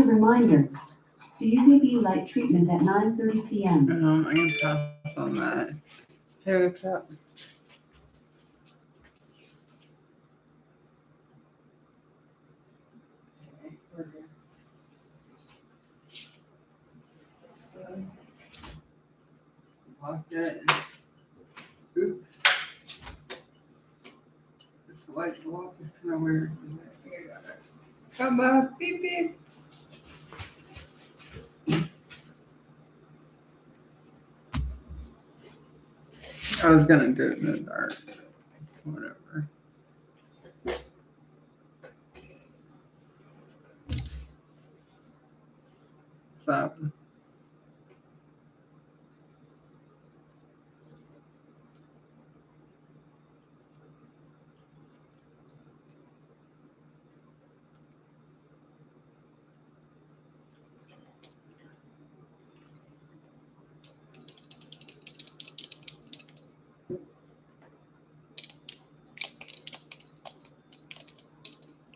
a reminder. Do UVB light treatment at 9:30 p.m. I'm gonna pass on that. Hey, what's up? Okay, we're good. Locked it. Oops. This light go off is kind of weird. I think I got it. Come up, beep beep. I was gonna do it in the dark. Whatever. Stop.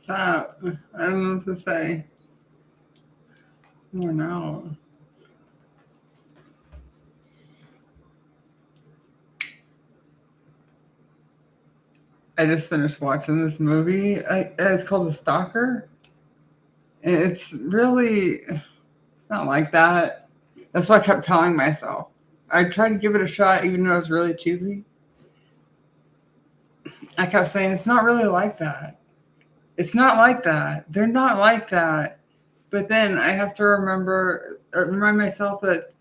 Stop. I don't know what to say. More now. I just finished watching this movie. It's called The Stalker. And it's really, it's not like that. That's what I kept telling myself. I tried to give it a shot, even though it was really cheesy. I kept saying, it's not really like that. It's not like that. They're not like that. But then I have to remind myself that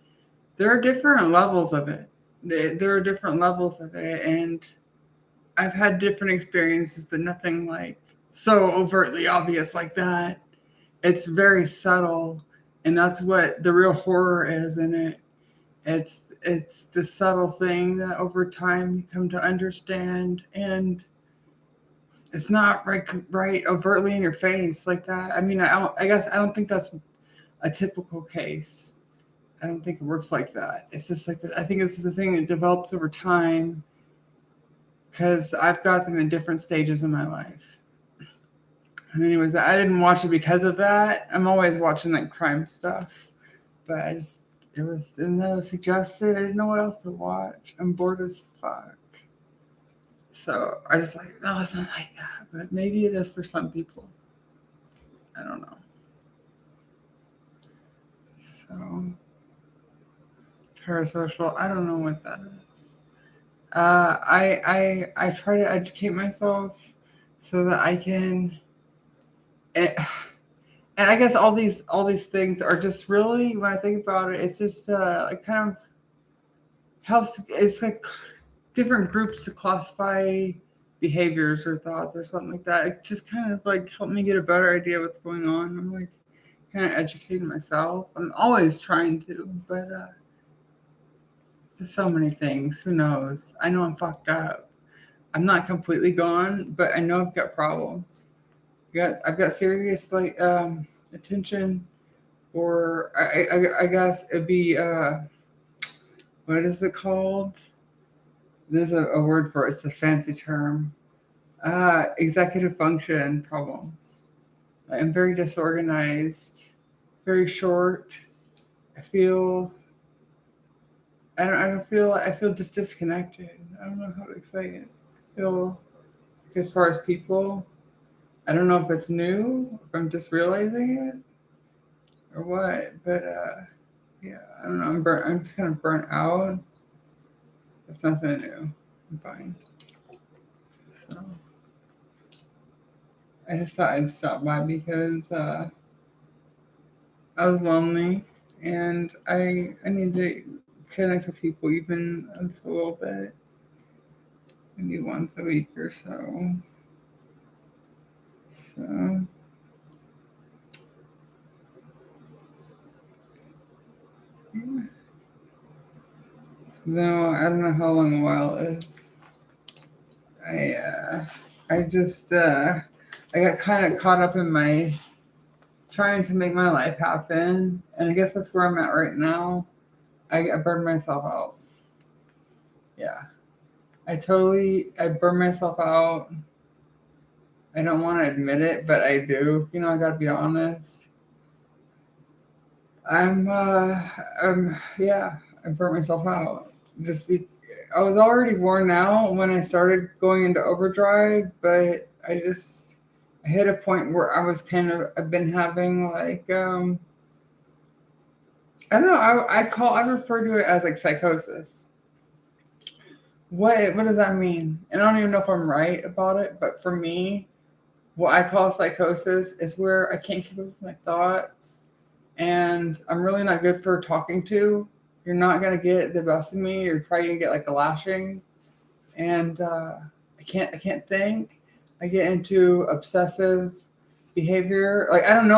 there are different levels of it. There are different levels of it. And I've had different experiences, but nothing like so overtly obvious like that. It's very subtle. And that's what the real horror is in it. It's the subtle thing that over time you come to understand, and it's not right overtly in your face like that. I mean, I guess I don't think that's a typical case. I don't think it works like that. It's just like I think this is a thing that develops over time because I've got them in different stages in my life. And anyways, I didn't watch it because of that. I'm always watching like crime stuff, but it was in the suggested. I didn't know what else to watch. I'm bored as fuck. So I just like, no, it's not like that. But maybe it is for some people. I don't know. So parasocial, I don't know what that is. I try to educate myself so that I can. And I guess all these things are just really, when I think about it, it's just like kind of helps. It's like different groups to classify behaviors or thoughts or something like that. It just kind of like helped me get a better idea of what's going on. I'm like kind of educating myself. I'm always trying to, but there's so many things. Who knows? I know I'm fucked up. I'm not completely gone, but I know I've got problems. I've got serious like attention, or I guess it'd be what is it called? There's a word for it. It's a fancy term. Executive function problems. I'm very disorganized, very short. I feel. I feel just disconnected. I don't know how to say it. I feel like as far as people, I don't know if it's new, if I'm just realizing it, or what. But yeah, I don't know. I'm just kind of burnt out. It's nothing new. I'm fine. So I just thought I'd stop by because I was lonely and I need to connect with people even just a little bit, maybe once a week or so. So yeah. So no, I don't know how long a while is. I just I got kind of caught up in my trying to make my life happen, and I guess that's where I'm at right now. I burned myself out. Yeah, I burned myself out. I don't want to admit it, but I do. You know, I gotta be honest. Yeah, I burnt myself out. I was already worn out when I started going into overdrive, but I hit a point where I've been having like, I don't know, I refer to it as like psychosis. What does that mean? And I don't even know if I'm right about it, but for me, what I call psychosis is where I can't keep up with my thoughts and I'm really not good for talking to. You're not gonna get the best of me. You're probably gonna get like a lashing, and I can't think. I get into obsessive behavior. Like I don't.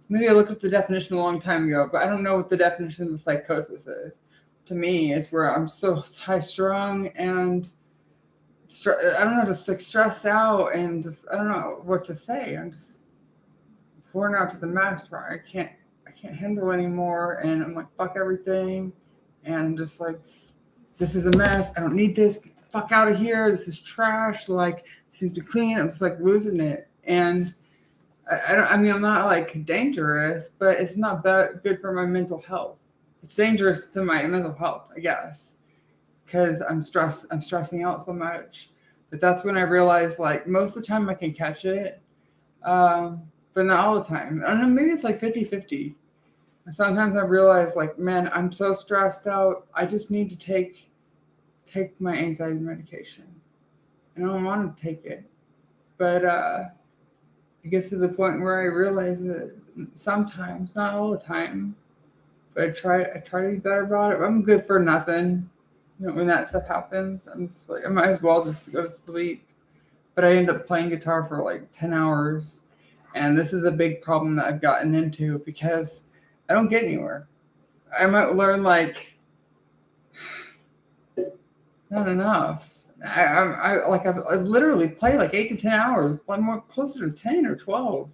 Maybe I looked up the definition a long time ago, but I don't know what the definition of psychosis is. To me, is where I'm so high strung and I don't know, just like stressed out and just I don't know what to say. I'm just pouring out to the max where I can't handle anymore and I'm like fuck everything and I'm just like this is a mess. I don't need this. Get the fuck out of here. This is trash. Like this needs to be clean. I'm just like losing it. And I don't I mean I'm not like dangerous, but it's not good for my mental health. It's dangerous to my mental health, I guess. Because I'm stressing out so much. But that's when I realized like most of the time I can catch it. But not all the time. I don't know, maybe it's like 50-50. Sometimes I realize like, man, I'm so stressed out. I just need to take my anxiety medication. And I don't want to take it. But it gets to the point where I realize that sometimes, not all the time, but I try to be better about it. I'm good for nothing. You know, when that stuff happens, I'm just like I might as well just go to sleep. But I end up playing guitar for like 10 hours. And this is a big problem that I've gotten into because I don't get anywhere. I might learn like not enough. I've literally played like 8 to 10 hours, one more closer to 10 or 12.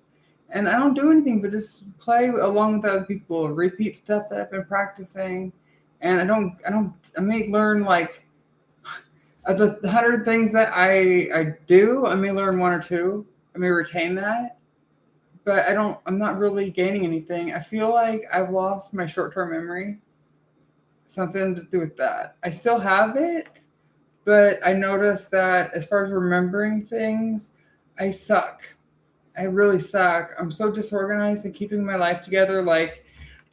And I don't do anything but just play along with other people, repeat stuff that I've been practicing. And I may learn like the 100 things that I do, I may learn one or two. I may retain that, but I'm not really gaining anything. I feel like I've lost my short-term memory. Something to do with that. I still have it, but I noticed that as far as remembering things, I suck. I really suck. I'm so disorganized in keeping my life together, like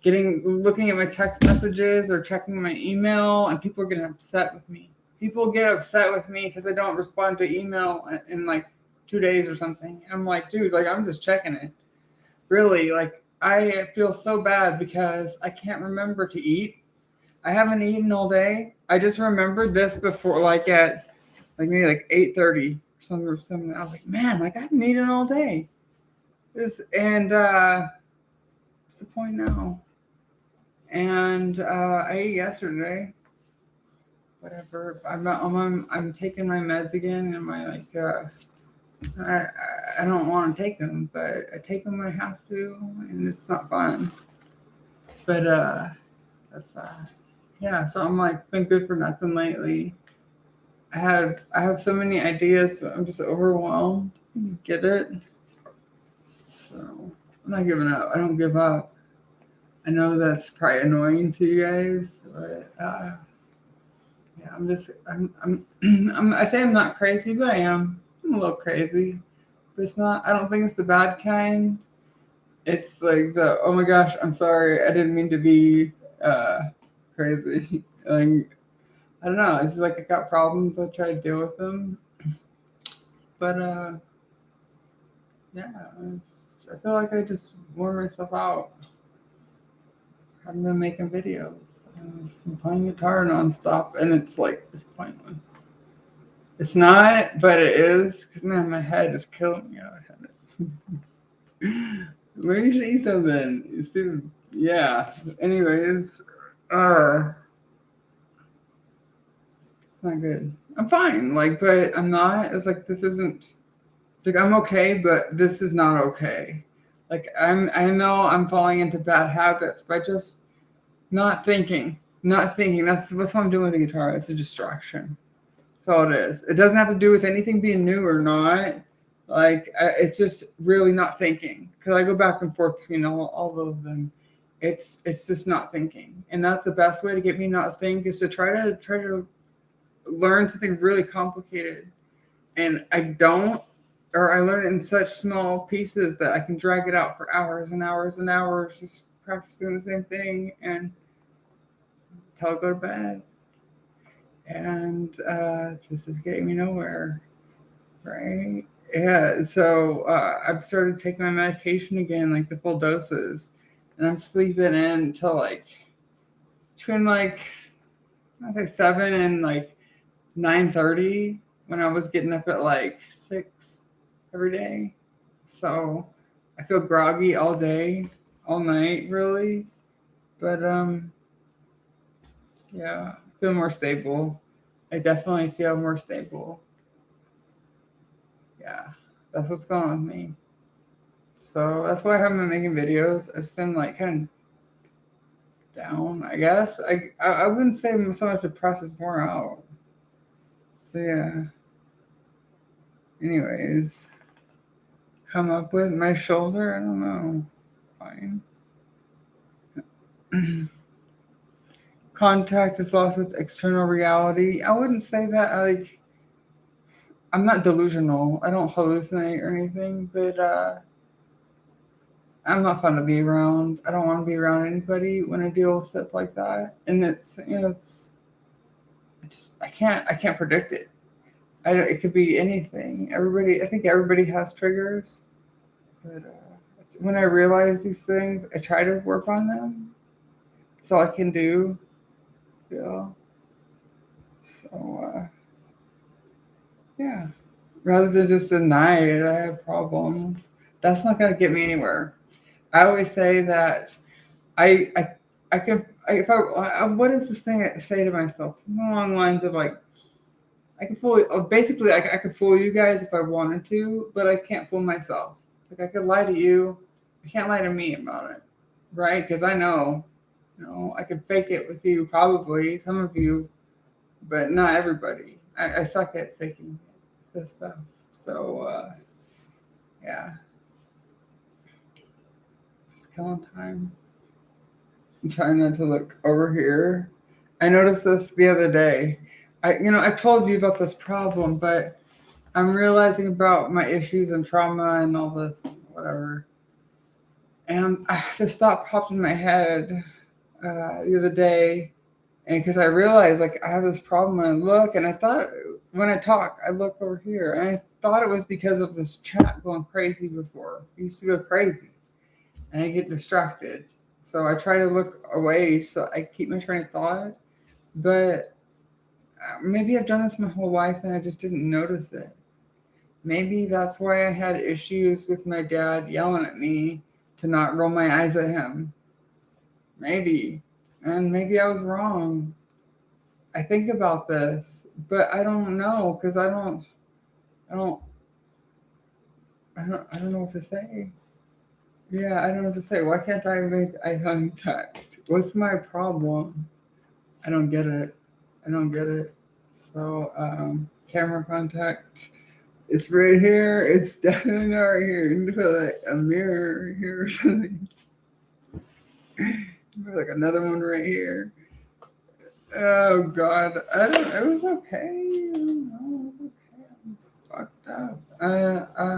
looking at my text messages or checking my email, and people are getting upset with me. People get upset with me because I don't respond to email in like 2 days or something. And I'm like, dude, like I'm just checking it. Really, like I feel so bad because I can't remember to eat. I haven't eaten all day. I just remembered this before, like at like maybe like 8:30 or something. I was like, man, like I haven't eaten all day. What's the point now? And I ate yesterday. Whatever. I'm taking my meds again, and I don't want to take them, but I take them when I have to, and it's not fun. But that's yeah. So I'm like been good for nothing lately. I have so many ideas, but I'm just overwhelmed. Get it? So I'm not giving up. I don't give up. I know that's probably annoying to you guys, but yeah, I say I'm not crazy, but I am. I'm a little crazy. But it's not, I don't think it's the bad kind. It's like oh my gosh, I'm sorry. I didn't mean to be crazy. Like, I don't know. It's just like I got problems. I try to deal with them. But yeah, I feel like I just wore myself out. I've been making videos. I'm playing guitar nonstop, and it's pointless. It's not, but it is. Cause man, my head is killing me. Maybe you should eat something. You see, yeah. Anyways, it's not good. I'm fine, like, but I'm not. It's like this isn't. It's like I'm okay, but this is not okay. Like I know I'm falling into bad habits by just not thinking. That's what I'm doing with the guitar. It's a distraction. That's all it is. It doesn't have to do with anything being new or not. Like it's just really not thinking, because I go back and forth between all of them. It's just not thinking, and that's the best way to get me not to think, is to try to learn something really complicated, and I don't, or I learn it in such small pieces that I can drag it out for hours and hours and hours, just practicing the same thing and until I go to bed. And this is getting me nowhere, right? Yeah, so I've started taking my medication again, like the full doses, and I'm sleeping in until like between like I think 7 and like 9:30, when I was getting up at like 6 every day. So I feel groggy all day, all night, really. But yeah, I feel more stable. I definitely feel more stable. Yeah, that's what's going on with me. So that's why I haven't been making videos. It's been like kind of down, I guess. I wouldn't say I'm so much depressed, it's more out. So yeah. Anyways, come up with my shoulder. I don't know. Fine. Contact is lost with external reality. I wouldn't say that. Like, I'm not delusional. I don't hallucinate or anything, but I'm not fun to be around. I don't want to be around anybody when I deal with stuff like that. And it's, I can't predict it. It could be anything. I think everybody has triggers, but when I realize these things, I try to work on them. That's all I can do. Yeah. So yeah, rather than just deny it, I have problems. That's not going to get me anywhere. I always say that I can, if what is this thing I say to myself? Along the lines of like, I can fool, basically, I could fool you guys if I wanted to, but I can't fool myself. Like, I could lie to you. I can't lie to me about it, right? Because I know, I could fake it with you, probably, some of you, but not everybody. I suck at faking this stuff. So, yeah, just killing time. I'm trying not to look over here. I noticed this the other day. I've told you about this problem, but I'm realizing about my issues and trauma and all this, whatever. And this thought popped in my head the other day, and because I realized like I have this problem when I look, and I thought when I talk, I look over here, and I thought it was because of this chat going crazy before. It used to go crazy, and I get distracted. So I try to look away so I keep my train of thought. But maybe I've done this my whole life and I just didn't notice it. Maybe that's why I had issues with my dad yelling at me to not roll my eyes at him. Maybe. And maybe I was wrong. I think about this, but I don't know because I don't, I don't know what to say. Yeah, I don't know what to say. Why can't I make eye contact? What's my problem? I don't get it. I don't get it. So, camera contact. It's right here. It's definitely not right here. You need to put like a mirror here or something. Put like another one right here. Oh God, I don't. It was okay. I don't know. It was okay. I'm fucked up.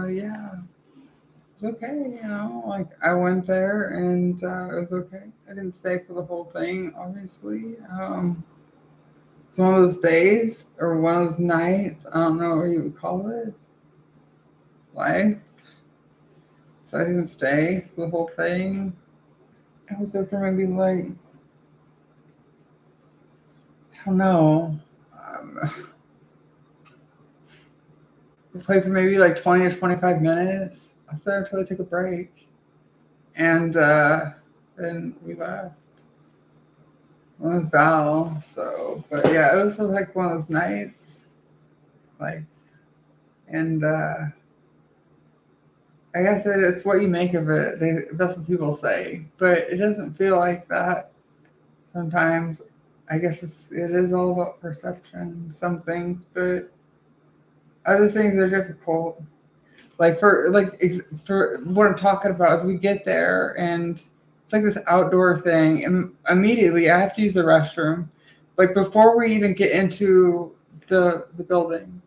Yeah. It's okay. Like I went there and it was okay. I didn't stay for the whole thing, obviously. It's one of those days or one of those nights. I don't know what you would call it. Life. So I didn't stay for the whole thing. I was there for maybe like, I don't know. We played for maybe like 20 or 25 minutes. I was there until I took a break. And then we left. With Val. So, but yeah, it was like one of those nights. Like, and I guess it's what you make of it. That's what people say. But it doesn't feel like that sometimes. I guess it is all about perception, some things, but other things are difficult. Like for what I'm talking about is we get there and it's like this outdoor thing, and immediately I have to use the restroom, like before we even get into the building.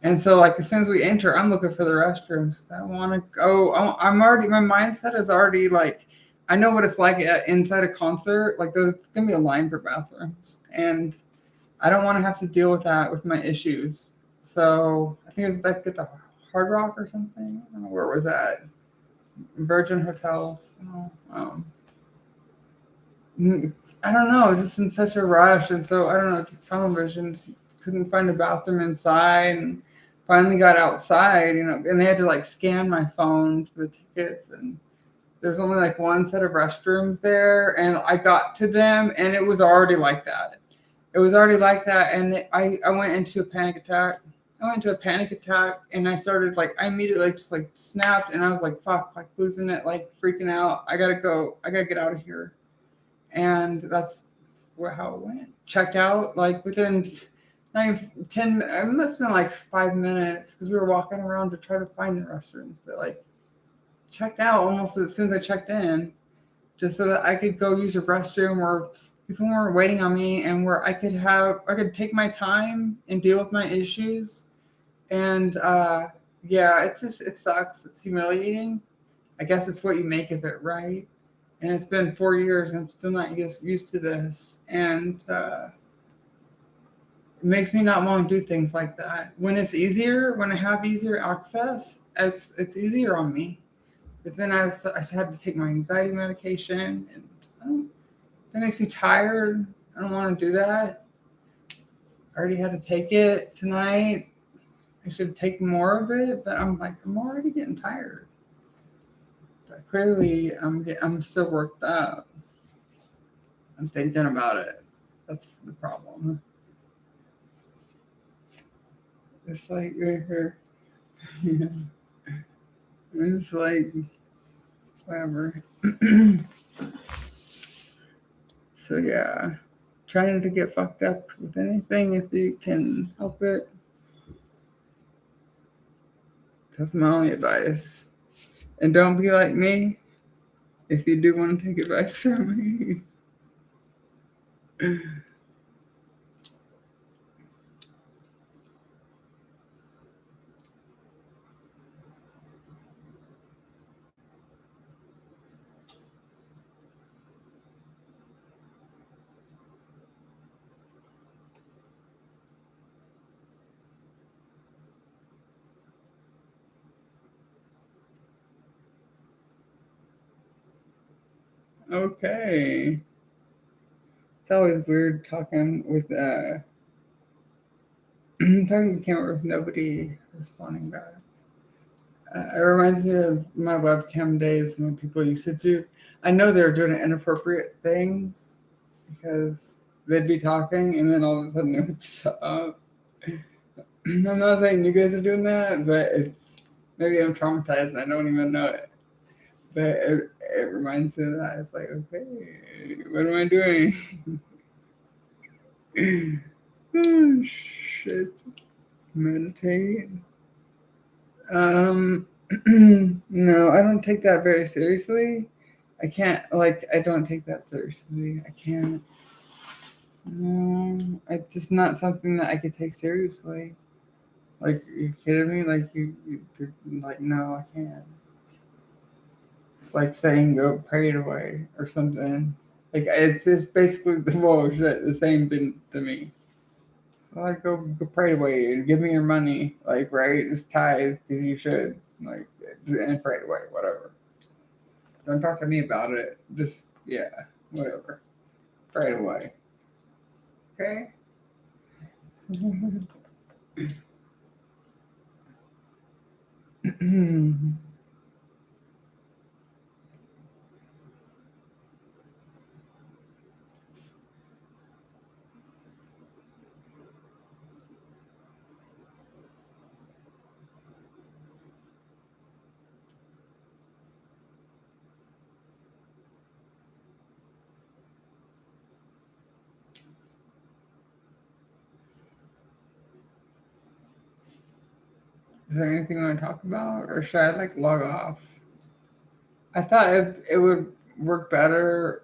And so, like, as soon as we enter, I'm looking for the restrooms. I want to go. I'm already, my mindset is already like, I know what it's like inside a concert. Like, there's going to be a line for bathrooms. And I don't want to have to deal with that with my issues. So I think it was like at the Hard Rock or something. I don't know where it was at. Virgin Hotels. Oh, I don't know, just in such a rush. And so, I don't know, just television. Just couldn't find a bathroom inside. And finally got outside, and they had to like scan my phone for the tickets. And there's only like one set of restrooms there. And I got to them and it was already like that. It was already like that. And I went into a panic attack. And I started like, I immediately just like snapped and I was like, fuck, like losing it, like freaking out. I gotta go. I gotta get out of here. And that's how it went. Checked out like within 10, it must have been like 5 minutes because we were walking around to try to find the restrooms, but like checked out almost as soon as I checked in, just so that I could go use a restroom where people weren't waiting on me and where I could take my time and deal with my issues. And yeah, it sucks. It's humiliating. I guess it's what you make of it, right? And it's been 4 years and I'm still not used to this. And it makes me not want to do things like that. When it's easier, when I have easier access, it's easier on me. But then I had to take my anxiety medication, and that makes me tired. I don't want to do that. I already had to take it tonight. I should take more of it, but I'm already getting tired. But clearly, I'm still worked up. I'm thinking about it. That's the problem. It's like yeah. It's like whatever. So yeah, trying to get fucked up with anything if you can help it. That's my only advice. And don't be like me if you do want to take advice from me. Okay. It's always weird talking with talking to camera with nobody responding back. It reminds me of my webcam days when people used to do. I know they were doing inappropriate things because they'd be talking and then all of a sudden it would stop. I'm not saying you guys are doing that, but it's maybe I'm traumatized and I don't even know it. But it reminds me of that. It's like, okay, what am I doing? Oh shit. Meditate. No, I don't take that very seriously. I don't take that seriously. I can't. No, it's just not something that I could take seriously. Like, you kidding me? Like, you're like, no, I can't. It's like saying go pray it away or something. Like, it's basically the same thing to me. So like, go pray it away and give me your money. Like, right? Just tithe because you should. Like, and pray it away, whatever. Don't talk to me about it. Just, yeah, whatever. Pray it away. Okay? Is there anything you want to talk about, or should I like log off? I thought it would work better,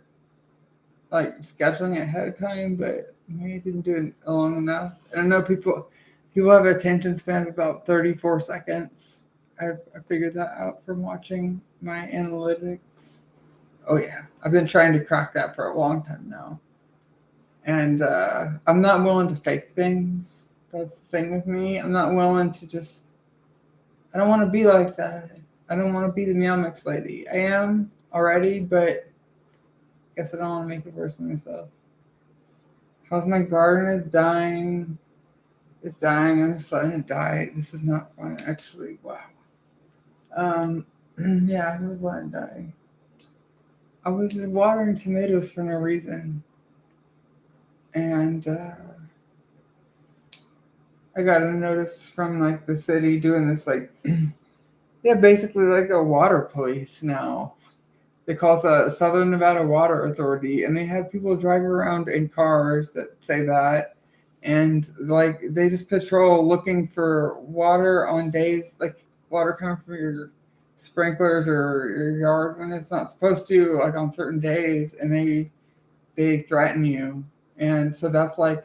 like scheduling it ahead of time, but maybe I didn't do it long enough. And I know people have attention span of about 34 seconds. I figured that out from watching my analytics. Oh yeah, I've been trying to crack that for a long time now, and I'm not willing to fake things. That's the thing with me. I'm not willing to just. I don't want to be like that. I don't want to be the Meow Mix lady. I am already, but I guess I don't want to make it worse than myself. How's my garden? It's dying. It's dying. I'm just letting it die. This is not fun, actually. Wow. Yeah, I was letting it die. I was just watering tomatoes for no reason. And I got a notice from like the city doing this like yeah, basically like a water police now. They call it the Southern Nevada Water Authority, and they have people drive around in cars that say that, and like they just patrol looking for water on days like water coming from your sprinklers or your yard when it's not supposed to, like on certain days, and they threaten you, and so that's like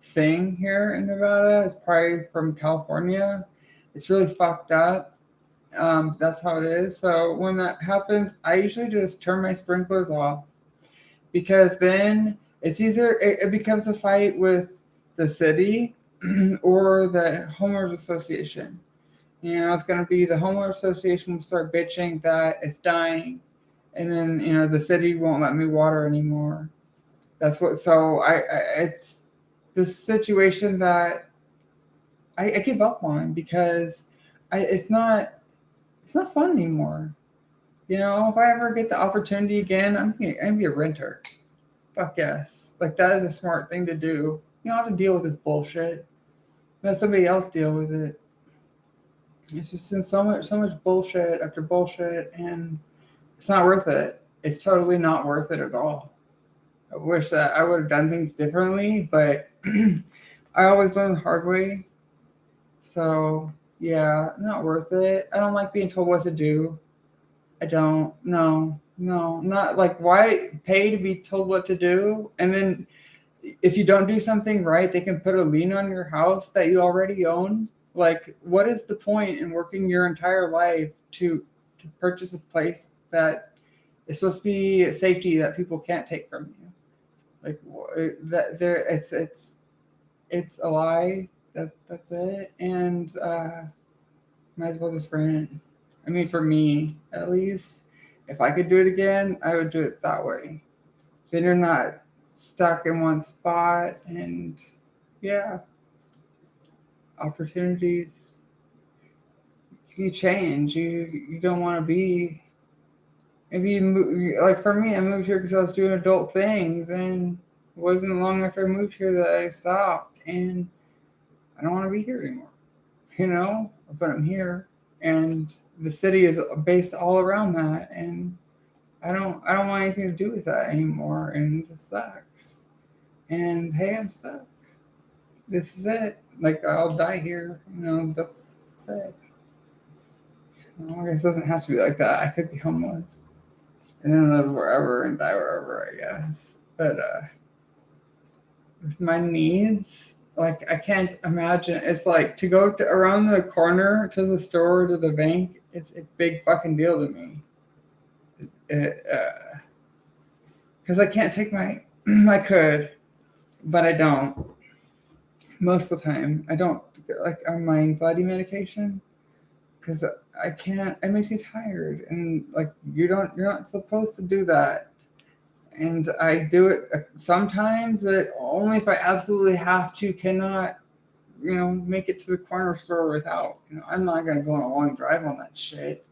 thing here in Nevada. It's probably from California. It's really fucked up. That's how it is. So when that happens, I usually just turn my sprinklers off because then it's either it becomes a fight with the city or the homeowners association. You know, it's going to be the homeowner association will start bitching that it's dying, and then the city won't let me water anymore. That's what. So it's this situation that I give up on because it's not fun anymore. If I ever get the opportunity again, I'm gonna be a renter. Fuck yes. Like that is a smart thing to do. You don't have to deal with this bullshit. Let somebody else deal with it. It's just been so much bullshit after bullshit, and it's not worth it. It's totally not worth it at all. I wish that I would have done things differently, but I always learn the hard way. So yeah, not worth it. I don't like being told what to do. I don't. No, not like why pay to be told what to do, and then if you don't do something right, they can put a lien on your house that you already own. Like, what is the point in working your entire life to purchase a place that is supposed to be safety that people can't take from you? Like that there, it's a lie. That's it, and might as well just rent. I mean, for me at least, if I could do it again, I would do it that way. Then you're not stuck in one spot, and yeah, opportunities. You change. You don't want to be. Maybe you move, like for me, I moved here because I was doing adult things, and it wasn't long after I moved here that I stopped, and I don't want to be here anymore. But I'm here, and the city is based all around that, and I don't want anything to do with that anymore, and it just sucks. And hey, I'm stuck. This is it. Like I'll die here. That's it. I guess it doesn't have to be like that. I could be homeless and then live wherever and die wherever, I guess. But with my needs, like I can't imagine. It's like to go around the corner to the store to the bank. It's a big fucking deal to me. Because I can't take my. I could, but I don't. Most of the time, I don't like on my anxiety medication because I can't. It makes me tired, and like you're not supposed to do that. And I do it sometimes, but only if I absolutely have to. Cannot, make it to the corner store without. I'm not gonna go on a long drive on that shit.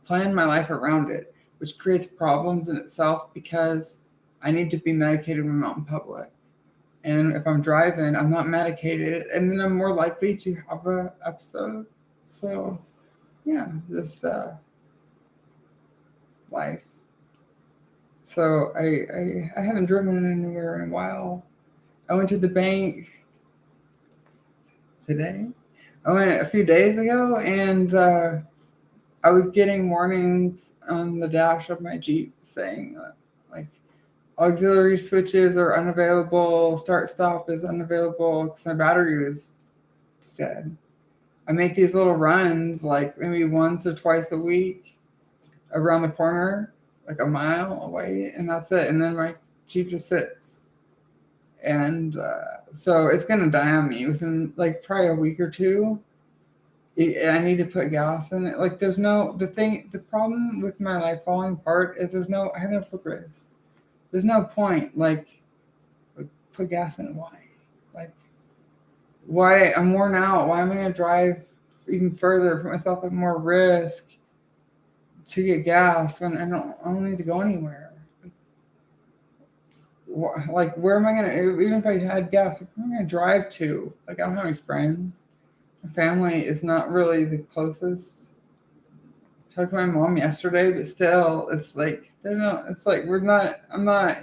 Plan my life around it, which creates problems in itself because I need to be medicated when I'm out in public. And if I'm driving, I'm not medicated, and then I'm more likely to have an episode. So, yeah, this life. So I haven't driven anywhere in a while. I went to the bank today. I went a few days ago, and I was getting warnings on the dash of my Jeep saying like auxiliary switches are unavailable, start stop is unavailable because my battery was dead. I make these little runs like maybe once or twice a week around the corner, like a mile away, and that's it. And then my Jeep just sits. And so it's going to die on me within like probably a week or two. I need to put gas in it. Like the problem with my life falling apart is I have no purpose. There's no point. Like, put gas in it. Why? Like, why? I'm worn out. Why am I going to drive even further, put myself at more risk to get gas when I don't need to go anywhere? Like, where am I going to, even if I had gas, like, where am I going to drive to? Like, I don't have any friends. My family is not really the closest. I talked to my mom yesterday, but still, it's like, it's like, I'm not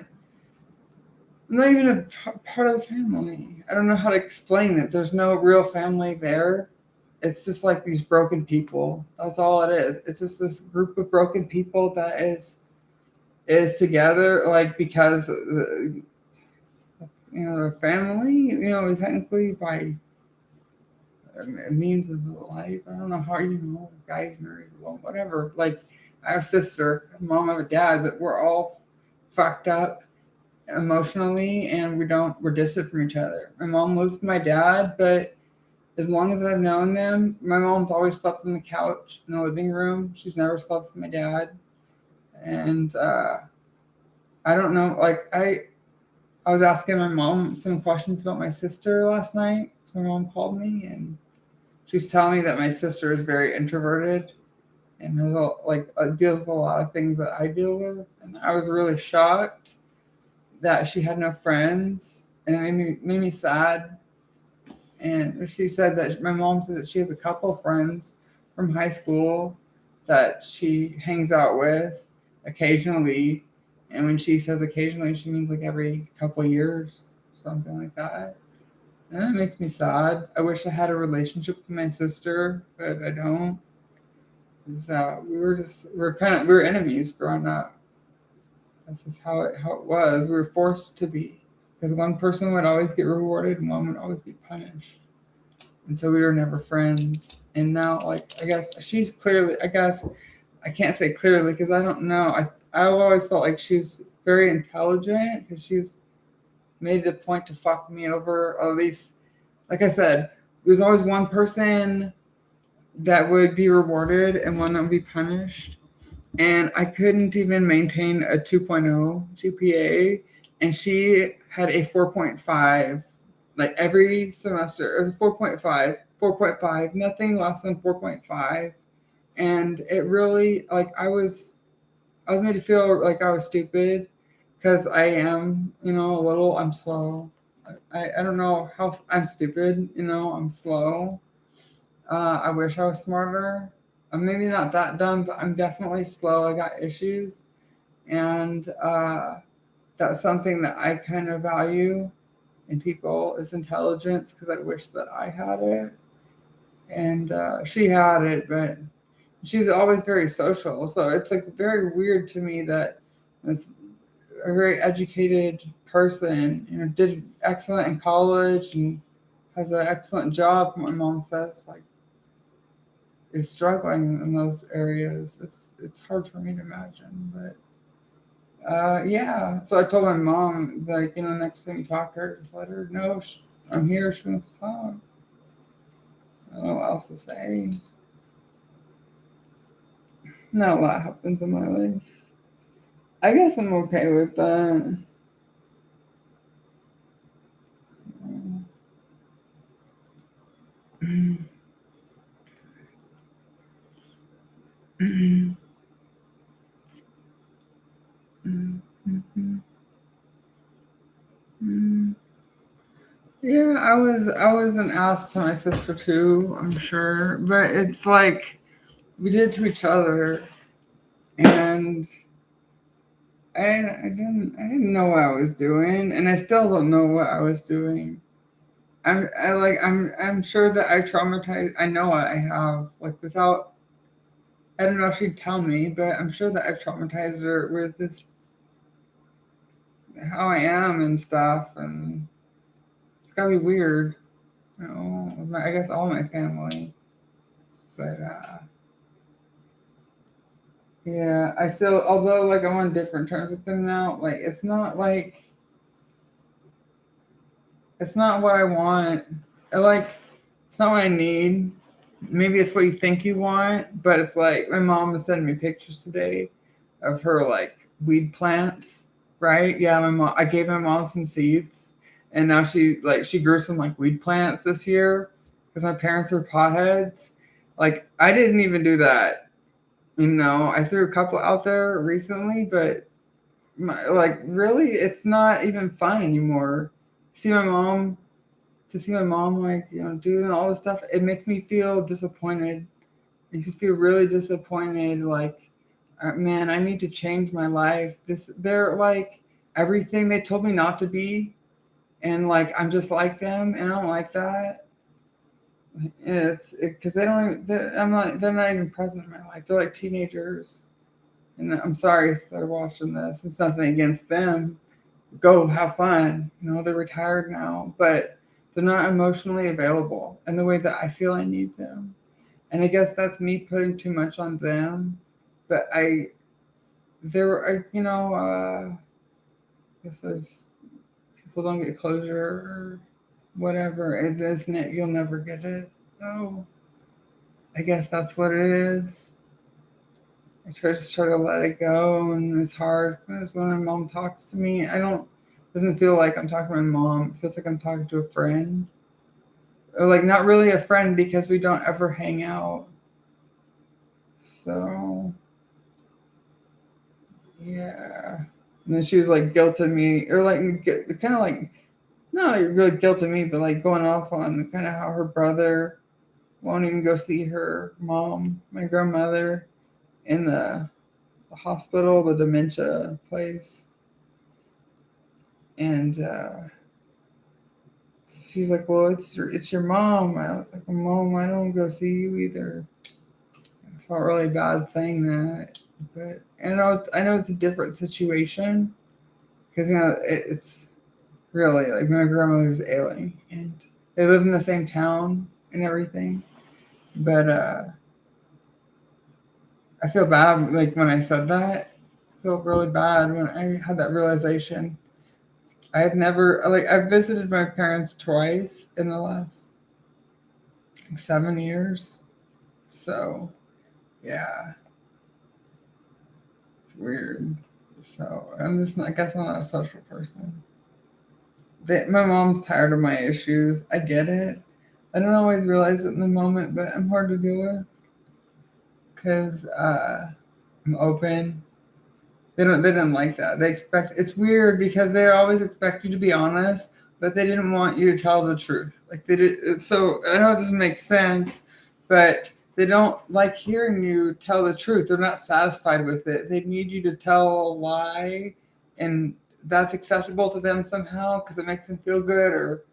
even a part of the family. I don't know how to explain it. There's no real family there. It's just like these broken people. That's all it is. It's just this group of broken people that is together, like, because their family, technically by means of life. I don't know how guy marries a woman, whatever. Like, I have a sister, a mom, I have a dad, but we're all fucked up emotionally, and we're distant from each other. My mom lives with my dad, but as long as I've known them, my mom's always slept on the couch in the living room. She's never slept with my dad. And I don't know, like, I was asking my mom some questions about my sister last night. So my mom called me, and she's telling me that my sister is very introverted and deals with a lot of things that I deal with. And I was really shocked that she had no friends, and it made me sad. And she said that my mom said that she has a couple of friends from high school that she hangs out with occasionally. And when she says occasionally, she means like every couple of years, something like that. And that makes me sad. I wish I had a relationship with my sister, but I don't. We were enemies growing up. That's just how it was. We were forced to be, because one person would always get rewarded and one would always be punished. And so we were never friends. And now, like, I guess she's clearly, I guess I can't say clearly because I don't know. I've always felt like she was very intelligent, because she was made it a point to fuck me over. Or at least, like I said, there's always one person that would be rewarded and one that would be punished. And I couldn't even maintain a 2.0 GPA, and she had a 4.5. Like, every semester, it was a 4.5, nothing less than 4.5. And it really, like, I was made to feel like I was stupid, because I am, I'm slow. I don't know how I'm stupid, I'm slow. I wish I was smarter. I'm maybe not that dumb, but I'm definitely slow. I got issues. And that's something that I kind of value in people, is intelligence, because I wish that I had it. And she had it, but she's always very social. So it's like very weird to me that it's a very educated person, did excellent in college and has an excellent job, my mom says, like, is struggling in those areas. It's hard for me to imagine, but yeah. So I told my mom, like, next time you talk to her, just let her know I'm here. She wants to talk. I don't know what else to say. Not a lot happens in my life. I guess I'm okay with that. Yeah, I was an ass to my sister too, I'm sure. But it's like, we did it to each other, and I didn't know what I was doing, and I still don't know what I was doing. I'm sure that I traumatized. I know I have, like, without, I don't know if she'd tell me, but I'm sure that I've traumatized her with this how I am and stuff, and it's gotta be weird. You know, I guess all my family, but yeah, I still, although like I'm on different terms with them now, like it's not what I want. I like, it's not what I need. Maybe it's what you think you want, but it's like my mom was sending me pictures today of her like weed plants, right? Yeah, my mom. I gave my mom some seeds, and now she grew some like weed plants this year because my parents are potheads. Like I didn't even do that. You know, I threw a couple out there recently, but like really, it's not even fun anymore. See my mom to see my mom like doing all this stuff, it makes me feel disappointed. It makes me feel really disappointed. Like, man, I need to change my life. They're like everything they told me not to be, and like I'm just like them, and I don't like that. It's because they don't. Even, I'm not. They're not even present in my life. They're like teenagers, and I'm sorry if they're watching this. It's nothing against them. Go have fun. They're retired now, but they're not emotionally available in the way that I feel I need them. And I guess that's me putting too much on them. But I guess there's people don't get closure or whatever. It isn't it. You'll never get it. So I guess that's what it is. I try to let it go, and it's hard because when my mom talks to me, doesn't feel like I'm talking to my mom. It feels like I'm talking to a friend, or like not really a friend because we don't ever hang out. So yeah, and then she was like guilting me, or like kind of like not really guilting me, but like going off on kind of how her brother won't even go see her mom, my grandmother, in the hospital, the dementia place. And she's like, "Well, it's your mom." I was like, "Mom, I don't go see you either." I felt really bad saying that, but I know it's a different situation because it's really like my grandmother's ailing and they live in the same town and everything. But I feel bad like when I said that. I feel really bad when I had that realization. I've visited my parents twice in the last 7 years. So yeah, it's weird. So I guess I'm not a social person. My mom's tired of my issues. I get it. I don't always realize it in the moment, but I'm hard to deal with because I'm open. They didn't like that. It's weird because they always expect you to be honest, but they didn't want you to tell the truth. Like they did. So I know it doesn't make sense, but they don't like hearing you tell the truth. They're not satisfied with it. They need you to tell a lie, and that's acceptable to them somehow because it makes them feel good, or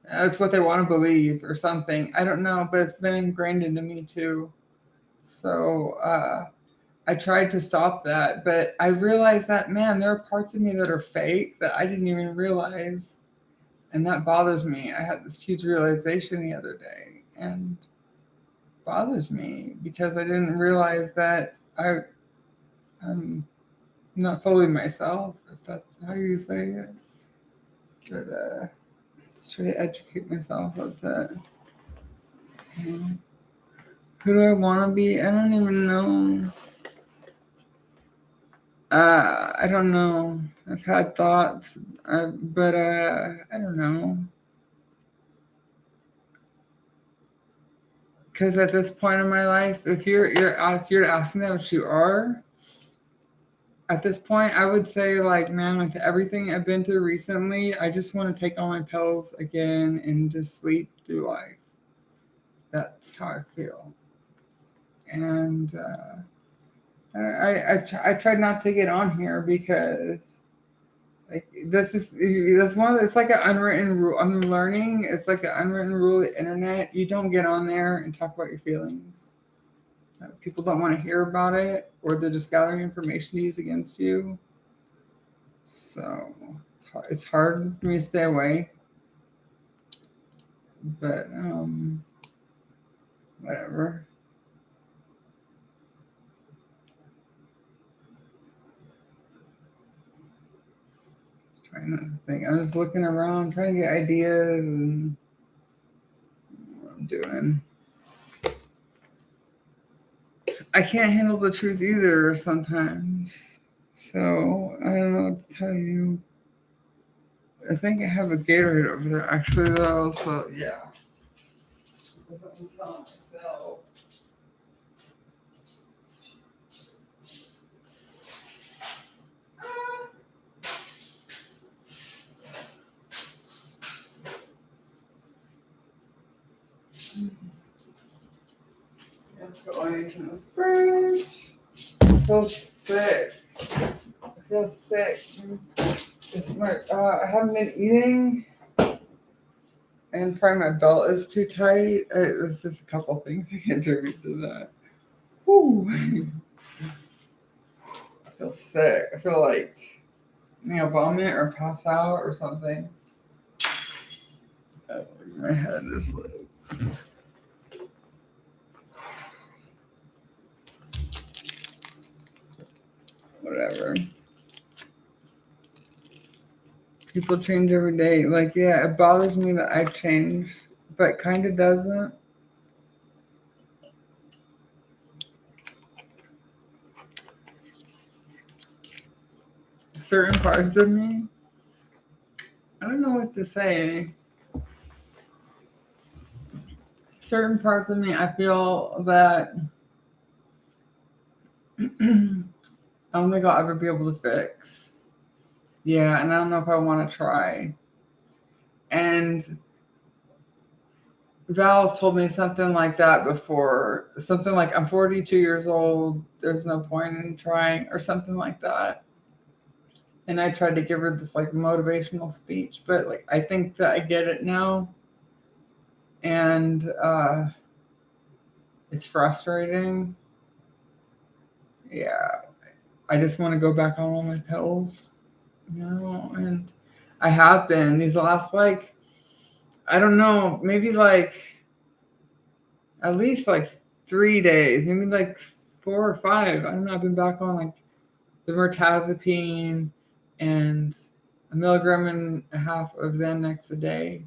that's what they want to believe, or something. I don't know, but it's been ingrained into me too. So I tried to stop that, but I realized that, man, there are parts of me that are fake that I didn't even realize. And that bothers me. I had this huge realization the other day, and bothers me because I didn't realize that I'm not fully myself, if that's how you say it. But let's try to educate myself of that. So, who do I want to be? I don't even know. I don't know. I've had thoughts, but I don't know. Because at this point in my life, if you're asking me what you are, at this point, I would say like, man, with everything I've been through recently, I just want to take all my pills again and just sleep through life. That's how I feel. And I tried not to get on here because Like that's one of it's like an unwritten rule. I'm learning it's like an unwritten rule of the internet. You don't get on there and talk about your feelings. People don't want to hear about it, or they're just gathering information to use against you. So it's hard for me to stay away. But whatever. Trying to think. I'm just looking around, trying to get ideas and what I'm doing. I can't handle the truth either sometimes. So I don't know what to tell you. I think I have a Gatorade over there actually though, so yeah. I'm telling myself. Going to the fridge. I feel sick. I feel sick. It's my, I haven't been eating, and probably my belt is too tight. There's just a couple things that contribute to that. Whew. I feel sick. I feel like vomit or pass out or something. Oh, my head is like. Whatever. People change every day. Like, yeah, it bothers me that I change, but kind of doesn't. Certain parts of me, I don't know what to say. Certain parts of me, I feel that I don't think I'll ever be able to fix. Yeah, and I don't know if I want to try. And Val's told me something like that before. Something like, I'm 42 years old. There's no point in trying, or something like that. And I tried to give her this like motivational speech, but like I think that I get it now. And it's frustrating. Yeah. I just want to go back on all my pills. And I have been these last like, I don't know, maybe like at least like 3 days, maybe like 4 or 5. I don't know. I've been back on like the mirtazapine and 1.5 milligrams of Xanax a day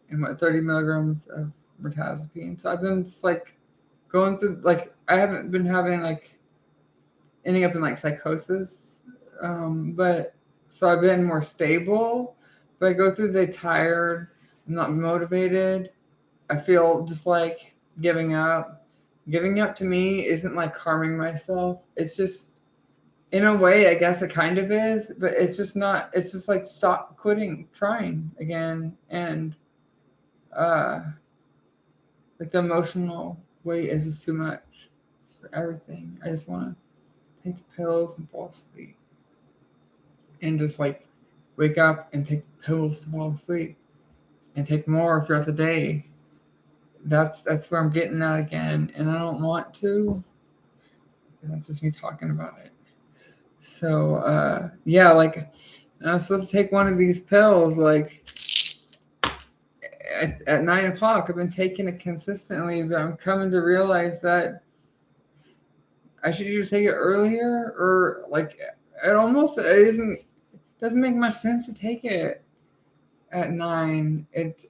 and 30 milligrams of mirtazapine. So I've been just like going through like I haven't been having like ending up in like psychosis, but so I've been more stable. But I go through the day tired, I'm not motivated. I feel just like giving up. Giving up to me isn't like harming myself. It's just, in a way, I guess it kind of is, but it's just not. It's just like stop quitting, trying again, and like the emotional weight is just too much for everything. I just want to take the pills and fall asleep, and just like wake up and take pills to fall asleep, and take more throughout the day. That's where I'm getting at again, and I don't want to. And that's just me talking about it. So yeah, like I was supposed to take one of these pills like at 9 o'clock. I've been taking it consistently, but I'm coming to realize that I should either take it earlier or like it doesn't make much sense to take it at 9. It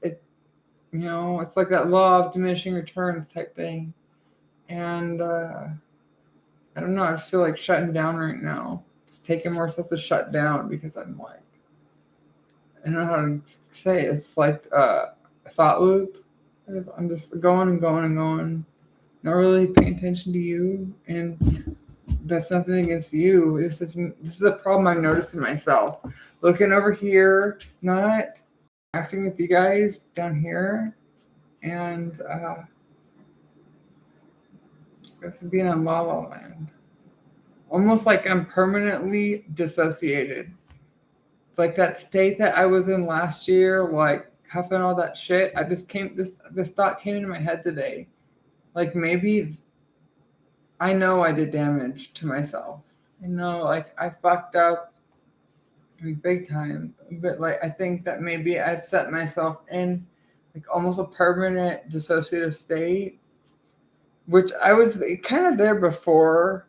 it's like that law of diminishing returns type thing. And I don't know, I just feel like shutting down right now. Just taking more stuff to shut down because I'm like, I don't know how to say it. It's like a thought loop. I'm just going and going and going, not really paying attention to you. And that's nothing against you. This is a problem I've noticed in myself. Looking over here, not acting with you guys down here, and this is being on La La Land. Almost like I'm permanently dissociated. like that state that I was in last year, like huffing all that shit. This thought came into my head today. Like maybe I know I did damage to myself. I know like I fucked up big time. But like I think that maybe I've set myself in like almost a permanent dissociative state, which I was kind of there before.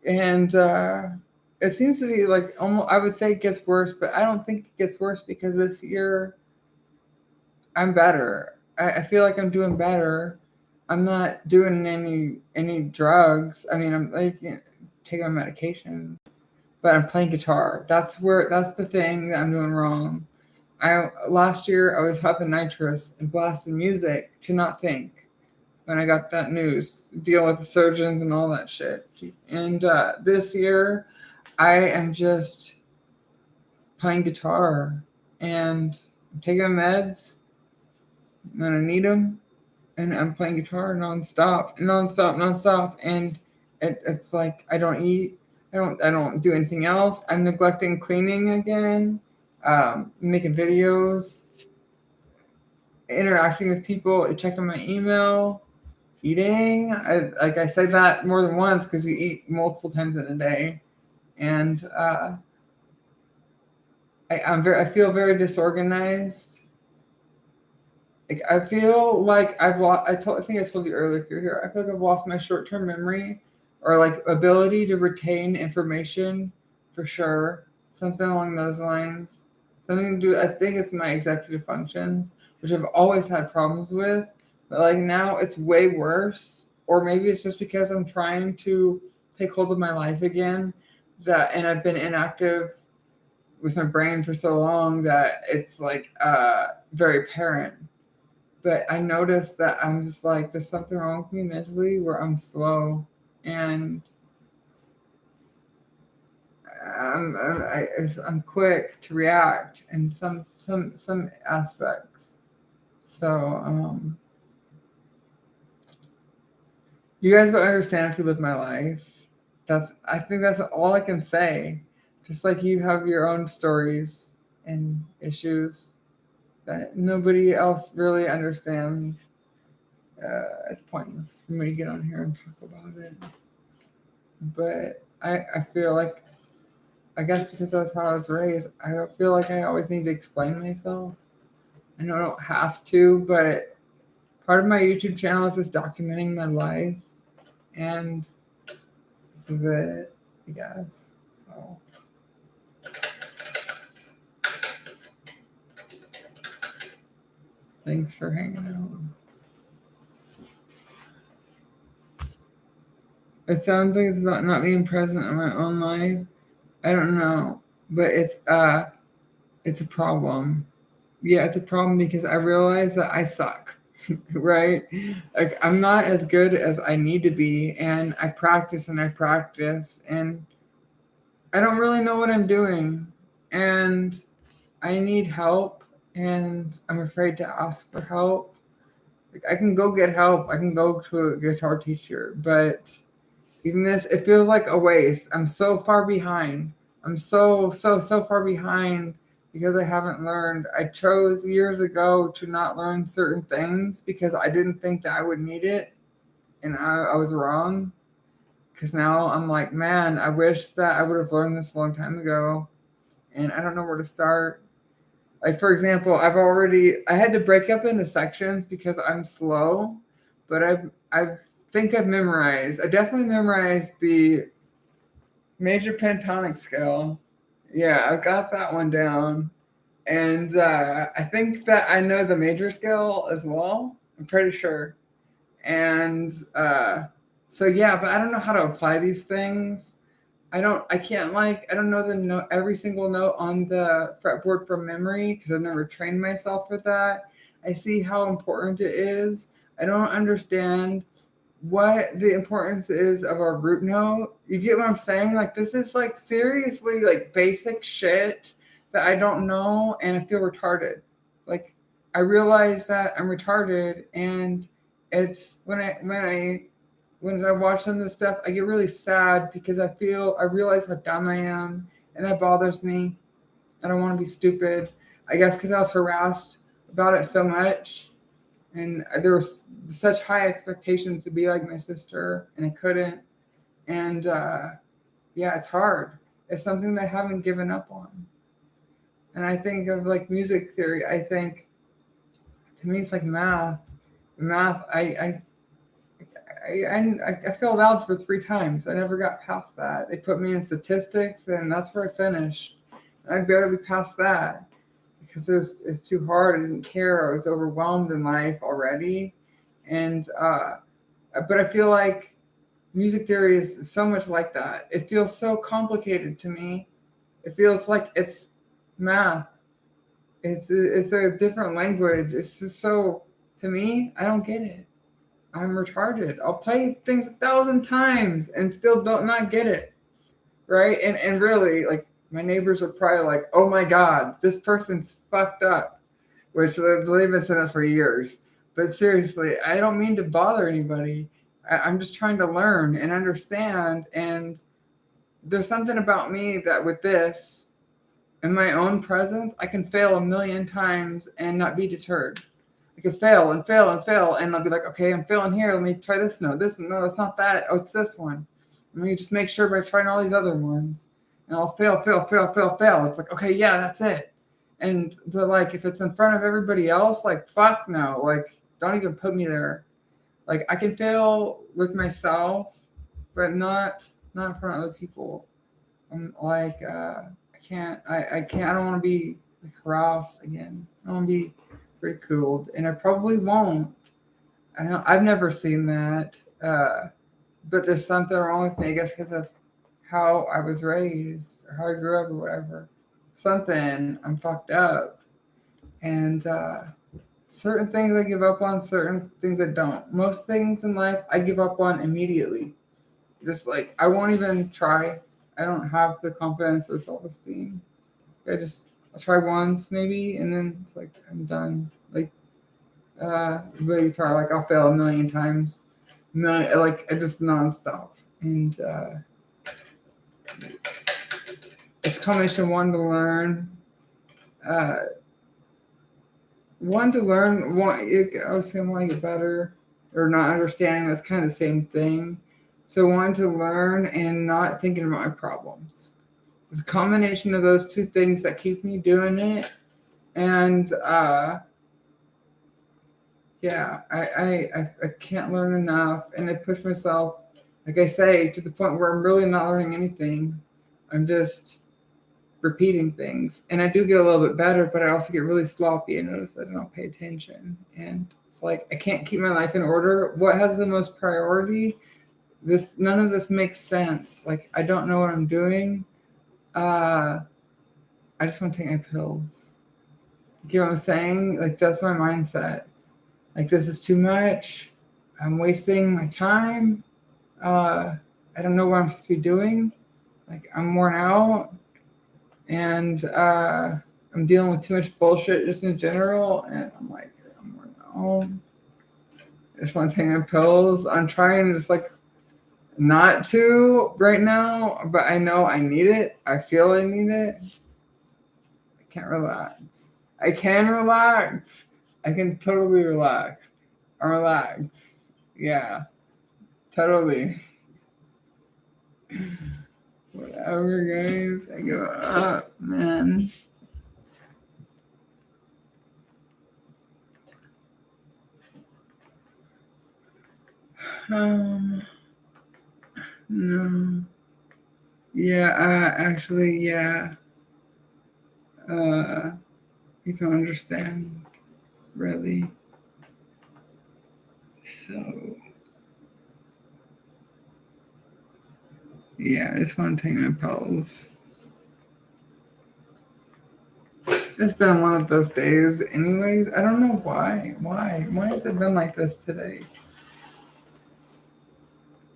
And it seems to be like almost, I would say it gets worse, but I don't think it gets worse because this year I'm better. I feel like I'm doing better. I'm not doing any drugs. I mean, I'm like taking my medication, but I'm playing guitar. That's the thing that I'm doing wrong. Last year I was huffing nitrous and blasting music to not think when I got that news, dealing with the surgeons and all that shit. And this year I am just playing guitar and I'm taking meds when I need them, and I'm playing guitar nonstop. And it's like I don't eat, I don't do anything else. I'm neglecting cleaning again, making videos, interacting with people, checking my email, eating. I said that more than once because you eat multiple times in a day, and I feel very disorganized. Like I feel like I've lost. I think I told you earlier if you're here. I feel like I've lost my short-term memory or like ability to retain information, for sure. Something along those lines. Something to do. I think it's my executive functions, which I've always had problems with, but like now it's way worse. Or maybe it's just because I'm trying to take hold of my life again. And I've been inactive with my brain for so long that it's like very apparent. But I noticed that I'm just like, there's something wrong with me mentally where I'm slow and I'm quick to react in some aspects. So you guys will understand if you live my life. I think that's all I can say. Just like you have your own stories and issues that nobody else really understands. It's pointless for me to get on here and talk about it. But I feel like, I guess because that's how I was raised, I feel like I always need to explain myself. I know I don't have to, but part of my YouTube channel is just documenting my life. And this is it, I guess. So. Thanks for hanging out. It sounds like it's about not being present in my own life. I don't know, but it's a problem. Yeah, it's a problem because I realize that I suck, right? Like I'm not as good as I need to be, and I practice and I don't really know what I'm doing, and I need help, and I'm afraid to ask for help. Like I can go get help. I can go to a guitar teacher, but even this, it feels like a waste. I'm so far behind. I'm so far behind because I haven't learned. I chose years ago to not learn certain things because I didn't think that I would need it. And I was wrong. Because now I'm like, man, I wish that I would have learned this a long time ago. And I don't know where to start. Like, for example, I had to break up into sections because I'm slow, but I definitely memorized the major pentatonic scale. Yeah, I've got that one down. And I think that I know the major scale as well. I'm pretty sure. And so, yeah, but I don't know how to apply these things. I don't know the note, every single note on the fretboard from memory because I've never trained myself for that. I see how important it is. I don't understand what the importance is of our root note. You get what I'm saying? Like this is like seriously like basic shit that I don't know and I feel retarded. Like I realize that I'm retarded and it's when I watch some of this stuff, I get really sad because I realize how dumb I am and that bothers me. I don't want to be stupid. I guess because I was harassed about it so much, and there was such high expectations to be like my sister, and I couldn't. And yeah, it's hard. It's something that I haven't given up on. And I think of like music theory. I think to me it's like math. Math. I failed algebra 3 times. I never got past that. They put me in statistics, and that's where I finished. And I barely passed that because it's too hard. I didn't care. I was overwhelmed in life already, and but I feel like music theory is so much like that. It feels so complicated to me. It feels like it's math. It's a different language. It's just so, to me, I don't get it. I'm retarded. I'll play things 1,000 times and still don't not get it. Right? And really, like my neighbors are probably like, oh my God, this person's fucked up. Which they've been saying that for years. But seriously, I don't mean to bother anybody. I'm just trying to learn and understand. And there's something about me that with this, in my own presence, I can fail 1,000,000 times and not be deterred. I could fail and fail and fail, and I'll be like, okay, I'm failing here. Let me try this note. This no, it's not that. Oh, it's this one. Let me just make sure by trying all these other ones, and I'll fail, fail, fail, fail, fail. It's like, okay, yeah, that's it. And but like, if it's in front of everybody else, like, fuck no, like, don't even put me there. Like, I can fail with myself, but not in front of other people. I'm like, I can't. I don't want to be like, harassed again. I don't want to be ridiculed, and I probably won't. I've never seen that, but there's something wrong with me, I guess, because of how I was raised or how I grew up or whatever. Something, I'm fucked up, and certain things I give up on, certain things I don't. Most things in life I give up on immediately. Just like I won't even try. I don't have the confidence or self-esteem. I'll try once maybe, and then it's like I'm done. Like really try. Like I'll fail 1,000,000 times, like I just nonstop. And it's a combination of one to learn, uh, I was saying want to get better or not understanding. That's kind of the same thing. So wanting to learn and not thinking about my problems. It's a combination of those two things that keep me doing it. And yeah, I can't learn enough, and I push myself, like I say, to the point where I'm really not learning anything. I'm just repeating things, and I do get a little bit better, but I also get really sloppy. I notice that I don't pay attention, and it's like I can't keep my life in order. What has the most priority? None of this makes sense. Like I don't know what I'm doing. I just want to take my pills. You know what I'm saying? Like that's my mindset. Like this is too much. I'm wasting my time. I don't know what I'm supposed to be doing. Like I'm worn out, and I'm dealing with too much bullshit just in general. And I'm like, I'm worn out. I just want to take my pills. I'm trying to just like not to right now, but I know I need it. I feel I need it. I can't relax. I can relax. I can totally relax. I'm relaxed. Yeah, totally. Whatever, guys. I give up, man. No. Yeah, actually, yeah. You don't understand, really. So, yeah, I just want to take my pills. It's been one of those days, anyways. I don't know why. Why has it been like this today?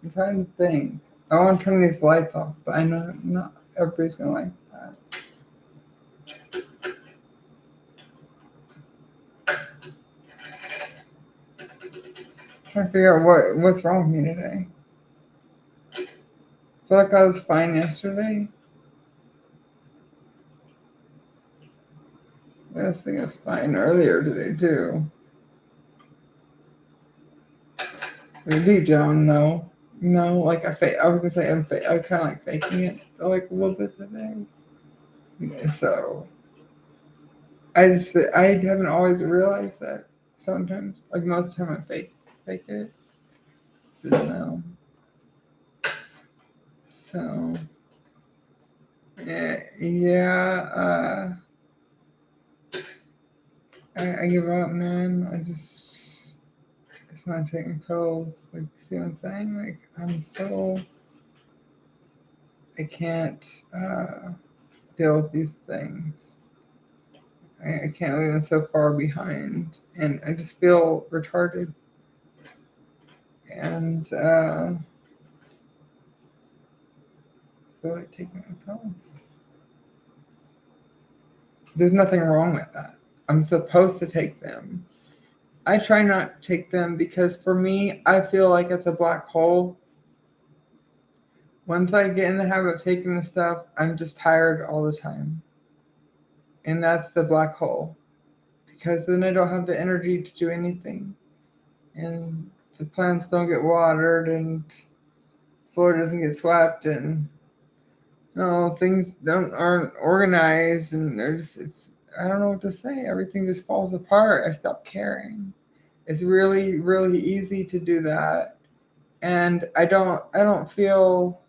I'm trying to think. I want to turn these lights off, but I know not everybody's gonna like that. Trying to figure out what's wrong with me today. I feel like I was fine yesterday. This thing is fine earlier today too. Deep down, no. No, like I was gonna say I'm kind of like faking it for like a little bit today. So I haven't always realized that sometimes, like most of the time I fake it. Just now. So yeah, I give up, man. It's not taking pills. Like, see what I'm saying? Like, I can't deal with these things. I can't leave them so far behind, and I just feel retarded. And I feel like taking my pills. There's nothing wrong with that. I'm supposed to take them. I try not to take them because for me, I feel like it's a black hole. Once I get in the habit of taking the stuff, I'm just tired all the time. And that's the black hole. Because then I don't have the energy to do anything. And the plants don't get watered and floor doesn't get swept and things aren't organized and it's I don't know what to say. Everything just falls apart. I stop caring. It's really, really easy to do that. And I feel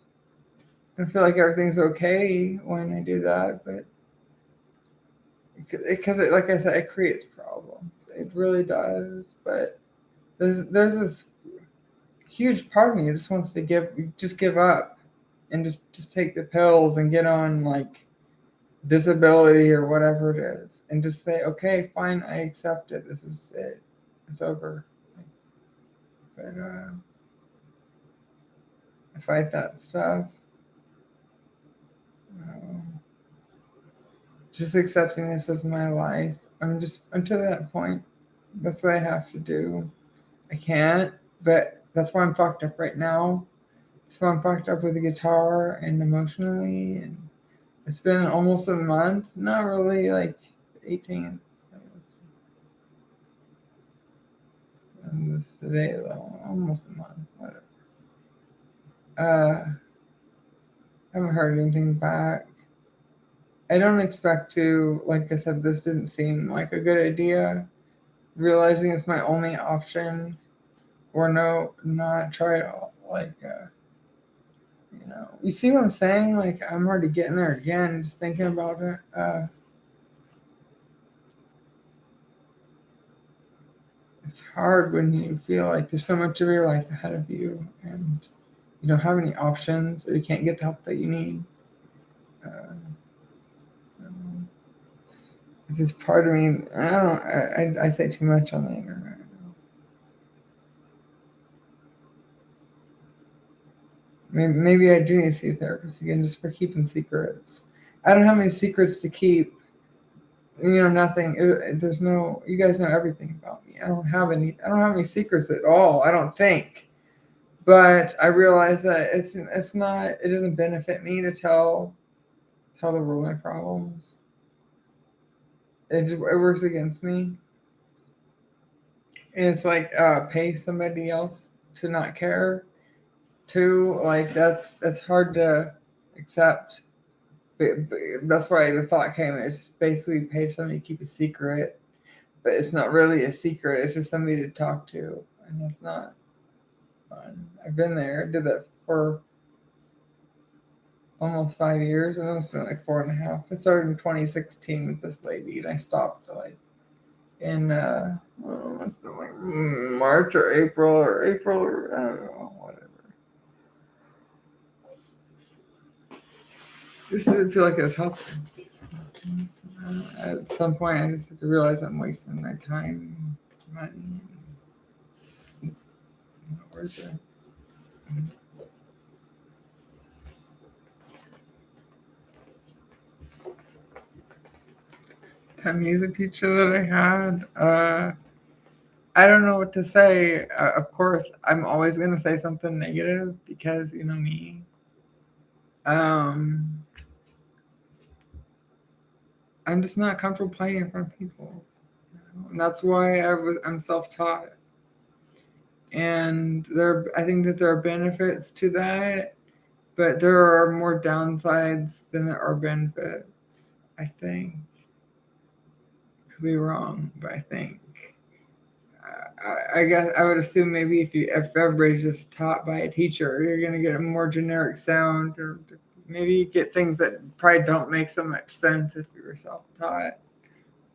like everything's okay when I do that, but because like I said, it creates problems. It really does. But there's this huge part of me that just wants to give up and just take the pills and get on like disability or whatever it is and just say, okay, fine, I accept it. This is it. It's over. But I fight that stuff. Just accepting this as my life. I'm to that point. That's what I have to do. I can't, but that's why I'm fucked up right now. That's why I'm fucked up with the guitar and emotionally. And it's been almost a month. Not really, like 18. And this today, though, almost a month. Whatever. I haven't heard anything back. I don't expect to, like I said, this didn't seem like a good idea. Realizing it's my only option, or no, not try it all. Like, you see what I'm saying? Like, I'm already getting there again, just thinking about it. It's hard when you feel like there's so much of your life ahead of you and you don't have any options or you can't get the help that you need. It's just part of me. I say too much on the internet. Maybe I do need to see a therapist again just for keeping secrets. I don't have any secrets to keep. Nothing. There's no. You guys know everything about me. I don't have any secrets at all. I don't think. But I realize that it's not. It doesn't benefit me to tell the world my problems. It works against me. And it's like pay somebody else to not care. Too like that's hard to accept. But that's why the thought came. It's basically pay somebody to keep a secret, but it's not really a secret. It's just somebody to talk to, and that's not fun. I've been there. I did that for almost 5 years, and it's been like 4.5. I started in 2016 with this lady, and I stopped like in it's been like March or April or I don't know, whatever. Just didn't feel like it was helping. At some point, I just had to realize I'm wasting my time, money. It's not worth it. That music teacher that I had, I don't know what to say. Of course, I'm always going to say something negative because you know me. I'm just not comfortable playing in front of people. And that's why I'm self-taught. And I think that there are benefits to that, but there are more downsides than there are benefits, I think. Could be wrong, but I think. I guess I would assume maybe if everybody's just taught by a teacher, you're going to get a more generic sound, or maybe you get things that probably don't make so much sense if you were self-taught.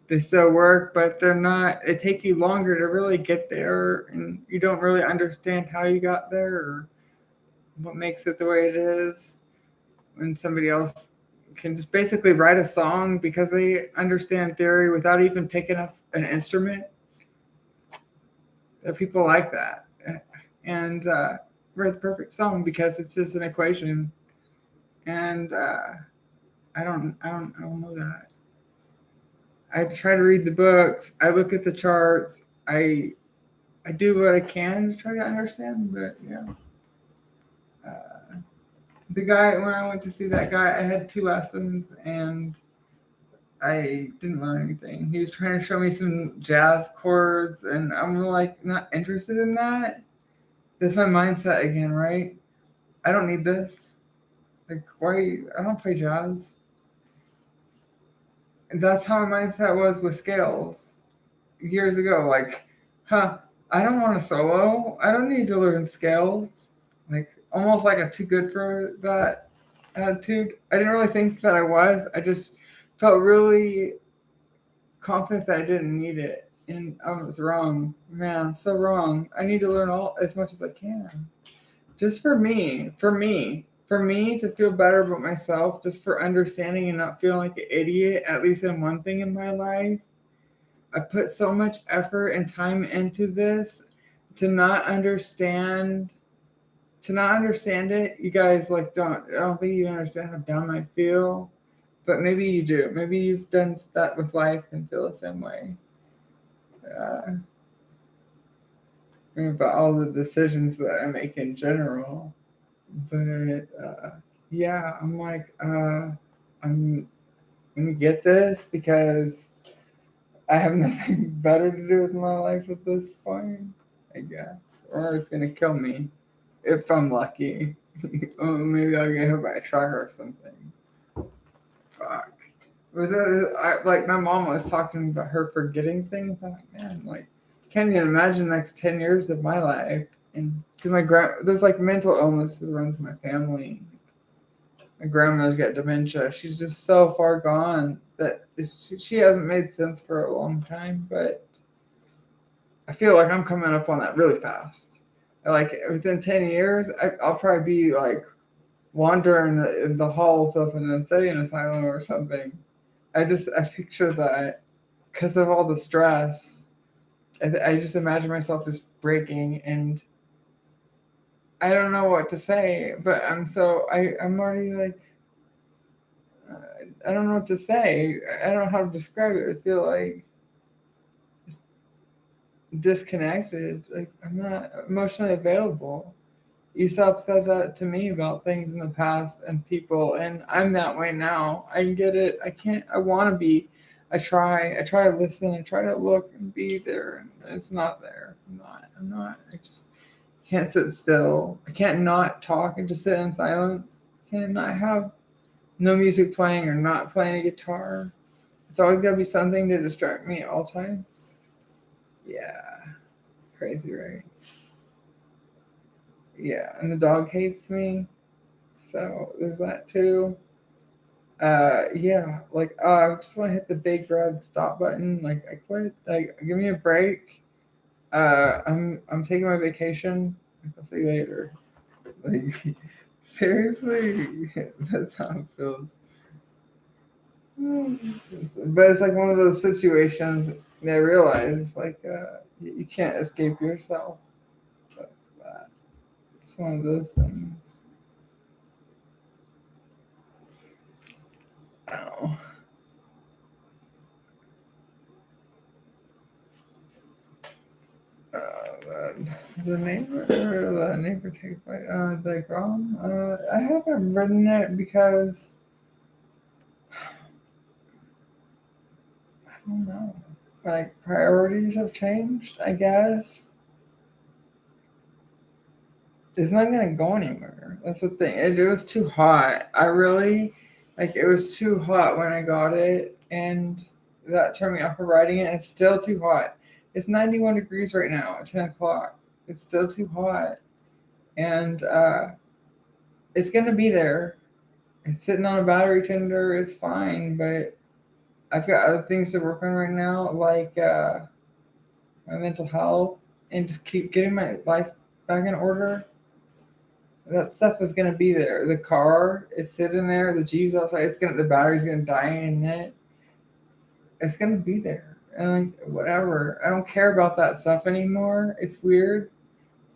They still work, but they're not. It take you longer to really get there, and you don't really understand how you got there or what makes it the way it is. When somebody else can just basically write a song because they understand theory without even picking up an instrument. There are people like that, and write the perfect song because it's just an equation. And I don't know that. I try to read the books. I look at the charts. I do what I can to try to understand, but yeah. The guy, when I went to see that guy, I had 2 lessons and I didn't learn anything. He was trying to show me some jazz chords, and I'm like not interested in that. That's my mindset again, right? I don't need this. Like, why? I don't play jazz. And that's how my mindset was with scales years ago. Like, I don't want to solo. I don't need to learn scales. Like, almost like I'm too good for that attitude. I didn't really think that I was. I just felt really confident that I didn't need it. And I was wrong. Man, I'm so wrong. I need to learn all as much as I can. Just for me to feel better about myself, just for understanding and not feeling like an idiot, at least in one thing in my life. I put so much effort and time into this to not understand it. You guys I don't think you understand how down I feel, but maybe you do. Maybe you've done that with life and feel the same way. About all the decisions that I make in general. But yeah, I'm like, I'm gonna get this because I have nothing better to do with my life at this point, I guess. Or it's gonna kill me if I'm lucky. Or maybe I'll get hit by a truck or something. Fuck. But like my mom was talking about her forgetting things. I'm like, man, like, can't even imagine the next 10 years of my life. And because there's like mental illnesses runs in my family. My grandmother's got dementia. She's just so far gone that she hasn't made sense for a long time. But I feel like I'm coming up on that really fast. Like within 10 years, I'll probably be like wandering in the halls of an insane asylum or something. I picture that because of all the stress. I just imagine myself just breaking, and I don't know what to say, but I'm already like, I don't know what to say. I don't know how to describe it. I feel like disconnected. Like I'm not emotionally available. Esop said that to me about things in the past and people, and I'm that way now. I get it. I want to be. I try to listen. I try to look and be there, and it's not there. I'm not. I just can't sit still. I can't not talk and just sit in silence. I can't not have no music playing or not playing a guitar. It's always got to be something to distract me at all times. Yeah. Crazy, right? Yeah. And the dog hates me. So there's that too. Yeah. Like, I just want to hit the big red stop button. Like, I quit. Like, give me a break. I'm taking my vacation. I'll see you later. Like, seriously, that's how it feels. But it's like one of those situations that I realize, like, you can't escape yourself. But, it's one of those things. Oh. The neighbor takes the Grom. I haven't written it because don't know. Like, priorities have changed, I guess. It's not gonna go anywhere. That's the thing. It was too hot. I really it was too hot when I got it, and that turned me off of riding it. And it's still too hot. It's 91 degrees right now at 10 o'clock. It's still too hot, and it's gonna be there. It's sitting on a battery tender. It's fine, but I've got other things to work on right now, like my mental health, and just keep getting my life back in order. That stuff is gonna be there. The car is sitting there. The Jeep's outside. The battery's gonna die in it. It's gonna be there. And whatever. I don't care about that stuff anymore. It's weird,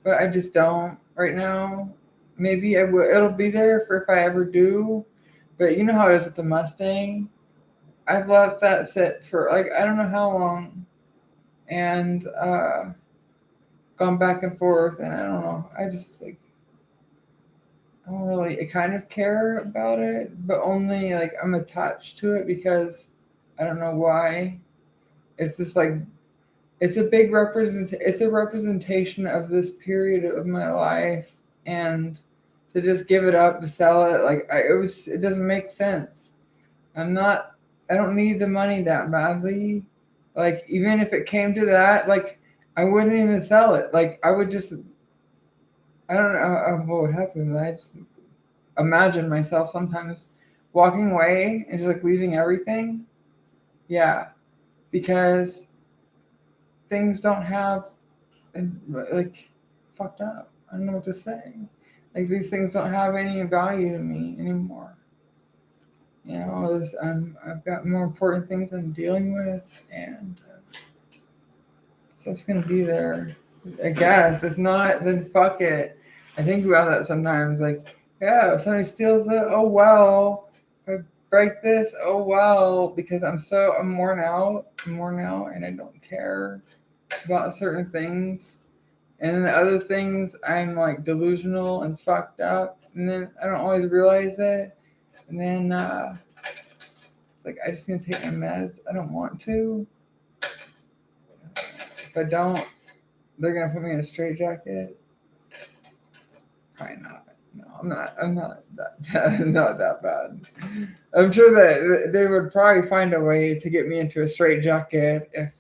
but I just don't right now. Maybe I will. It'll be there for if I ever do. But you know how it is with the Mustang. I've let that sit for I don't know how long, and gone back and forth, and I don't know. I just I don't really I kind of care about it, but only I'm attached to it because I don't know why. It's just it's a representation of this period of my life, and to just give it up to sell it it doesn't make sense. I don't need the money that badly. Even if it came to that, I wouldn't even sell it. I would just I don't know what would happen. I just imagine myself sometimes walking away and just leaving everything. Yeah, because things don't have fucked up. I don't know what to say. These things don't have any value to me anymore. I've got more important things I'm dealing with, and stuff's gonna be there. I guess if not, then fuck it. I think about that sometimes. Yeah, if somebody steals it, oh well. If I break this, oh well, because I'm worn out. And I don't care about certain ththings. And then the other things, I'm delusional and fucked up, and then I don't always realize it. And then it's I just need to take my meds. I don't want to. If I don't, they're gonna put me in a straitjacket. Probably not. No, I'm not that not that bad. I'm sure that they would probably find a way to get me into a straitjacket if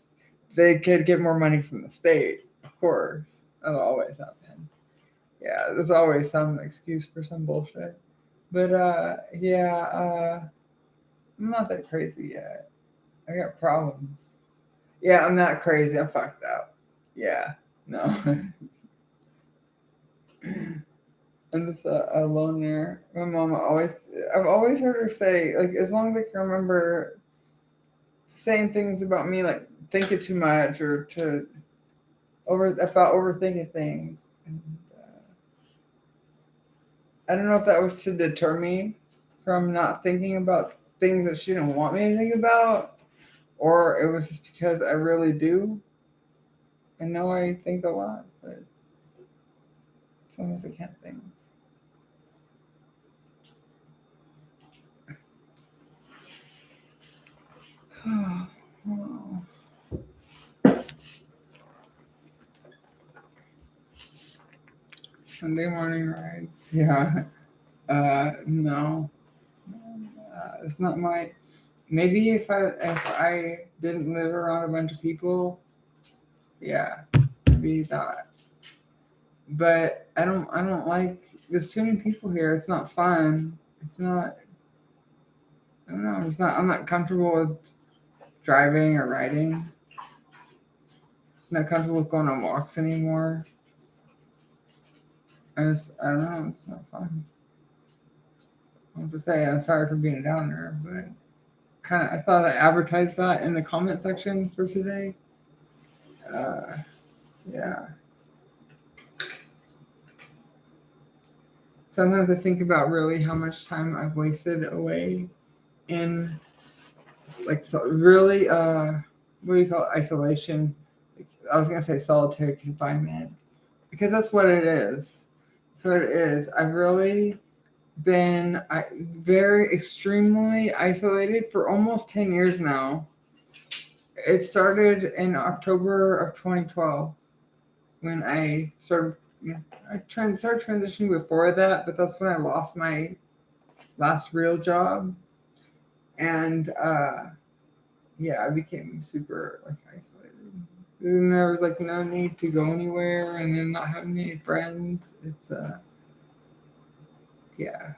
they could get more money from the state. Of course, that'll always happen. Yeah, there's always some excuse for some bullshit. But I'm not that crazy yet. I got problems. Yeah, I'm not crazy. I'm fucked up. Yeah, no. I'm just a loner. My mom I've always heard her say, as long as I can remember saying things about me, thinking too much or about overthinking things. And, I don't know if that was to deter me from not thinking about things that she didn't want me to think about, or it was just because I really do. I know I think a lot, but sometimes I can't think. Sunday morning ride. Yeah. No. It's not my. Maybe if I didn't live around a bunch of people, yeah, maybe that. But I don't like. There's too many people here. It's not fun. It's not. I don't know. I'm not comfortable with driving or riding. I'm not comfortable with going on walks anymore. I don't know. It's not fun. I'll just say I'm sorry for being a downer, but I thought I advertised that in the comment section for today. Yeah. Sometimes I think about really how much time I've wasted away in really what do you call it? Isolation. I was gonna say solitary confinement, because that's what it is. So it is. I've really been very extremely isolated for almost 10 years now. It started in October of 2012 when I started. Started transitioning before that, but that's when I lost my last real job, and yeah, I became super like isolated. And there was like no need to go anywhere, and then not having any friends. It's yeah,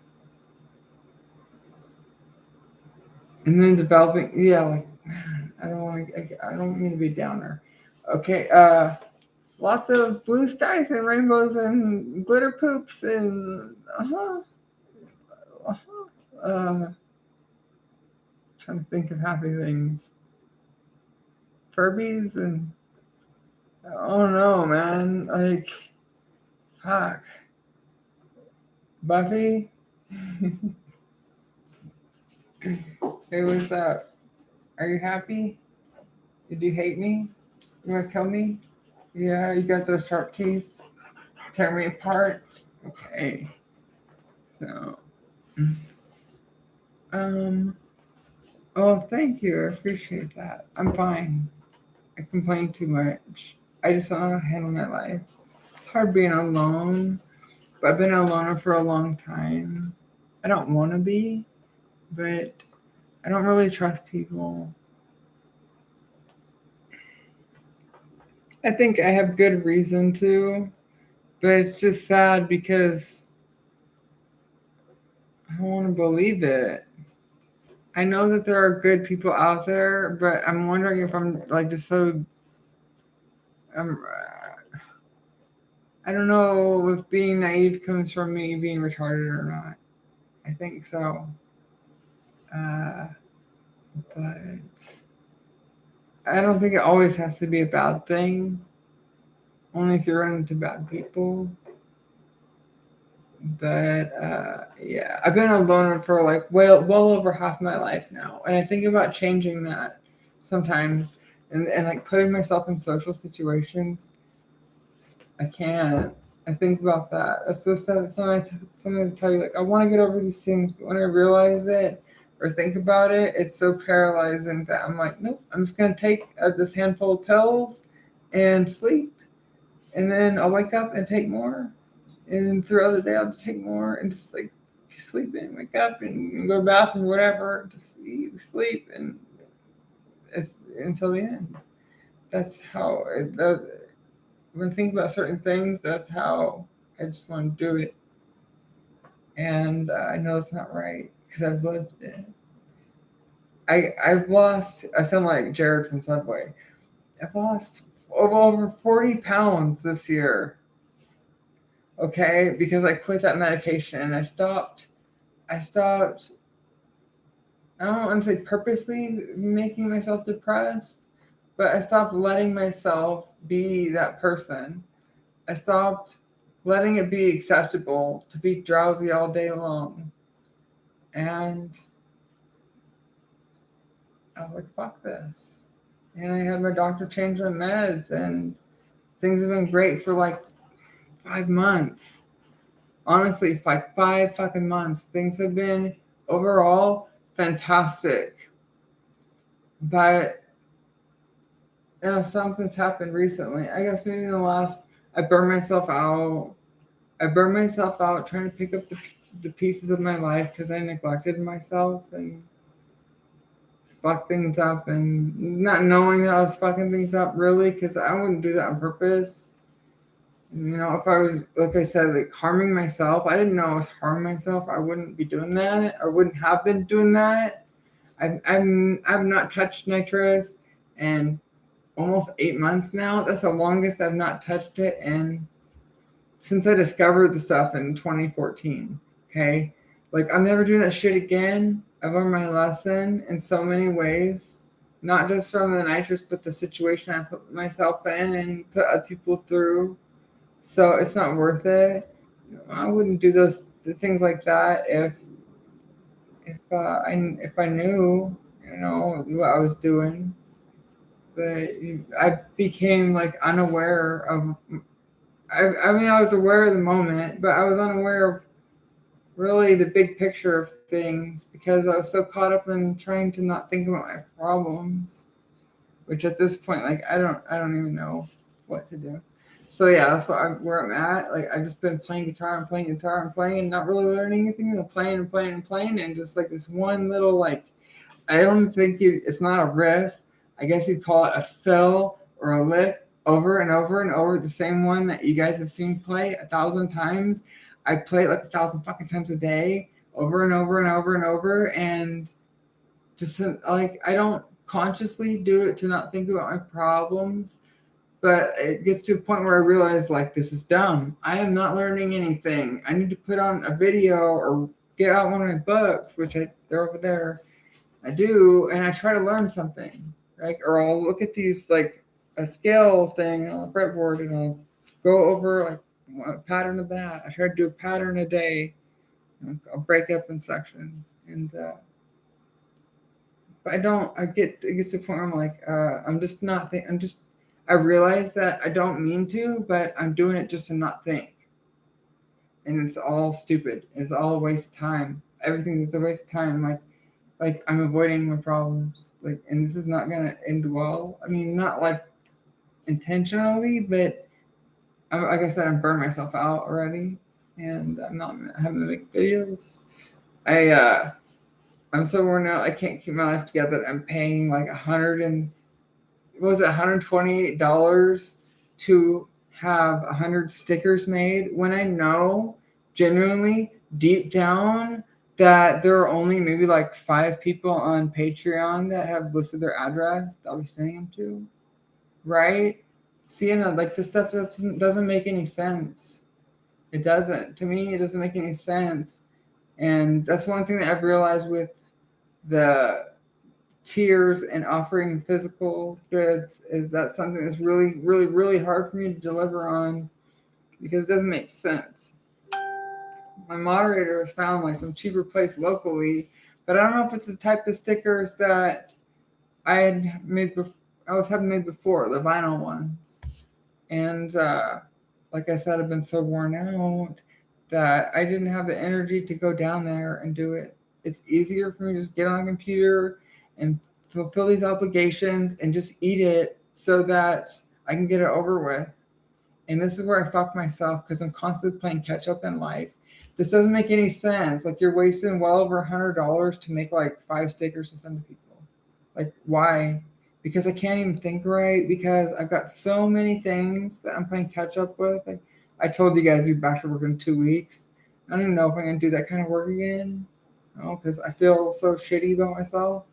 and then developing. Yeah, like man, I don't want to. I don't mean to be a downer. Okay, lots of blue skies and rainbows and glitter poops and trying to think of happy things. Furbies and oh no, man, like fuck. Buffy. It was are you happy? Did you hate me? You wanna kill me? Yeah, you got those sharp teeth. Tear me apart. Okay. So oh thank you. I appreciate that. I'm fine. I complain too much. I just don't know how to handle my life. It's hard being alone, but I've been a loner for a long time. I don't want to be, but I don't really trust people. I think I have good reason to, but it's just sad because I don't want to believe it. I know that there are good people out there, but I'm wondering if I'm like just so. I'm, I don't know if being naive comes from me being retarded or not. I think so. But I don't think it always has to be a bad thing. Only if you run into bad people. But yeah, I've been a loner for like well over half my life now, and I think about changing that sometimes, and like putting myself in social situations. I can't. I think about that. That's just something to tell you. Like I want to get over these things, but when I realize it or think about it, it's so paralyzing that I'm like, nope. I'm just gonna take this handful of pills and sleep, and then I'll wake up and take more, and then throughout the day I'll just take more and just like sleep and wake up and go to the bathroom, whatever, just eat, sleep, and until the end. That's how. When I think about certain things, that's how I just want to do it. And I know it's not right because I've lived it. I've lost. I sound like Jared from Subway. I've lost over 40 pounds this year. Okay, because I quit that medication and I stopped. I stopped. I don't want to say purposely making myself depressed, but I stopped letting myself be that person. I stopped letting it be acceptable to be drowsy all day long. And I was like, fuck this. And I had my doctor change my meds, and things have been great for like 5 months. Honestly, like 5 fucking months. Things have been overall fantastic. But something's happened recently. I guess maybe in the last, I burned myself out. I burned myself out trying to pick up the pieces of my life because I neglected myself and fucked things up, and not knowing that I was fucking things up really, because I wouldn't do that on purpose. You know, if I was, like I said, like harming myself, I didn't know I was harming myself. I wouldn't be doing that. I wouldn't have been doing that. I've not touched nitrous in almost 8 months now. That's the longest I've not touched it, and since I discovered the stuff in 2014. Okay, like I'm never doing that shit again. I've learned my lesson in so many ways, not just from the nitrous, but the situation I put myself in and put other people through. So it's not worth it. I wouldn't do the things like that if I knew, what I was doing. But I became like unaware of. I mean, I was aware of the moment, but I was unaware of really the big picture of things because I was so caught up in trying to not think about my problems. which at this point, like I don't even know what to do. So yeah, that's where I'm at. Like I've just been playing guitar and playing guitar and playing and not really learning anything. I'm playing and playing and playing and just like this one little like I don't think it's not a riff. I guess you'd call it a fill or a lick over and over and over the same one that you guys have seen play 1,000 times. I play it like 1,000 fucking times a day, over and over and over and over, and just like I don't consciously do it to not think about my problems, but it gets to a point where I realize like this is dumb. I am not learning anything. I need to put on a video or get out one of my books, which they're over there. I do, and I try to learn something, right? Or I'll look at these like a scale thing on the fretboard, and I'll go over like a pattern of that. I try to do a pattern a day. I'll break up in sections, and but I don't. It gets to the point where I'm like, I'm just not. I realize that I don't mean to, but I'm doing it just to not think, and it's all stupid. It's all a waste of time. Everything is a waste of time. Like I'm avoiding my problems, like, and this is not gonna end well. I mean, not like intentionally, but like I said, I'm burned myself out already, and I'm not having to make videos. I'm so worn out. I can't keep my life together. I'm paying like $128 to have 100 stickers made when I know genuinely deep down that there are only maybe like 5 people on Patreon that have listed their address that I'll be sending them to, right? Seeing like this stuff doesn't make any sense. It doesn't. To me, it doesn't make any sense. And that's one thing that I've realized with the tiers and offering physical goods is that something that's really, really, really hard for me to deliver on because it doesn't make sense. My moderator has found like some cheaper place locally, but I don't know if it's the type of stickers that I was having made before, the vinyl ones. And like I said, I've been so worn out that I didn't have the energy to go down there and do it. It's easier for me to just get on the computer and fulfill these obligations and just eat it so that I can get it over with. And this is where I fuck myself because I'm constantly playing catch up in life. This doesn't make any sense. Like you're wasting well over $100 to make like 5 stickers to send to people. Like why? Because I can't even think right. Because I've got so many things that I'm playing catch up with. Like I told you guys, we'd be back to work in 2 weeks. I don't even know if I'm gonna do that kind of work again. No, because I feel so shitty about myself.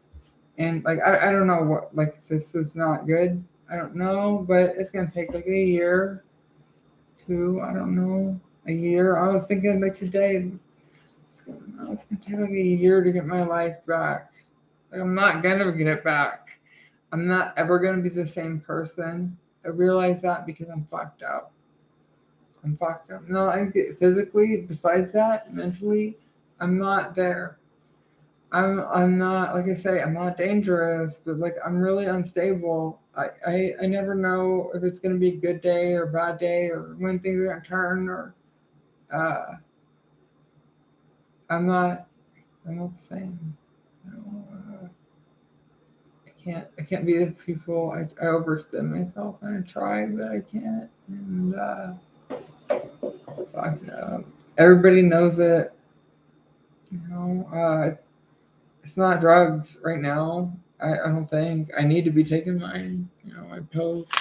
And like I don't know what, like this is not good. I don't know, but it's gonna take like a year, 2. I don't know, a year. I was thinking like today, it's gonna take like a year to get my life back. Like I'm not gonna get it back. I'm not ever gonna be the same person. I realize that because I'm fucked up. I'm fucked up. No, I get physically. Besides that, mentally, I'm not there. I'm not, like I say, I'm not dangerous, but like I'm really unstable. I never know if it's gonna be a good day or a bad day or when things are gonna turn or uh I'm not the same. You know, I can't be the people. I overextend myself and I try, but I can't. And fuck no. Everybody knows it. You know, it's not drugs right now. I don't think I need to be taking mine. You know, my pills.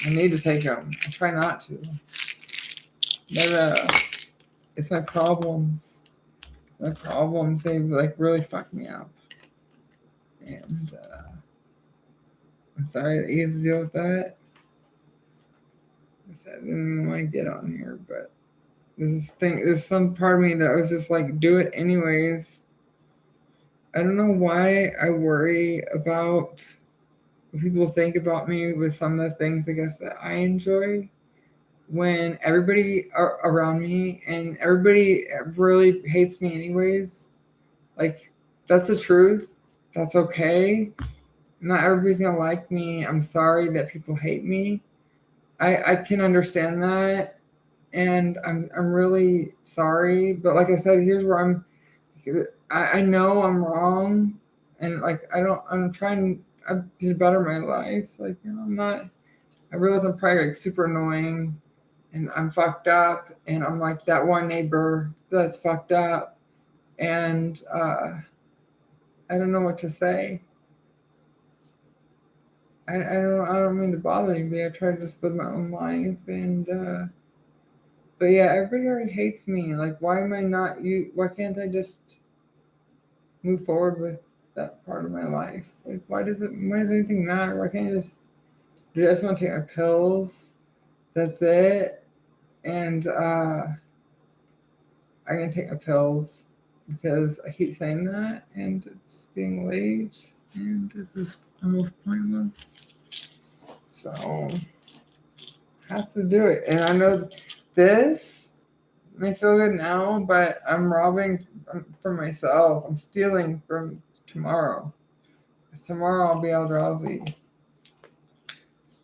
I need to take them. I try not to. But it's my problems. My problems. They like really fuck me up. And I'm sorry that you have to deal with that. I said I didn't want to get on here, but there's some part of me that was just like, do it anyways. I don't know why I worry about what people think about me with some of the things I guess that I enjoy when everybody around me and everybody really hates me anyways. Like that's the truth. That's okay. Not everybody's gonna like me. I'm sorry that people hate me. I can understand that, and I'm really sorry. But like I said, here's where I know I'm wrong, and like I'm trying. to better my life. Like, you know, I'm not. I realize I'm probably like super annoying, and I'm fucked up, and I'm like that one neighbor that's fucked up, and I don't know what to say. I don't mean to bother anybody. I try to just live my own life, and but yeah, everybody already hates me. Like, why am I not you? Why can't I just move forward with that part of my life? Like, why does it? Why does anything matter? Why can't I just? Do I just want to take my pills? That's it. And I'm gonna take my pills because I keep saying that, and it's being late, and this is almost pointless. So I have to do it, and I know this may feel good now, but I'm robbing from myself. I'm stealing from tomorrow. 'Cause tomorrow I'll be all drowsy.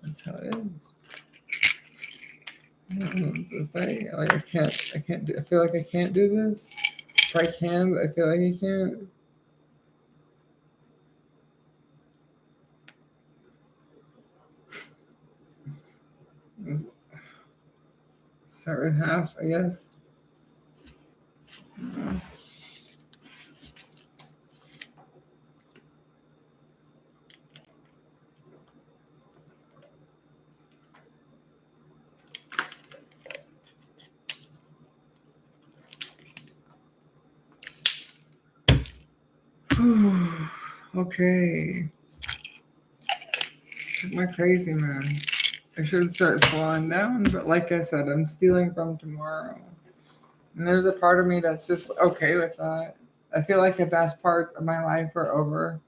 That's how it is. I don't know what to say. Like I can't do. I feel like I can't do this. If I can, but I feel like I can't. Start with half, I guess. Okay. Am I crazy, man? I should start slowing down, but like I said, I'm stealing from tomorrow. And there's a part of me that's just okay with that. I feel like the best parts of my life are over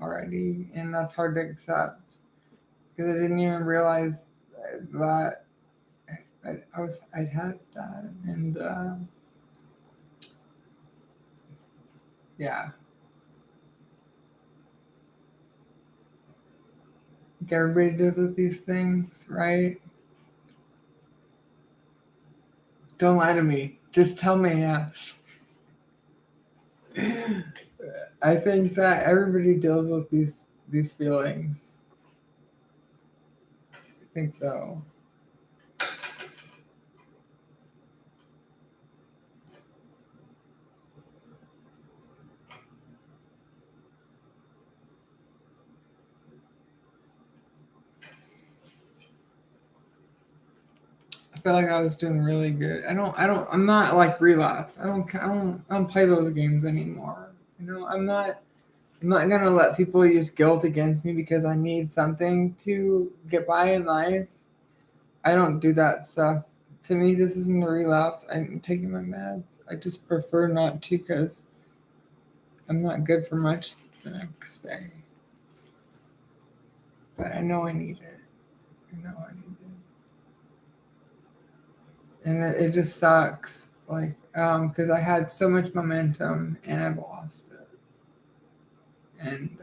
already, and that's hard to accept because I didn't even realize that I'd had that, and yeah, like everybody deals with these things, right? Don't lie to me. Just tell me yes. I think that everybody deals with these feelings. I think so. I feel like I was doing really good. I'm not like relapse. I don't play those games anymore. You know, I'm not gonna let people use guilt against me because I need something to get by in life. I don't do that stuff. To me, this isn't a relapse. I'm taking my meds. I just prefer not to because I'm not good for much the next day. But I know I need it. I know I need it. And it just sucks. Like, because I had so much momentum and I've lost it. And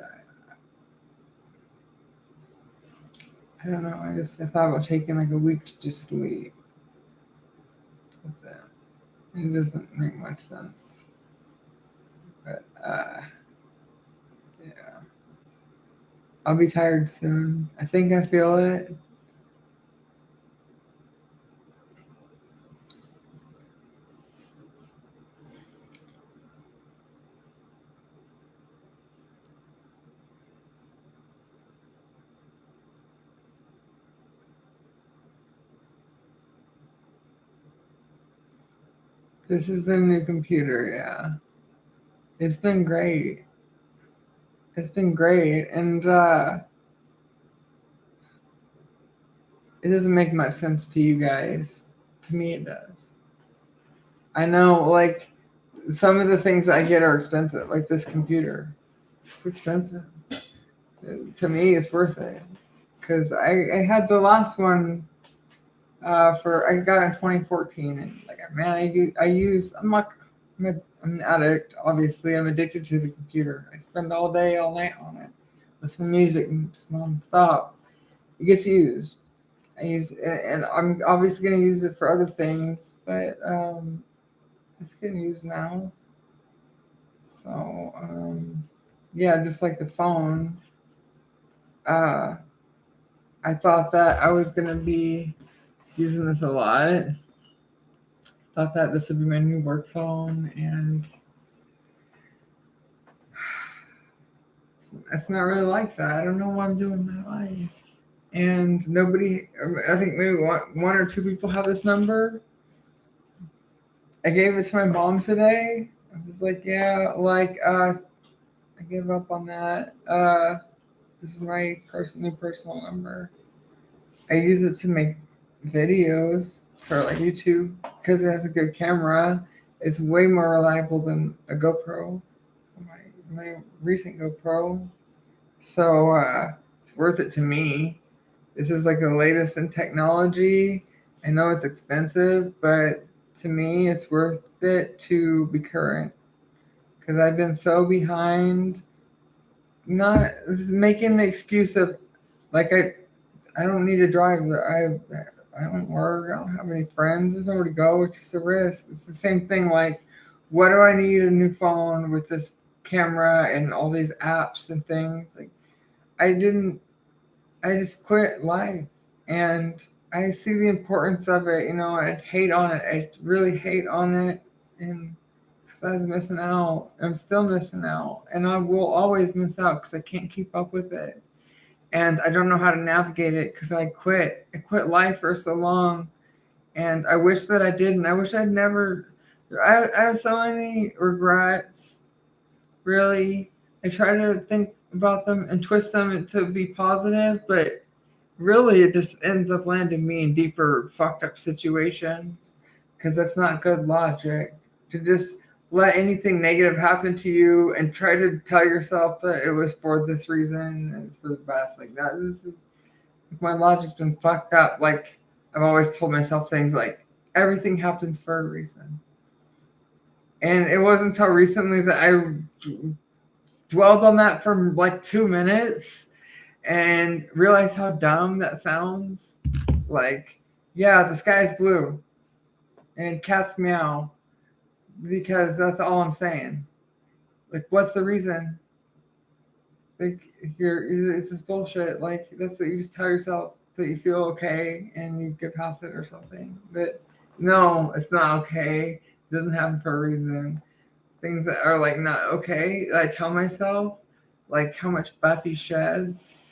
I don't know. I thought about taking like a week to just sleep with that. It doesn't make much sense. But yeah, I'll be tired soon. I think I feel it. This is the new computer. Yeah, it's been great. It's been great, and it doesn't make much sense to you guys. To me, it does. I know, like some of the things I get are expensive, like this computer. It's expensive. To me, it's worth it because I had the last one for I got in 2014, and like man, I use I'm an addict. Obviously, I'm addicted to the computer. I spend all day, all night on it, listen to music just nonstop. It gets used. I use and I'm obviously going to use it for other things, but it's getting used now. So yeah, just like the phone. I thought that I was going to be using this a lot. Thought that this would be my new work phone, and it's not really like that. I don't know what I'm doing in my life. And nobody, I think maybe one or two people have this number. I gave it to my mom today. I was like, yeah, like, I gave up on that. This is my personal number. I use it to make videos for like YouTube because it has a good camera. It's way more reliable than a GoPro, my recent GoPro. So it's worth it to me. This is like the latest in technology. I know it's expensive, but to me, it's worth it to be current because I've been so behind. Not making the excuse of like I don't need to drive. I don't work. I don't have any friends. There's nowhere to go. It's just a risk. It's the same thing. Like, what do I need a new phone with this camera and all these apps and things? Like, I didn't. I just quit life, and I see the importance of it. You know, I hate on it. I really hate on it, and because I was missing out, I'm still missing out, and I will always miss out because I can't keep up with it, and I don't know how to navigate it because I quit. I quit life for so long, and I wish that I didn't. I wish I'd never. I have so many regrets. Really, I try to think about them and twist them to be positive, but really it just ends up landing me in deeper fucked up situations because that's not good logic to just let anything negative happen to you and try to tell yourself that it was for this reason and it's for the best. Like that is, my logic's been fucked up. Like I've always told myself things like everything happens for a reason. And it wasn't until recently that I dwelled on that for like 2 minutes and realized how dumb that sounds. Like, yeah, the sky's blue and cats meow because that's all I'm saying. Like, what's the reason? Like, it's just bullshit. Like, that's what you just tell yourself so you feel okay and you get past it or something. But no, it's not okay. It doesn't happen for a reason. Things that are like not okay, I tell myself, like how much Buffy sheds,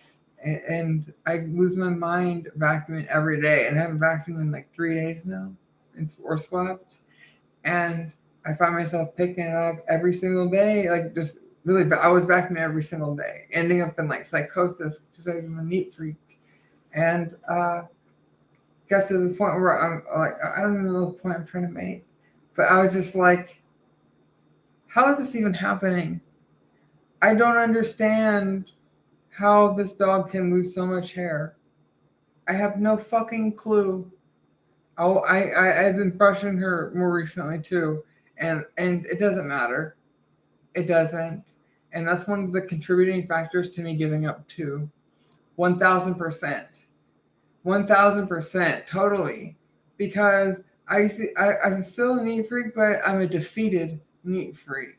and I lose my mind vacuuming every day, and I haven't vacuumed in like 3 days now, or swept, and I find myself picking it up every single day, like just really, I was vacuuming every single day, ending up in like psychosis because I'm a neat freak, and got to the point where I'm like, I don't even know the point I'm trying to make, but I was just like, how is this even happening? I don't understand how this dog can lose so much hair. I have no fucking clue. Oh, I've been brushing her more recently too, and it doesn't matter. It doesn't, and that's one of the contributing factors to me giving up too. 1,000%, 1,000%, totally, because I'm still a neat freak, but I'm a defeated neat freak.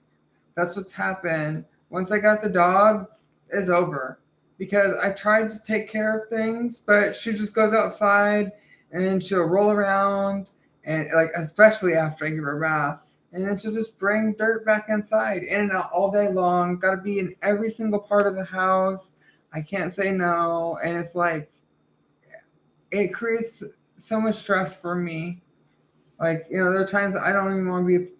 That's what's happened. Once I got the dog, it's over. Because I tried to take care of things, but she just goes outside and then she'll roll around and like especially after I give her a bath. And then she'll just bring dirt back inside, in and out all day long. Gotta be in every single part of the house. I can't say no. And it's like it creates so much stress for me. Like, you know, there are times I don't even want to be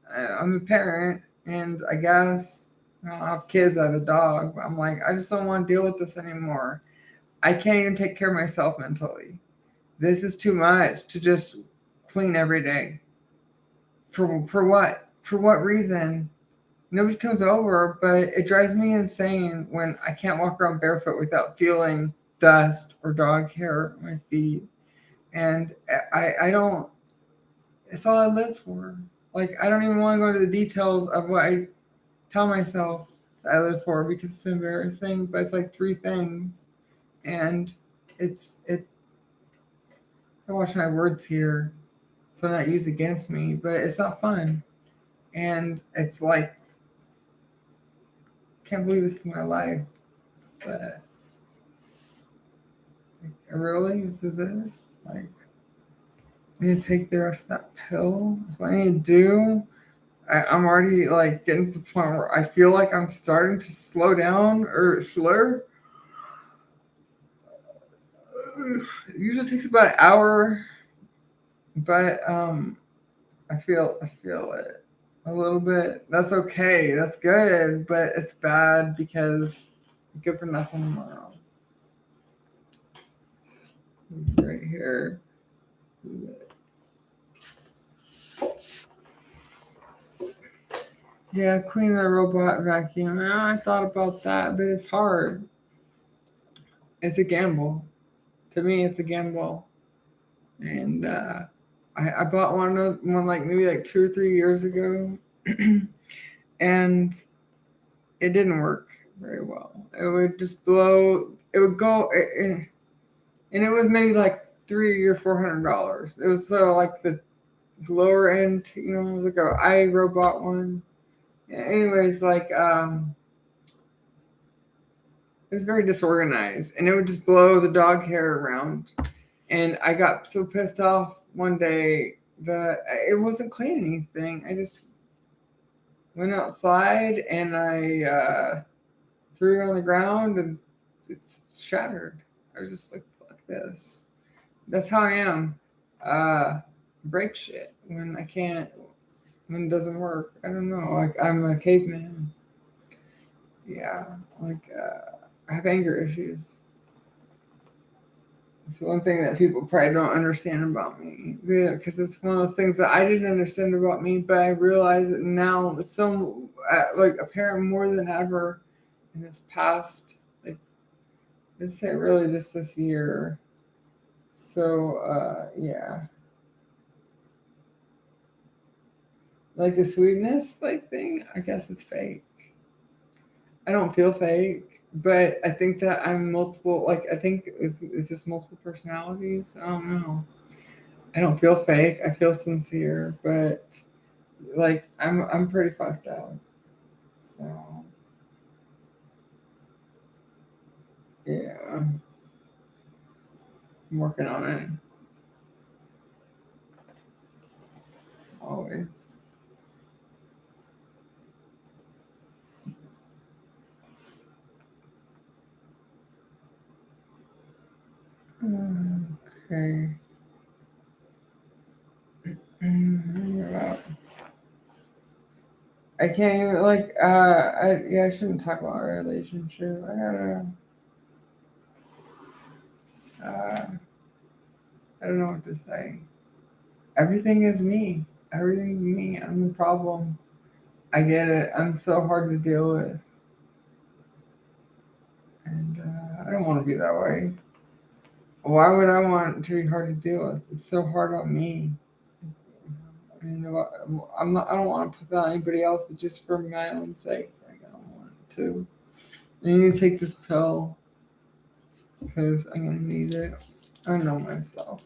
I'm a parent, and I guess I don't have kids, I have a dog. But I'm like, I just don't want to deal with this anymore. I can't even take care of myself mentally. This is too much to just clean every day. For what? For what reason? Nobody comes over, but it drives me insane when I can't walk around barefoot without feeling dust or dog hair on my feet. And I don't, it's all I live for. Like, I don't even want to go into the details of what I tell myself that I live for because it's embarrassing, but it's like 3 things. And I watch my words here so not used against me, but it's not fun. And it's like, can't believe this is my life. But Like, really? Is it? Like, I need to take the rest of that pill? That's what I need to do? I'm already like getting to the point where I feel like I'm starting to slow down or slur. It usually takes about an hour, but I feel it a little bit. That's okay. That's good, but it's bad because I'm good for nothing tomorrow. Right here. Yeah, clean the robot vacuum. I thought about that, but it's hard. It's a gamble. To me, it's a gamble. And I bought one like maybe like 2 or 3 years ago, and it didn't work very well. It would just blow. It would go, and it was maybe like $300 or $400. It was like the lower end. It was like a iRobot one. Anyways, like it was very disorganized, and it would just blow the dog hair around. And I got so pissed off one day that it wasn't cleaning anything. I just went outside and I threw it on the ground, and it's shattered. I was just like, fuck this. That's how I am. Break shit when I can't, when it doesn't work. I don't know. Like, I'm a caveman. Yeah. Like, I have anger issues. It's one thing that people probably don't understand about me, because it's one of those things that I didn't understand about me, but I realize it now. It's so like apparent more than ever in this past, like, let's say really just this year. So yeah, like the sweetness like thing. I guess it's fake. I don't feel fake, but I think that I'm multiple. Like, I think is this multiple personalities? I don't know. I don't feel fake. I feel sincere, but like I'm pretty fucked up. So yeah, I'm working on it always. Okay. I can't even like I shouldn't talk about our relationship. I gotta uh I don't know what to say. Everything is me. Everything's me. I'm the problem. I get it. I'm so hard to deal with. And I don't want to be that way. Why would I want to be hard to deal with? It's so hard on me. I'm not. I don't want to put that on anybody else, but just for my own sake, like, I don't want to. I need to take this pill because I'm gonna need it. I know myself.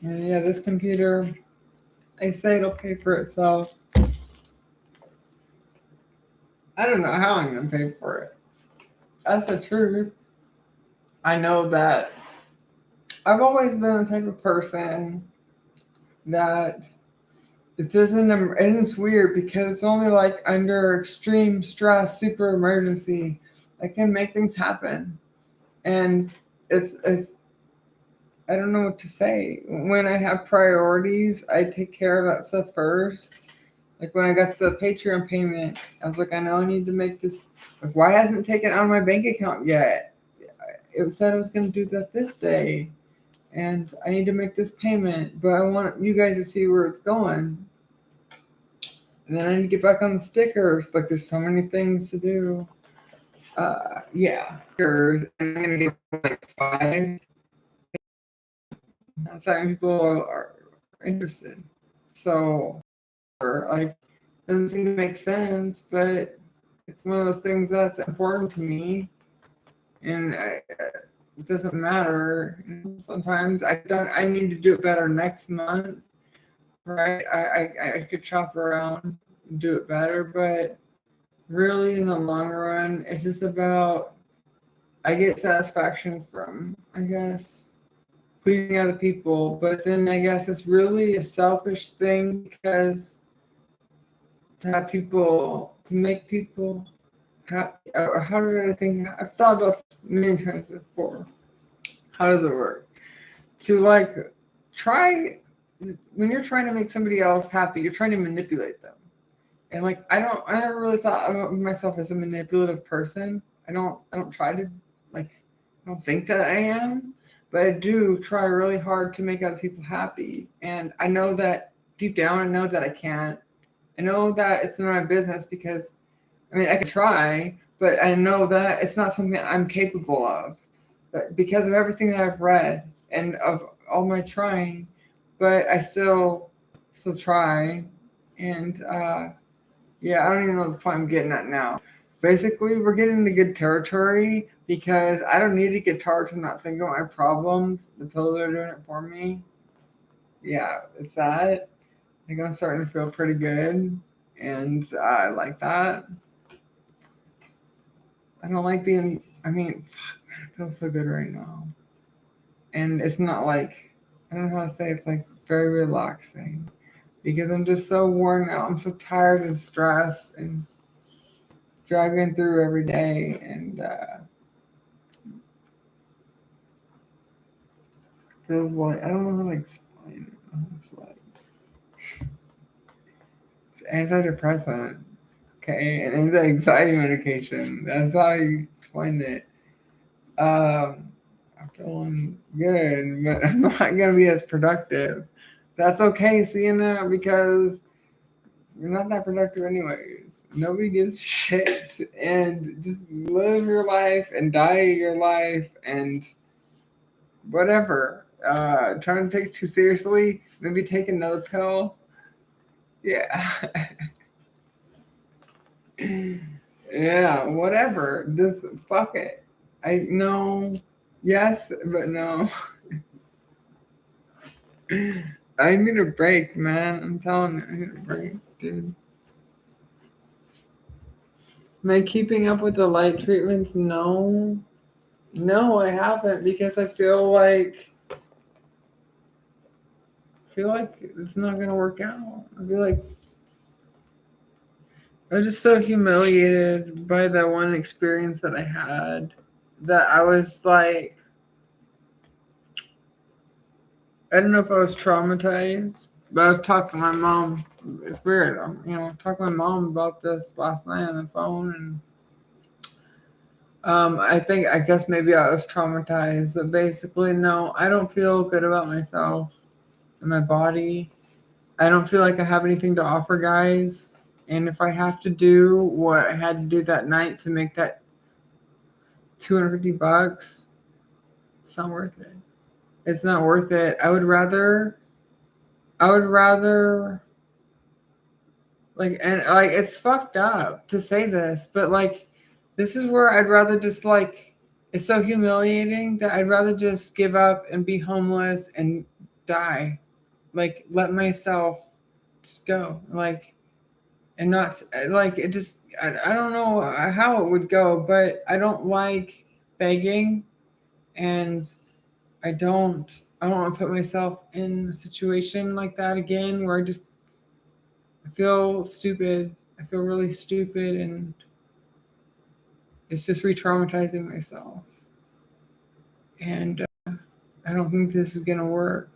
And yeah, this computer, they say it'll pay for itself. I don't know how I'm gonna pay for it. That's the truth. I know that I've always been the type of person that if there's and it's weird because it's only like under extreme stress, super emergency, I can make things happen. And it's I don't know what to say. When I have priorities, I take care of that stuff first. Like when I got the Patreon payment, I was like, I know I need to make this. Like, why hasn't it taken out of my bank account yet? It said I was going to do that this day, and I need to make this payment, but I want you guys to see where it's going. And then I need to get back on the stickers. Like, there's so many things to do. Yeah, stickers. I'm gonna get like 5. I thought people are interested. So, like, doesn't seem to make sense, but it's one of those things that's important to me, and it doesn't matter. Sometimes I don't. I need to do it better next month, right? I could shop around. do it better. But really, in the long run, it's just about I get satisfaction from, I guess, pleasing other people. But then I guess it's really a selfish thing because to make people happy, or how do I think? I've thought about this many times before. How does it work? To like try, when you're trying to make somebody else happy, you're trying to manipulate them. And like I never really thought about myself as a manipulative person. I don't try to like I don't think that I am, but I do try really hard to make other people happy. And I know that deep down I know that I can't. I know that it's none of my business because I mean I can try, but I know that it's not something that I'm capable of. But because of everything that I've read and of all my trying, but I still try. And yeah, I don't even know the point I'm getting at now. Basically, we're getting into good territory because I don't need a guitar to not think about my problems. The pillows are doing it for me. Yeah, it's that. I think I'm starting to feel pretty good, and I like that. I don't like being. I mean, fuck, man, it feels so good right now, and it's not like I don't know how to say. It's like very relaxing because I'm just so worn out. I'm so tired and stressed and driving through every day, and feels like I don't know how to explain it. It's like it's antidepressant, okay, and anti-anxiety medication. That's how you explain it. I'm feeling good, but I'm not gonna be as productive. That's okay, Sienna, because you're not that productive anyways. Nobody gives a shit, and just live your life and die your life and whatever. Trying to take it too seriously, maybe take another pill. Yeah. Yeah, whatever. Just fuck it. I know, yes, but no. I need a break, man. I'm telling you, I need a break, dude. Am I keeping up with the light treatments? No. No, I haven't because I feel like it's not gonna work out. I feel like I was just so humiliated by that one experience that I had that I was like, I don't know if I was traumatized, but I was talking to my mom. It's weird. Talking to my mom about this last night on the phone, and I guess maybe I was traumatized, but basically, no, I don't feel good about myself and my body. I don't feel like I have anything to offer guys. And if I have to do what I had to do that night to make that $250, it's not worth it. It's not worth it. I would rather and it's fucked up to say this, but like this is where I'd rather just like it's so humiliating that I'd rather just give up and be homeless and die. Like let myself just go. Like and not like it just I don't know how it would go, but I don't like begging and I don't want to put myself in a situation like that again where I feel stupid. I feel really stupid and it's just re-traumatizing myself. And I don't think this is gonna work.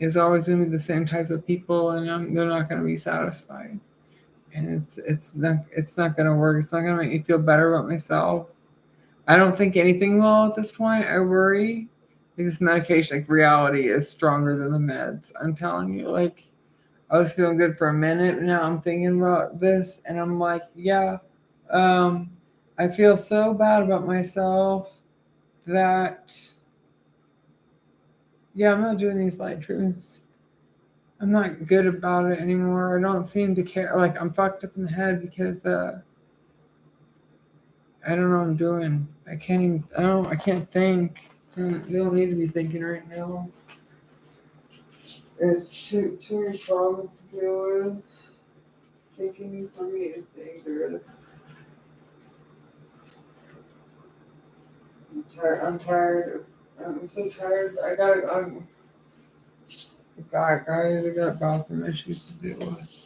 It's always gonna be the same type of people, and they're not gonna be satisfied. And it's not gonna work. It's not gonna make me feel better about myself. I don't think anything will at this point. I worry. This medication, like reality, is stronger than the meds. I'm telling you, like I was feeling good for a minute. Now I'm thinking about this, and I'm like, yeah, um, I feel so bad about myself that yeah, I'm not doing these light treatments. I'm not good about it anymore. I don't seem to care. Like I'm fucked up in the head because I don't know what I'm doing. I can't even. I can't think. You don't need to be thinking right now. It's too many problems to deal with. Thinking for me is dangerous. I'm tired. I'm so tired. Guys, I got bathroom issues to deal with.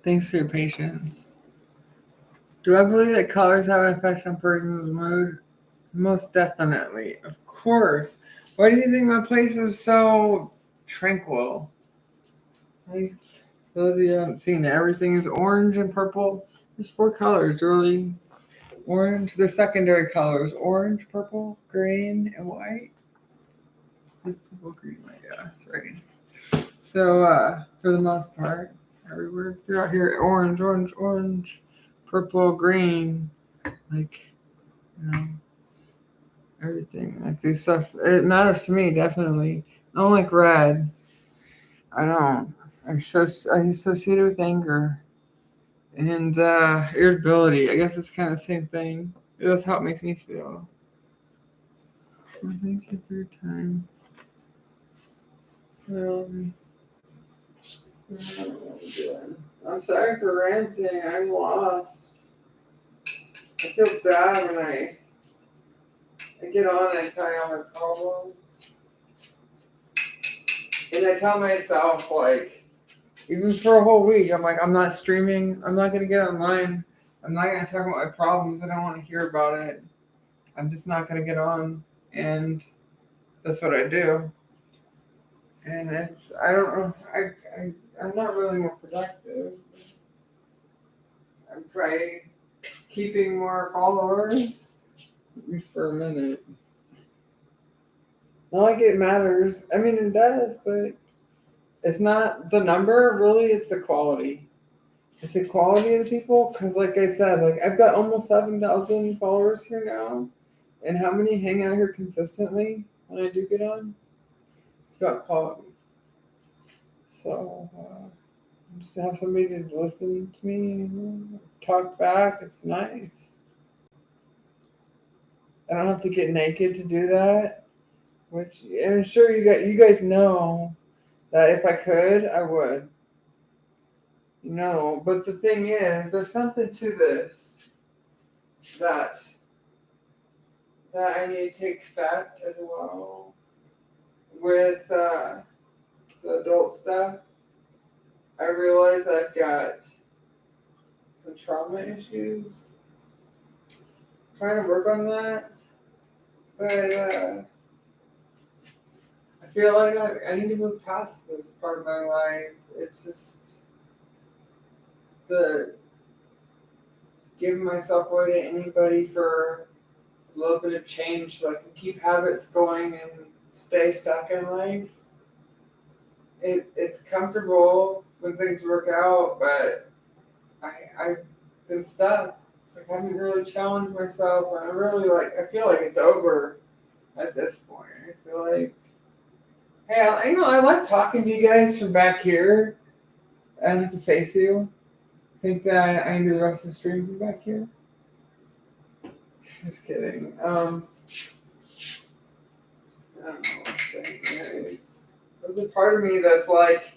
Thanks for your patience. Do I believe that colors have an effect on person's mood? Most definitely. Of course. Why do you think my place is so tranquil? Like, those of you who haven't seen it, everything is orange and purple. There's 4 colors, really. Orange, the secondary colors, orange, purple, green, and white. Purple, green, white, yeah, that's right. So, for the most part, everywhere throughout here, orange, orange, orange, purple, green, like, you know, everything. Like this stuff, it matters to me, definitely. I don't like red. I don't. I associate it with anger and irritability. I guess it's kind of the same thing. That's how it makes me feel. Well, thank you for your time. I don't know what I'm doing. I'm sorry for ranting. I'm lost. I feel bad when I get on and I tell you all my problems. And I tell myself, like, even for a whole week, I'm like, I'm not streaming. I'm not going to get online. I'm not going to talk about my problems. I don't want to hear about it. I'm just not going to get on. And that's what I do. And I don't know, I'm not really more productive. I'm probably keeping more followers, at least for a minute. Not like it matters. I mean, it does, but it's not the number, really, it's the quality. It's the quality of the people, because like I said, like I've got almost 7,000 followers here now. And how many hang out here consistently when I do get on? It's about quality. So, just to have somebody to listen to me, talk back, it's nice. I don't have to get naked to do that, which I'm sure you guys know that if I could, I would. No, but the thing is, there's something to this that I need to accept as well with the adult stuff. I realize I've got some trauma issues. Trying to work on that, but I feel like I need to move past this part of my life. It's just the giving myself away to anybody for a little bit of change so I can keep habits going and stay stuck in life. It's comfortable when things work out, but I've been stuck. Like, I haven't really challenged myself, and I feel like it's over at this point. I feel like, hey, I like talking to you guys from back here. I don't have to face you. Think that I can do the rest of the stream from back here? Just kidding. I don't know what I'm saying. There's a part of me that's like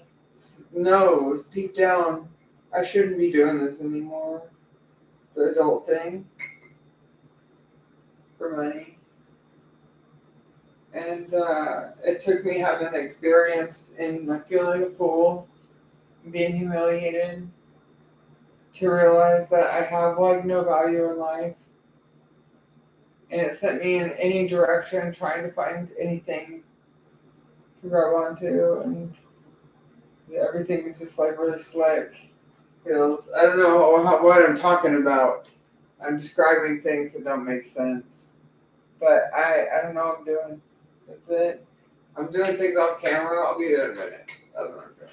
knows deep down I shouldn't be doing this anymore. The adult thing for money. And it took me having an experience in like feeling a fool, being humiliated, to realize that I have like no value in life. And it sent me in any direction trying to find anything to grab onto, and everything is just like really slick. Feels, I don't know what I'm talking about. I'm describing things that don't make sense. But I don't know what I'm doing. That's it. I'm doing things off camera. I'll be there in a minute. That's what I'm doing.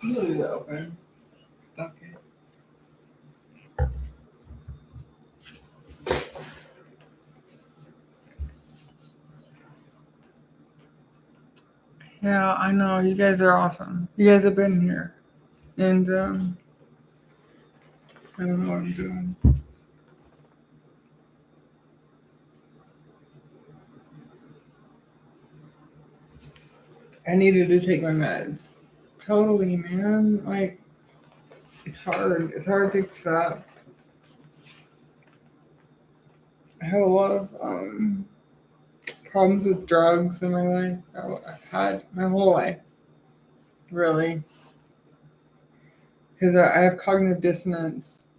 You leave it open. Okay. Yeah, I know. You guys are awesome. You guys have been here. And I don't know what I'm doing. I needed to take my meds. Totally, man. Like, it's hard. It's hard to accept. I have a lot of problems with drugs in my life. I've had my whole life, really. Because I have cognitive dissonance.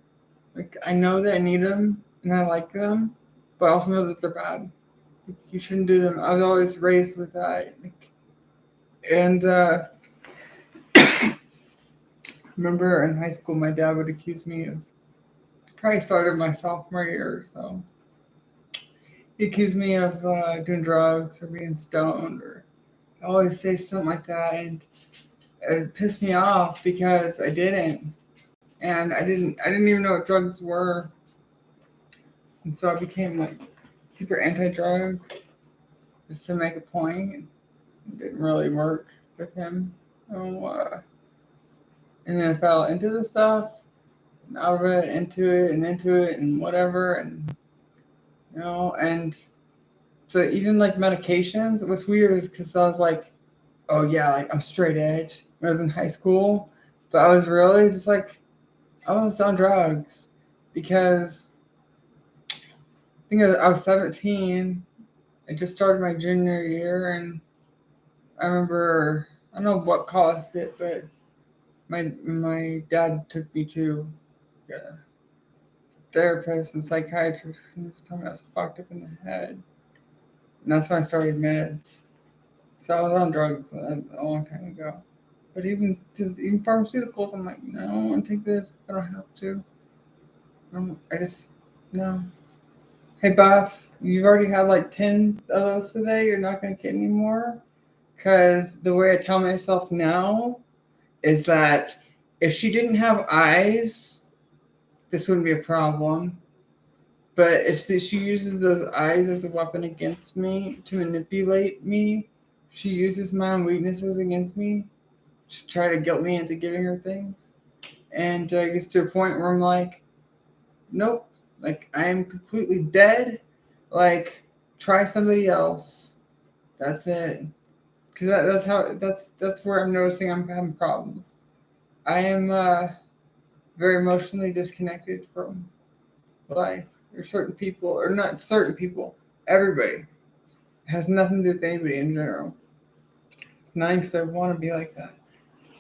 Like, I know that I need them and I like them, but I also know that they're bad. You shouldn't do them. I was always raised with that. And remember in high school, my dad would accuse me of, probably started my sophomore year or so. He accused me of doing drugs or being stoned, or I always say something like that, and it pissed me off because I didn't, and I didn't even know what drugs were, and so I became like super anti-drug just to make a point. It didn't really work with him. So, and then I fell into the stuff, and out of it, into it, and whatever, and and so even like medications. What's weird is because I was like, oh yeah, like I'm straight edge when I was in high school, but I was really just like, I was on drugs because I think I was 17. I just started my junior year, and I remember, I don't know what caused it, but my dad took me to a therapist and psychiatrist, and he was telling me I was fucked up in the head, and that's when I started meds. So I was on drugs a long time ago. But even pharmaceuticals, I'm like, no, I don't want to take this. I don't have to. I just, no. Hey, Buff, you've already had like 10 of those today. You're not going to get any more? Because the way I tell myself now is that if she didn't have eyes, this wouldn't be a problem. But if she uses those eyes as a weapon against me to manipulate me, she uses my own weaknesses against me to try to guilt me into giving her things. And it gets to a point where I'm like, nope, like I am completely dead. Like, try somebody else. That's it. Because that's where I'm noticing I'm having problems. I am very emotionally disconnected from life. There's certain people, or not certain people, everybody. It has nothing to do with anybody in general. It's not because I want to be like that.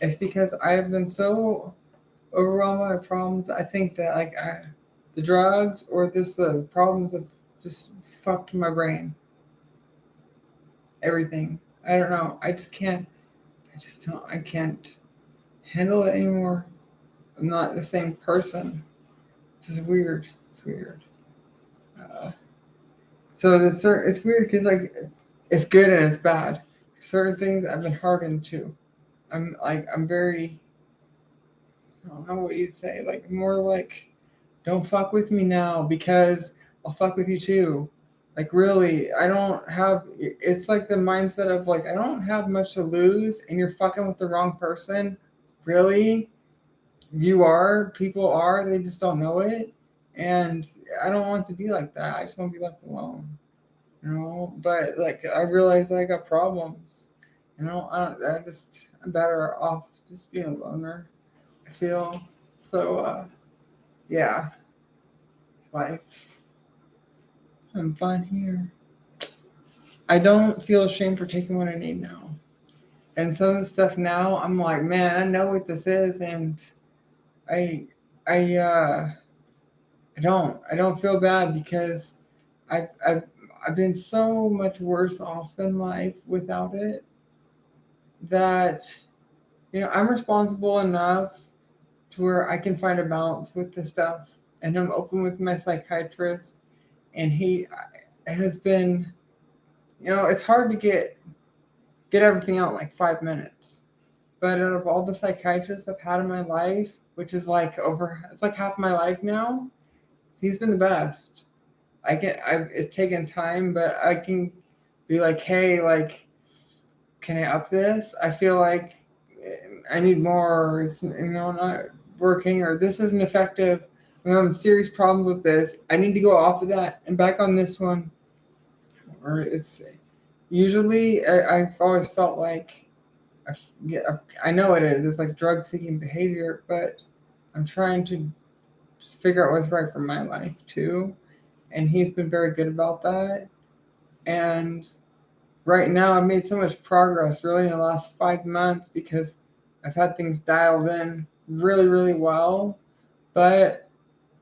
It's because I have been so overwhelmed by problems. I think that the drugs or the problems have just fucked my brain. Everything. I don't know. I just can't. I just don't. I can't handle it anymore. I'm not the same person. This is weird. It's weird. Uh, it's weird because like it's good and it's bad. Certain things I've been hardened to. I'm very, I don't know what you'd say, like more like, don't fuck with me now because I'll fuck with you too. Like really, I don't have. It's like the mindset of like I don't have much to lose, and you're fucking with the wrong person. Really, you are. People are. They just don't know it, and I don't want to be like that. I just want to be left alone. But like I realize I got problems. I'm better off just being a loner. I feel so. Yeah, life. I'm fine here. I don't feel ashamed for taking what I need now. And some of the stuff now, I'm like, man, I know what this is, and I, I, uh, I don't feel bad because I've, I've, I've been so much worse off in life without it that, I'm responsible enough to where I can find a balance with the stuff, and I'm open with my psychiatrist, and he has been, it's hard to get everything out in like 5 minutes. But out of all the psychiatrists I've had in my life, which is like it's like half my life now, he's been the best. It's taken time, but I can be like, hey, like, can I up this? I feel like I need more. It's, not working, or this isn't effective. I'm having serious problems with this. I need to go off of that and back on this one. Or it's usually I've always felt like I know it is. It's like drug seeking behavior, but I'm trying to just figure out what's right for my life too. And he's been very good about that. And right now, I've made so much progress really in the last 5 months because I've had things dialed in really, really well. But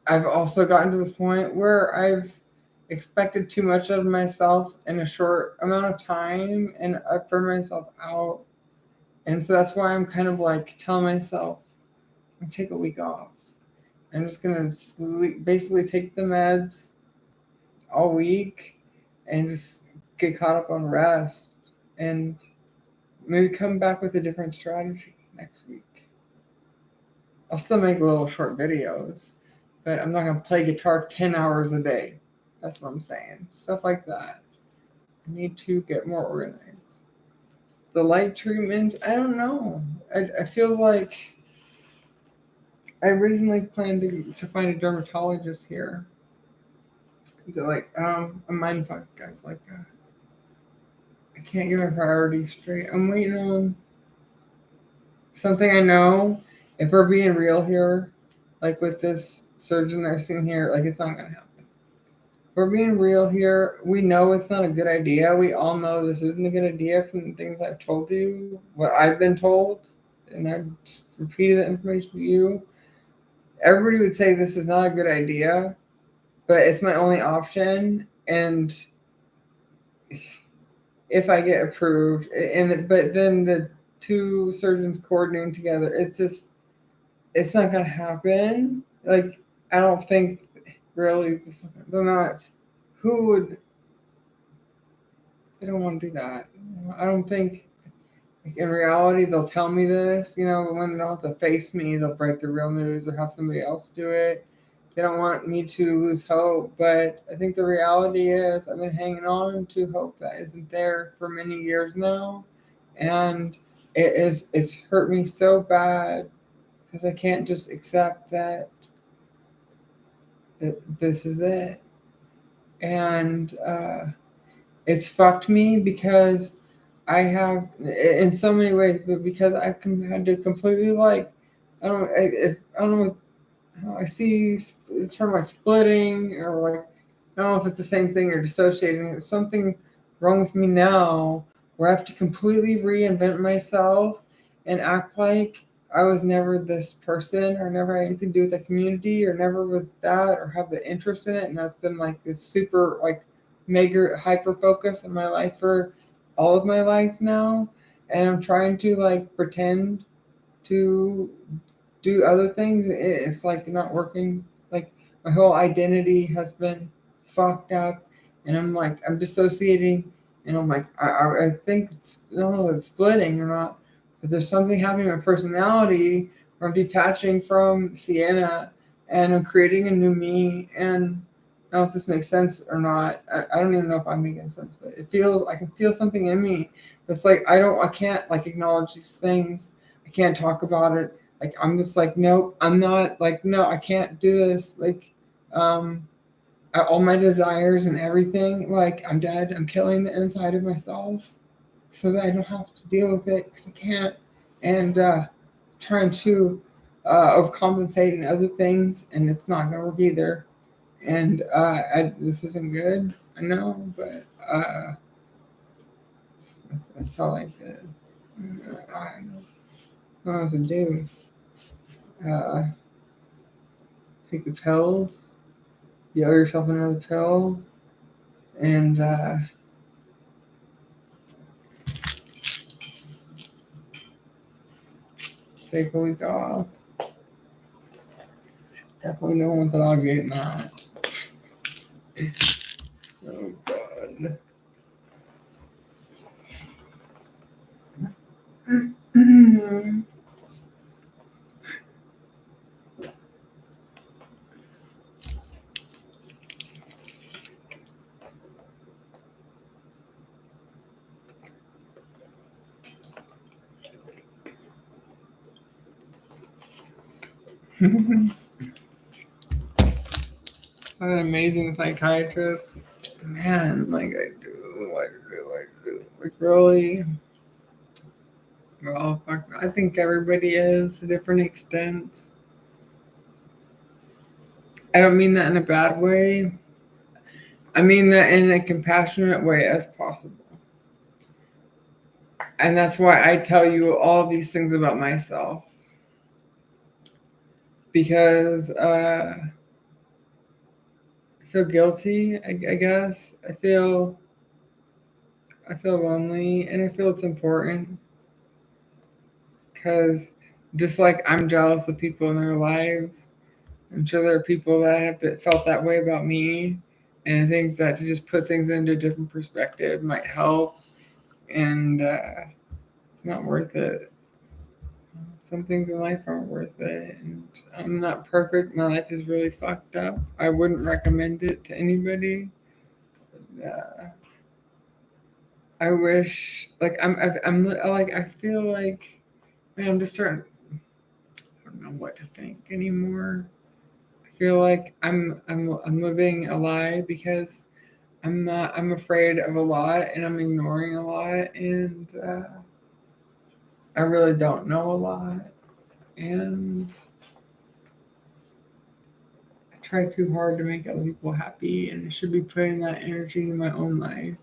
I've also gotten to the point where I've expected too much of myself in a short amount of time and I've burned myself out. And so that's why I'm kind of like telling myself, I'm gonna take a week off. I'm just gonna basically take the meds all week and just get caught up on rest and maybe come back with a different strategy next week. I'll still make little short videos, but I'm not gonna play guitar 10 hours a day. That's what I'm saying. Stuff like that. I need to get more organized. The light treatments, I don't know. I feel like I originally planned to find a dermatologist here. They're like, a mindfuck guy's like, I can't get my priorities straight. I'm waiting on something I know. If we're being real here, like with this surgeon that I've seen here, like it's not gonna happen. If we're being real here, we know it's not a good idea. We all know this isn't a good idea from the things I've told you, what I've been told, and I've just repeated the information to you. Everybody would say this is not a good idea, but it's my only option. And if I get approved, but then the two surgeons coordinating together, it's not gonna happen. Like I don't think really they're not. Who would? They don't want to do that. I don't think. Like, in reality, they'll tell me this. But when they don't have to face me, they'll break the real news or have somebody else do it. They don't want me to lose hope, but I think the reality is I've been hanging on to hope that isn't there for many years now, and it's hurt me so bad because I can't just accept that this is it, and it's fucked me because I have in so many ways, but because I've had to completely like I don't know. I see the term like splitting or like I don't know if it's the same thing or dissociating. There's something wrong with me now where I have to completely reinvent myself and act like I was never this person or never had anything to do with the community or never was that or have the interest in it. And that's been like this super like mega hyper focus in my life for all of my life now. And I'm trying to like pretend to do other things. It's like not working. Like my whole identity has been fucked up, and I'm dissociating, and I'm like I think I don't know if it's splitting or not, but there's something happening in my personality where I'm detaching from Sienna and I'm creating a new me. And I don't know if this makes sense or not. I don't even know if I'm making sense, but I can feel something in me that's like I can't like acknowledge these things. I can't talk about it. Like I'm just like, nope, I'm not like, no, I can't do this. Like, all my desires and everything, like I'm dead. I'm killing the inside of myself so that I don't have to deal with it because I can't. And trying to overcompensate in other things, and it's not gonna work either. And this isn't good. I know, but that's how life is. I don't know what to do. Take the pills. You owe yourself another pill, and take a week off. Definitely don't want that I'll get that. Oh God. An amazing psychiatrist. Man, like I do. Like really, we're all fucked. I think everybody is to different extents. I don't mean that in a bad way. I mean that in a compassionate way as possible. And that's why I tell you all these things about myself. Because I feel guilty, I guess. I feel lonely, and I feel it's important. Because just like I'm jealous of people in their lives, I'm sure there are people that have felt that way about me. And I think that to just put things into a different perspective might help. And it's not worth it. Some things in life aren't worth it. And I'm not perfect. My life is really fucked up. I wouldn't recommend it to anybody. I wish, like, I'm like, I feel like, man, I'm just starting. I don't know what to think anymore. I feel like I'm living a lie because I'm afraid of a lot and I'm ignoring a lot and I really don't know a lot and I try too hard to make other people happy and I should be putting that energy in my own life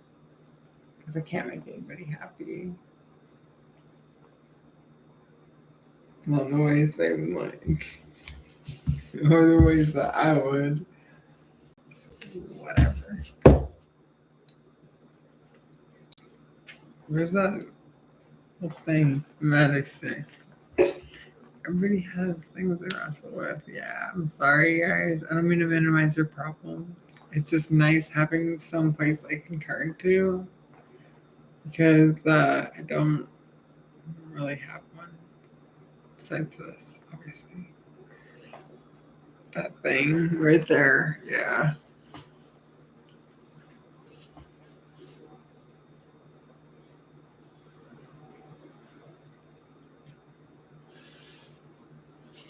because I can't make anybody happy. Not in the ways they would like or the ways that I would. Whatever. Where's that thing? Magic stick. Everybody has things they wrestle with. Yeah, I'm sorry, guys. I don't mean to minimize your problems. It's just nice having some place I can turn to because I don't really have one besides this, obviously. That thing right there. Yeah.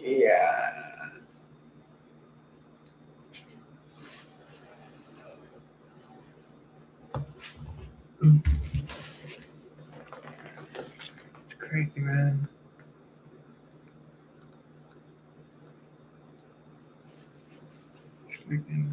Yeah. It's crazy, man. It's freaking.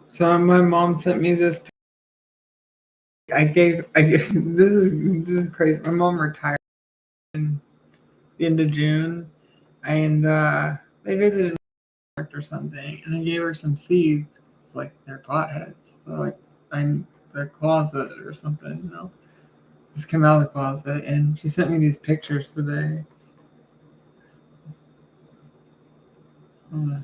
So my mom sent me this. I gave this is crazy. My mom retired in the end of June, and they visited or something, and I gave her some seeds. It's like they're potheads. They're like I'm their closet or something, you know. Just came out of the closet, and she sent me these pictures today. Uh,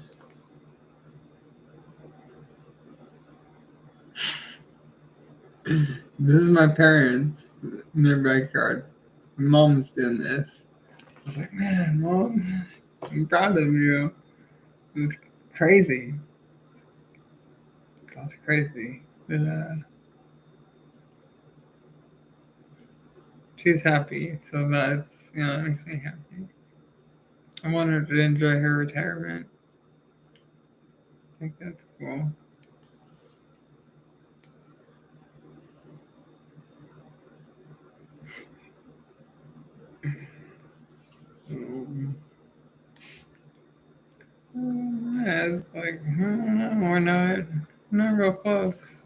This is my parents in their backyard. My mom's doing this. I was like, man, mom, I'm proud of you. It's crazy. That's crazy. But she's happy, so that's it makes me happy. I want her to enjoy her retirement. I think that's cool. Um, yeah, it's like I don't know, we're not real close.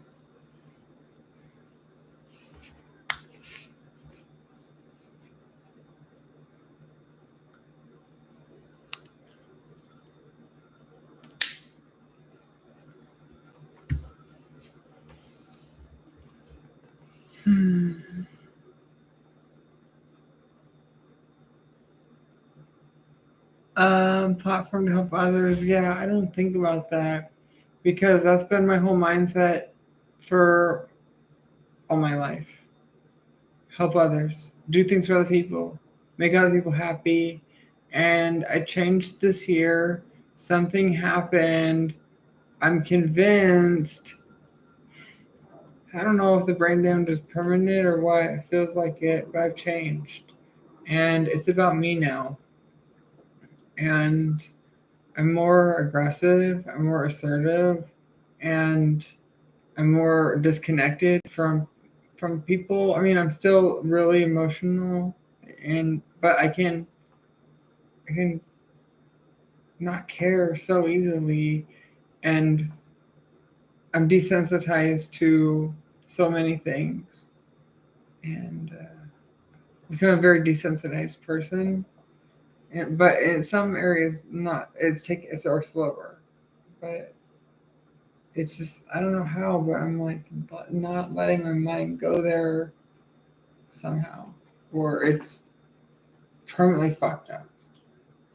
Hmm. platform to help others. Yeah, I don't think about that because that's been my whole mindset for all my life. Help others, do things for other people, make other people happy. And I changed this year. Something happened. I'm convinced. I don't know if the brain damage is permanent or what. It feels like it, but I've changed. And it's about me now. And I'm more aggressive, I'm more assertive, and I'm more disconnected from people. I mean, I'm still really emotional, and but I can not care so easily, and I'm desensitized to so many things, and become a very desensitized person. But in some areas, not. It's or slower, but it's just I don't know how, but I'm like not letting my mind go there somehow, or it's permanently fucked up.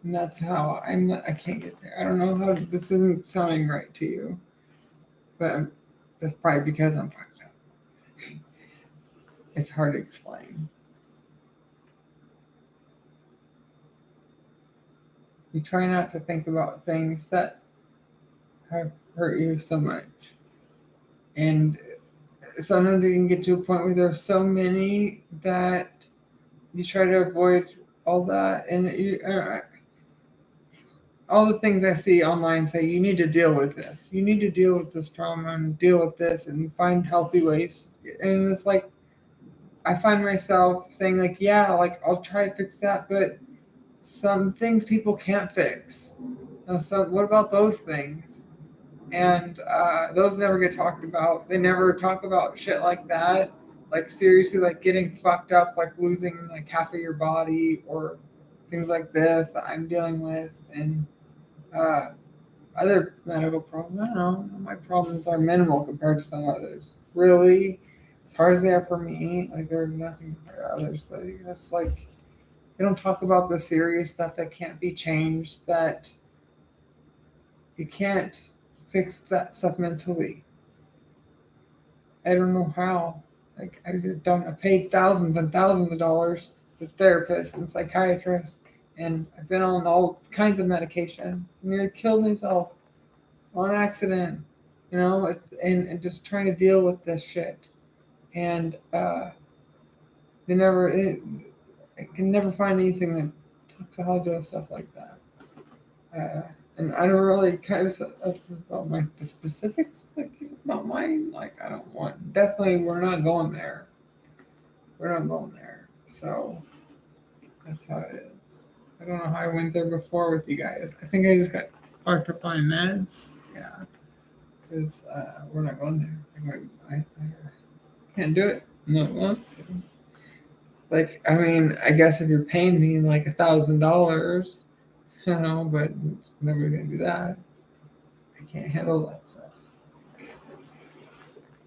And that's how I can't get there. I don't know how this isn't sounding right to you, but that's probably because I'm fucked up. It's hard to explain. You try not to think about things that have hurt you so much, and sometimes you can get to a point where there's so many that you try to avoid all that, and all the things I see online say you need to deal with this. You need to deal with this trauma and deal with this and find healthy ways. And it's like I find myself saying like, yeah, like I'll try to fix that, but some things people can't fix. So what about those things? And those never get talked about. They never talk about shit like that. Like seriously, like getting fucked up, like losing like half of your body or things like this that I'm dealing with, and uh, other medical problems. I don't know. My problems are minimal compared to some others. Really, as hard as they are for me, like they're nothing compared to others. But it's like they don't talk about the serious stuff that can't be changed. That you can't fix that stuff mentally. I don't know how. Like I don't. I paid thousands and thousands of dollars to therapists and psychiatrists, and I've been on all kinds of medications. I nearly killed myself on accident, and just trying to deal with this shit. And they never, I can never find anything that talks about how to do stuff like that. And I don't really kind of about the specifics, like about mine. Like I don't want. Definitely, we're not going there. We're not going there. So that's how it is. I don't know how I went there before with you guys. I think I just got fucked up on meds. Yeah. Because we're not going there. I can't do it. No. Like, I mean, I guess if you're paying me like $1,000, but never gonna do that. I can't handle that stuff.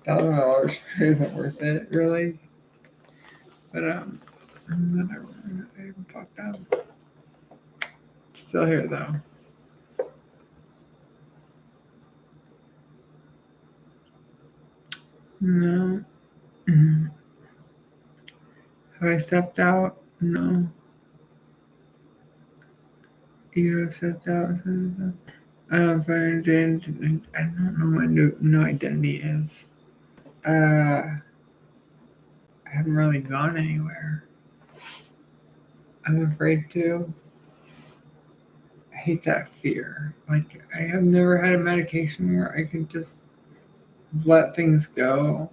$1,000 isn't worth it, really. But whatever. I'm fucked up. Still here though. No. Have I stepped out? No. You have stepped out. I don't know what no identity is. I haven't really gone anywhere. I'm afraid to. I hate that fear. Like I have never had a medication where I could just let things go.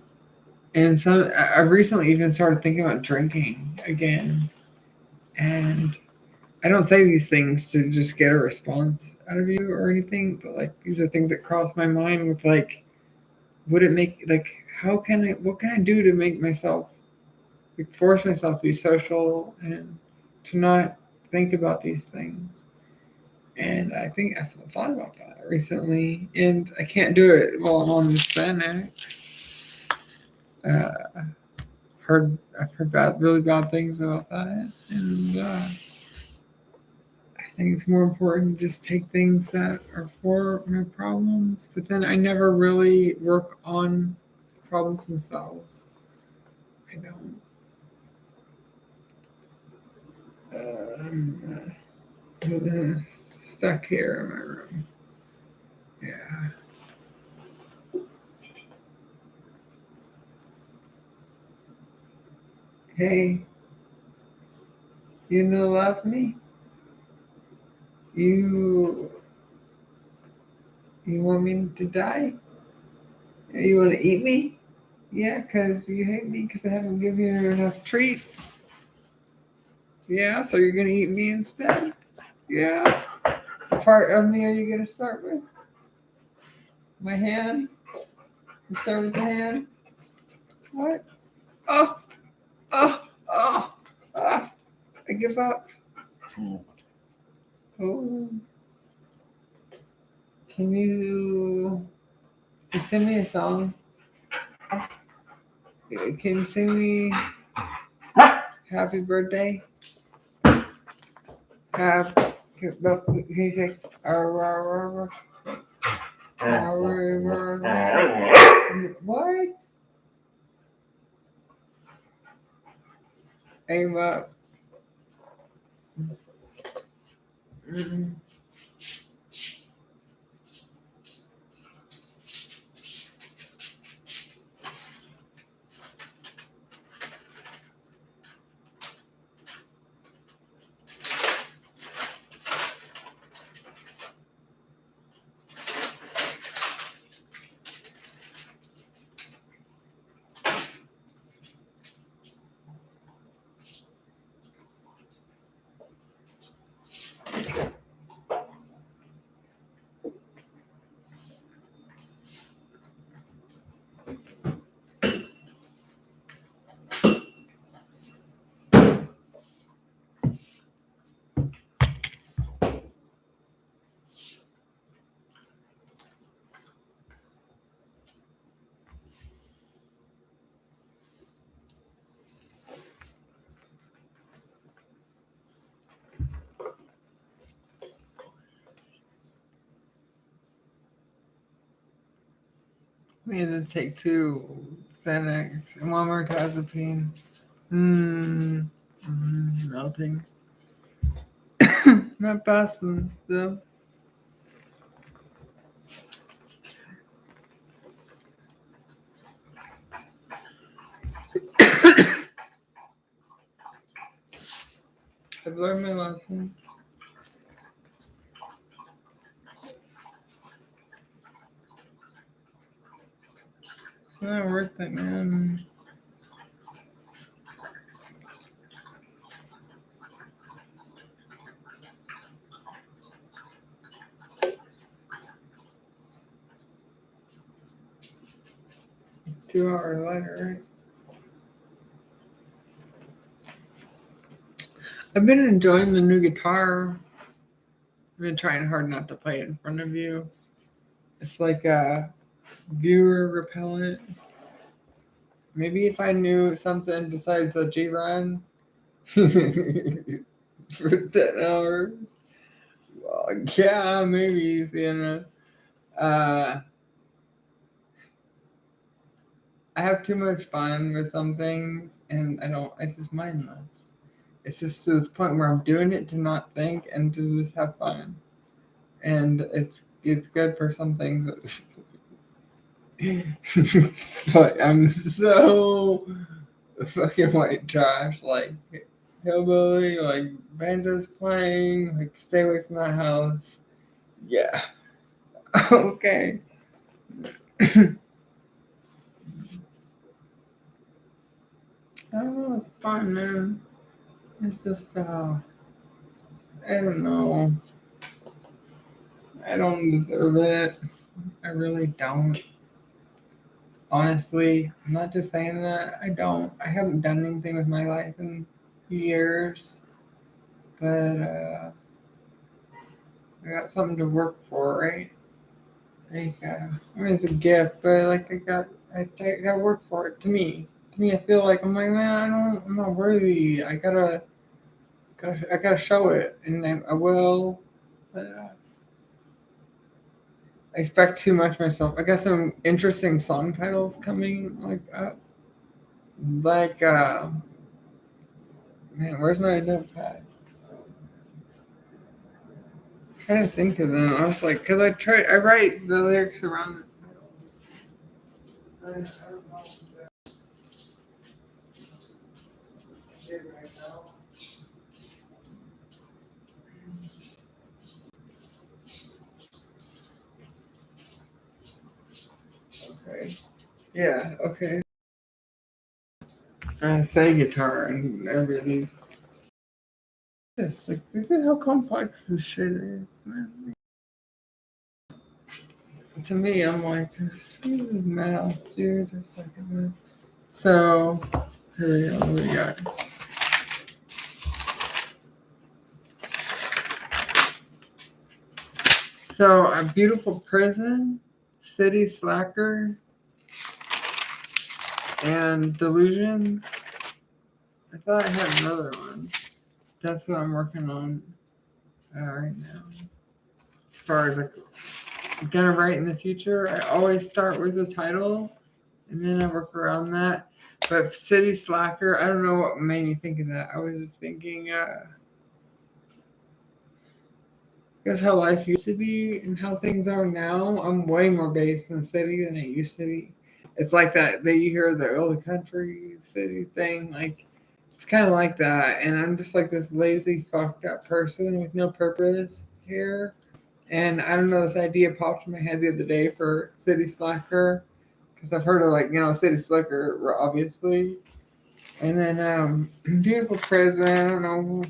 And so I recently even started thinking about drinking again. And I don't say these things to just get a response out of you or anything, but like these are things that cross my mind with like, would it make like what can I do to make myself like force myself to be social and to not think about these things? And I think I've thought about that recently, and I can't do it while I'm on this Xanax. I've heard really bad things about that, and I think it's more important to just take things that are for my problems, but then I never really work on problems themselves. I don't. I'm stuck here in my room. Yeah. Hey, you no love me? You want me to die? You want to eat me? Yeah, because you hate me because I haven't given you enough treats. Yeah, so you're going to eat me instead? Yeah. What part of me are you going to start with? My hand? You start with the hand? What? Oh, oh, oh, oh. I give up. Oh. Can you sing me a song? Can you sing me Happy Birthday? Can you say what? Aim up. Mm-mm. We had to take 2 Xanax and 1 more Tazapine. Melting. Not passing though. I've learned my lesson. It's not worth it, man. Two-hour later, right? I've been enjoying the new guitar. I've been trying hard not to play it in front of you. It's like a viewer repellent. Maybe if I knew something besides the G-Run for 10 hours. Well, yeah, maybe, Sienna. I have too much fun with some things, and it's just mindless. It's just to this point where I'm doing it to not think and to just have fun. And it's good for some things. But I'm so fucking white trash, like hillbilly, like bandos playing, like stay away from that house. Yeah. Okay. I don't know, it's fun, man. It's just, I don't know. I don't deserve it. I really don't. Honestly, I'm not just saying that. I don't. I haven't done anything with my life in years. But, I got something to work for, right? Like, I mean, it's a gift, but like, I gotta work for it. To me, I feel like I'm like, man, I'm not worthy. I gotta I gotta show it, and I will. But, I expect too much myself. I got some interesting song titles coming like up. Like man, where's my notepad? I'm trying to think of them. I was like, because I write the lyrics around the title. I don't know. Right now. Okay. Yeah. Okay. I say guitar and everything. Yes, like look at how complex this shit is, man. To me, I'm like, this is math, dude. Just like a so here we go. What do we got? So a beautiful prison, city slacker, and delusions. I thought I had another one. That's what I'm working on right now. As far as like gonna write in the future, I always start with the title, and then I work around that. But city slacker, I don't know what made me think of that. I was just thinking, because how life used to be and how things are now, I'm way more based in city than it used to be. It's like that you hear the early country city thing, like it's kind of like that. And I'm just like this lazy, fucked up person with no purpose here. And I don't know, this idea popped in my head the other day for city slacker because I've heard of like city slicker obviously, and then beautiful prison. I don't know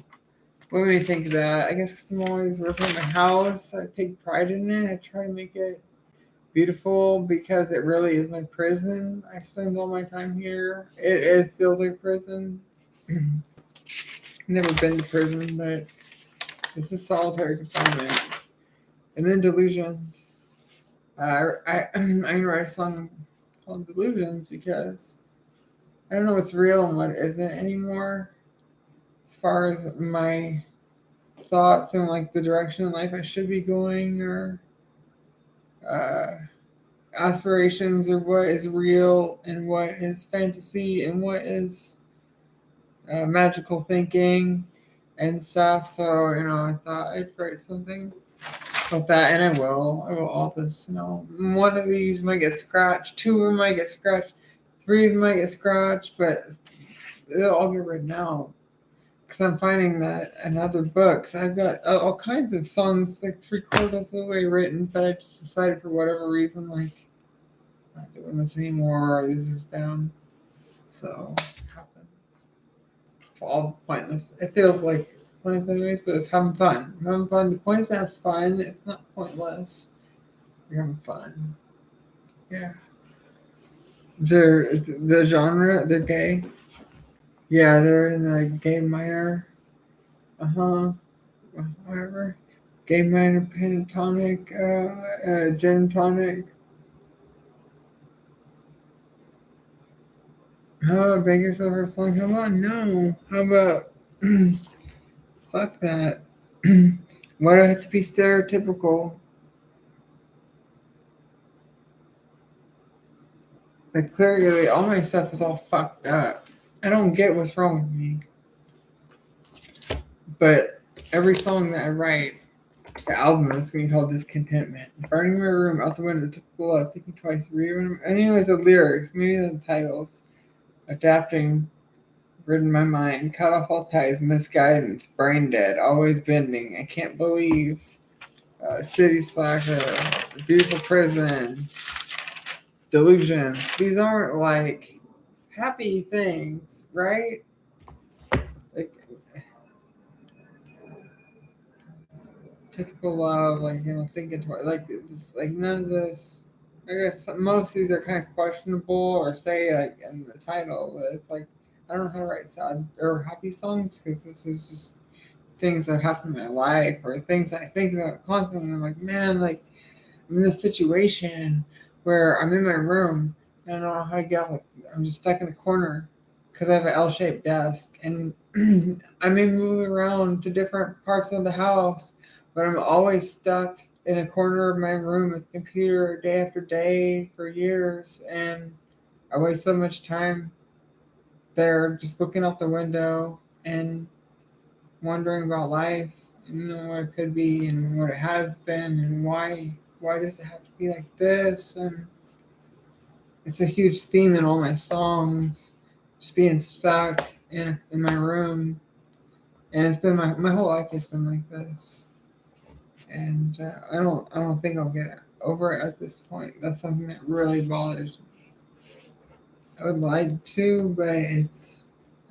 what made me think of that. I guess because I'm always working on my house, I take pride in it. I try to make it beautiful because it really is my prison. I spend all my time here. It feels like prison. Never been to prison, but this is solitary confinement. And then delusions. I write a song called Delusions because I don't know what's real and what isn't anymore. As far as my thoughts and like the direction in life I should be going, or uh, aspirations, or what is real and what is fantasy and what is magical thinking and stuff. So I thought I'd write something about that, and I will. I will all this. One of these might get scratched, two of them might get scratched, three of them might get scratched, but they'll all get written out. Because I'm finding that in other books, I've got all kinds of songs like 3/4 of the way written, but I just decided for whatever reason, like, not doing this anymore, or this is down. So it happens. All pointless. It feels like pointless anyways, but it's having fun. I'm having fun. The point is to have fun. It's not pointless. You're having fun. Yeah. The genre, they're gay. Yeah, they're in the gay minor. Whatever. Gay minor pentatonic, gin tonic. How about beg yourself for a song? How about no? How about fuck that? Why do I have to be stereotypical? Like clearly, all my stuff is all fucked up. I don't get what's wrong with me. But every song that I write, the album is going to be called Discontentment. Burning my room, out the window, typical love, thinking twice, reading. Anyways, the lyrics, maybe the titles, adapting, ridden my mind, cut off all ties, misguidance, brain dead, always bending. I can't believe. City slacker, beautiful prison, delusions. These aren't like happy things, right? Like typical love, like thinking twice, like it's like none of this. I guess most of these are kind of questionable, or say like in the title, but it's like I don't know how to write sad or happy songs because this is just things that happen in my life or things that I think about constantly. I'm like, man, like I'm in this situation where I'm in my room and I don't know how to get out. I'm just stuck in the corner because I have an L-shaped desk, and I may move around to different parts of the house, but I'm always stuck in a corner of my room with the computer day after day for years, and I waste so much time there just looking out the window and wondering about life, and what it could be and what it has been, and why does it have to be like this? And it's a huge theme in all my songs, just being stuck in my room. And it's been my whole life has been like this. And I don't think I'll get over it at this point. That's something that really bothers me. I would like to, but I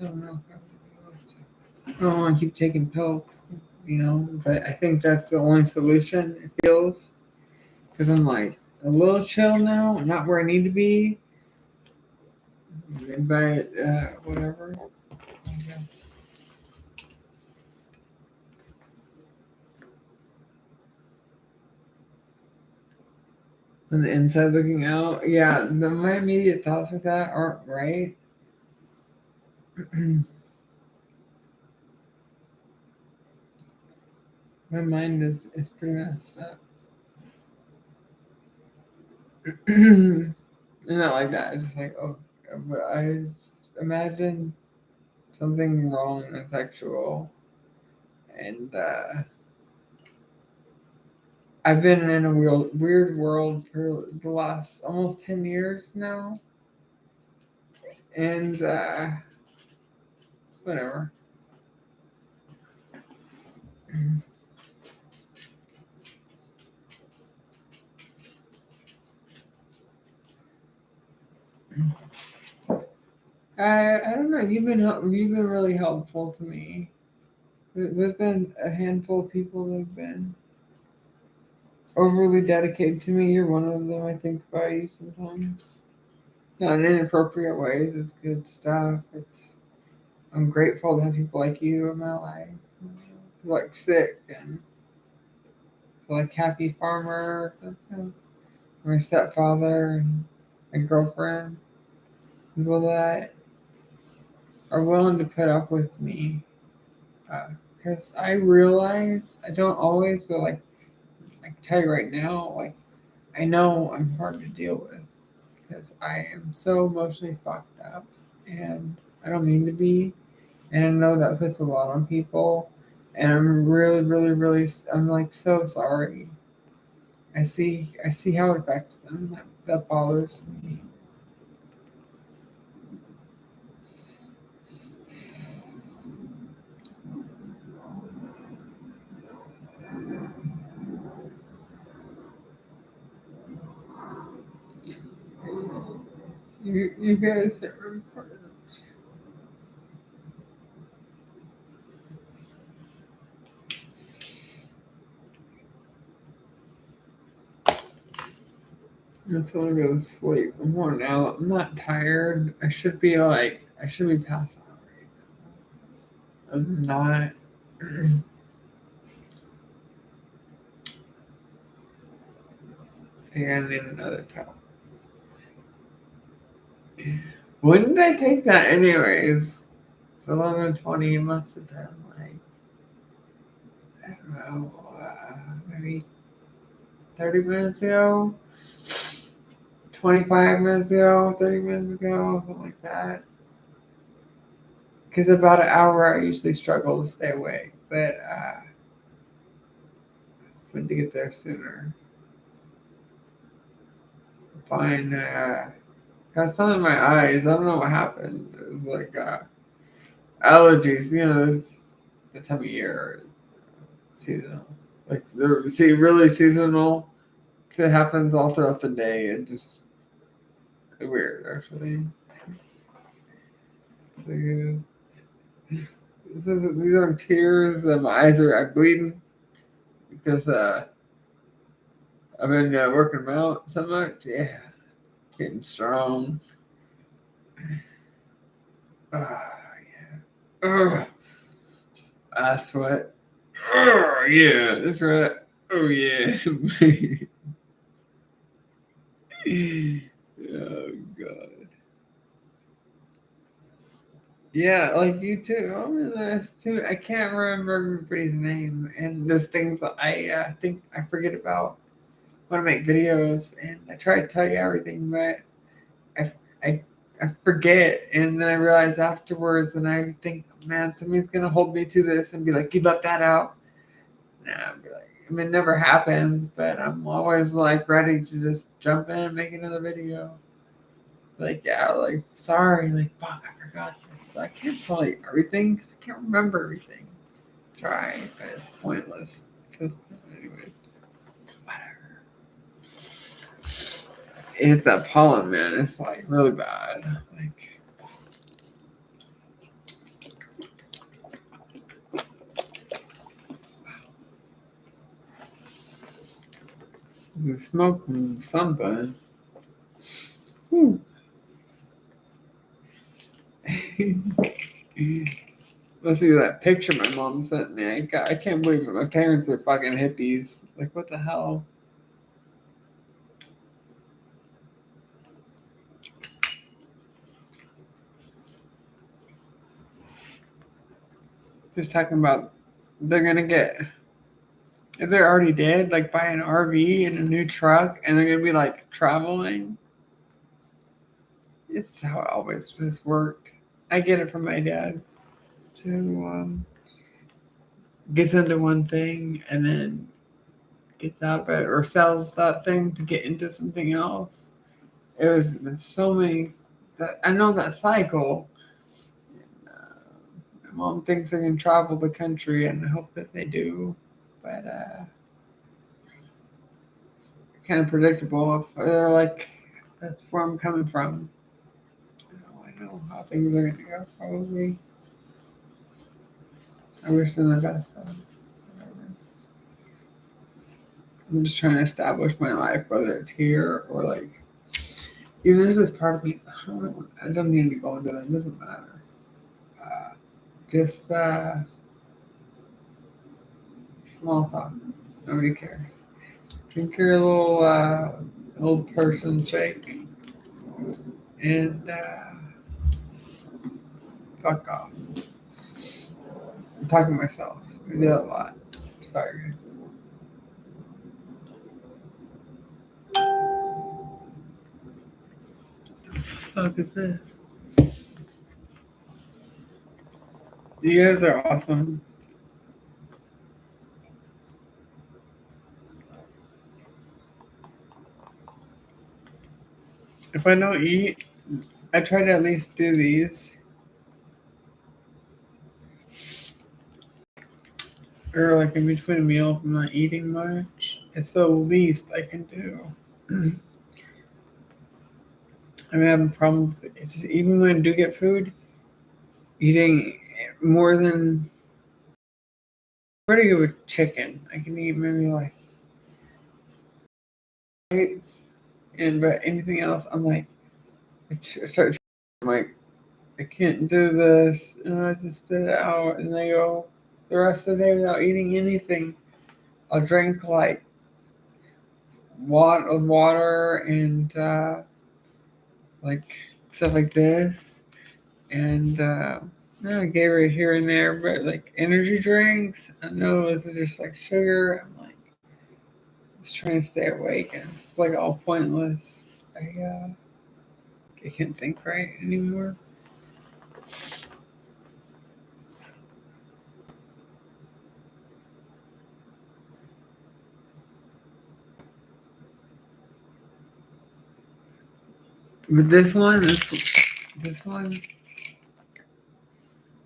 don't know if I would be able to. I don't want to keep taking pills, but I think that's the only solution, it feels. Because I'm like a little chill now, not where I need to be. But whatever. Yeah. On the inside looking out, yeah, my immediate thoughts with that aren't right. My mind is pretty messed up. And not like that. It's just like, oh, but I just imagine something wrong and sexual. And I've been in a weird world for the last almost 10 years now. And whatever. I don't know. You've been really helpful to me. There's been a handful of people that have been overly dedicated to me. You're one of them. I think about you sometimes. Not in inappropriate ways. It's good stuff. I'm grateful to have people like you in my life. Like Sick and like Happy Farmer, my stepfather and my girlfriend. People that are willing to put up with me. Because I realize I don't always, but like I can tell you right now, like I know I'm hard to deal with because I am so emotionally fucked up, and I don't mean to be, and I know that puts a lot on people, and I'm really, really, really, I'm like so sorry. I see how it affects them. That bothers me. You guys are important. I just want to go to sleep. I'm worn out. I'm not tired. I should be passed out right now. I'm not. I think I need another pill. When did I take that anyways? It's 11:20. It must have been like, I don't know, maybe 30 minutes ago, 25 minutes ago, 30 minutes ago, something like that. Because about an hour I usually struggle to stay awake, but I wanted to get there sooner. Fine. Got something in my eyes. I don't know what happened. It was like allergies. It's the time of year, seasonal. Like really seasonal. It happens all throughout the day. It just weird, actually. So, these aren't tears. My eyes are bleeding because I've been working them out so much. Yeah, getting strong. Yeah. I sweat. Yeah, that's right. Oh yeah. Oh god. Yeah, like you too. Oh, there's too. I can't remember everybody's name, and there's things that I think I forget about when I make videos, and I try to tell you everything, but I, I, I forget, and then I realize afterwards, and I think, man, somebody's gonna hold me to this and be like, "You left that out." Nah, I'd be like, I mean, it never happens, but I'm always like ready to just jump in and make another video. Like, yeah, like, sorry, like, fuck, I forgot this, but I can't tell you everything because I can't remember everything. Try, but it's pointless. Because, anyway, whatever. It's that pollen, man. It's like really bad. Like, you smoke something. Whew. Let's see that picture my mom sent me. I can't believe it. My parents are fucking hippies. Like, what the hell? Just talking about they're gonna get, if they're already dead, like buy an RV and a new truck, and they're gonna be like traveling. It's how it always has worked. I get it from my dad to gets into one thing and then gets out of it or sells that thing to get into something else. There's been so many that I know that cycle. My mom thinks they're gonna travel the country, and I hope that they do, but kind of predictable. If they're like, that's where I'm coming from. I know how things are gonna go. Probably. I wish them the best. I'm just trying to establish my life, whether it's here or like. Even there's this part of me. I don't need to go into that. It doesn't matter. Just small thought. Nobody cares. Drink your little old person shake and fuck off. I'm talking to myself. I do that a lot. Sorry, guys. What the fuck is this? You guys are awesome. If I don't eat, I try to at least do these. Or like in between a meal, if I'm not eating much, it's the least I can do. I'm having problems. It's even when I do get food, eating more than pretty good with chicken. I can eat maybe like eggs, and but anything else, I'm like, I'm like, I can't do this, and I just spit it out, and I go the rest of the day without eating anything. I'll drink like water and like stuff like this, and I gave it here and there, but like energy drinks, I know this is just like sugar. I'm like just trying to stay awake, and it's like all pointless. I can't think right anymore. But this one,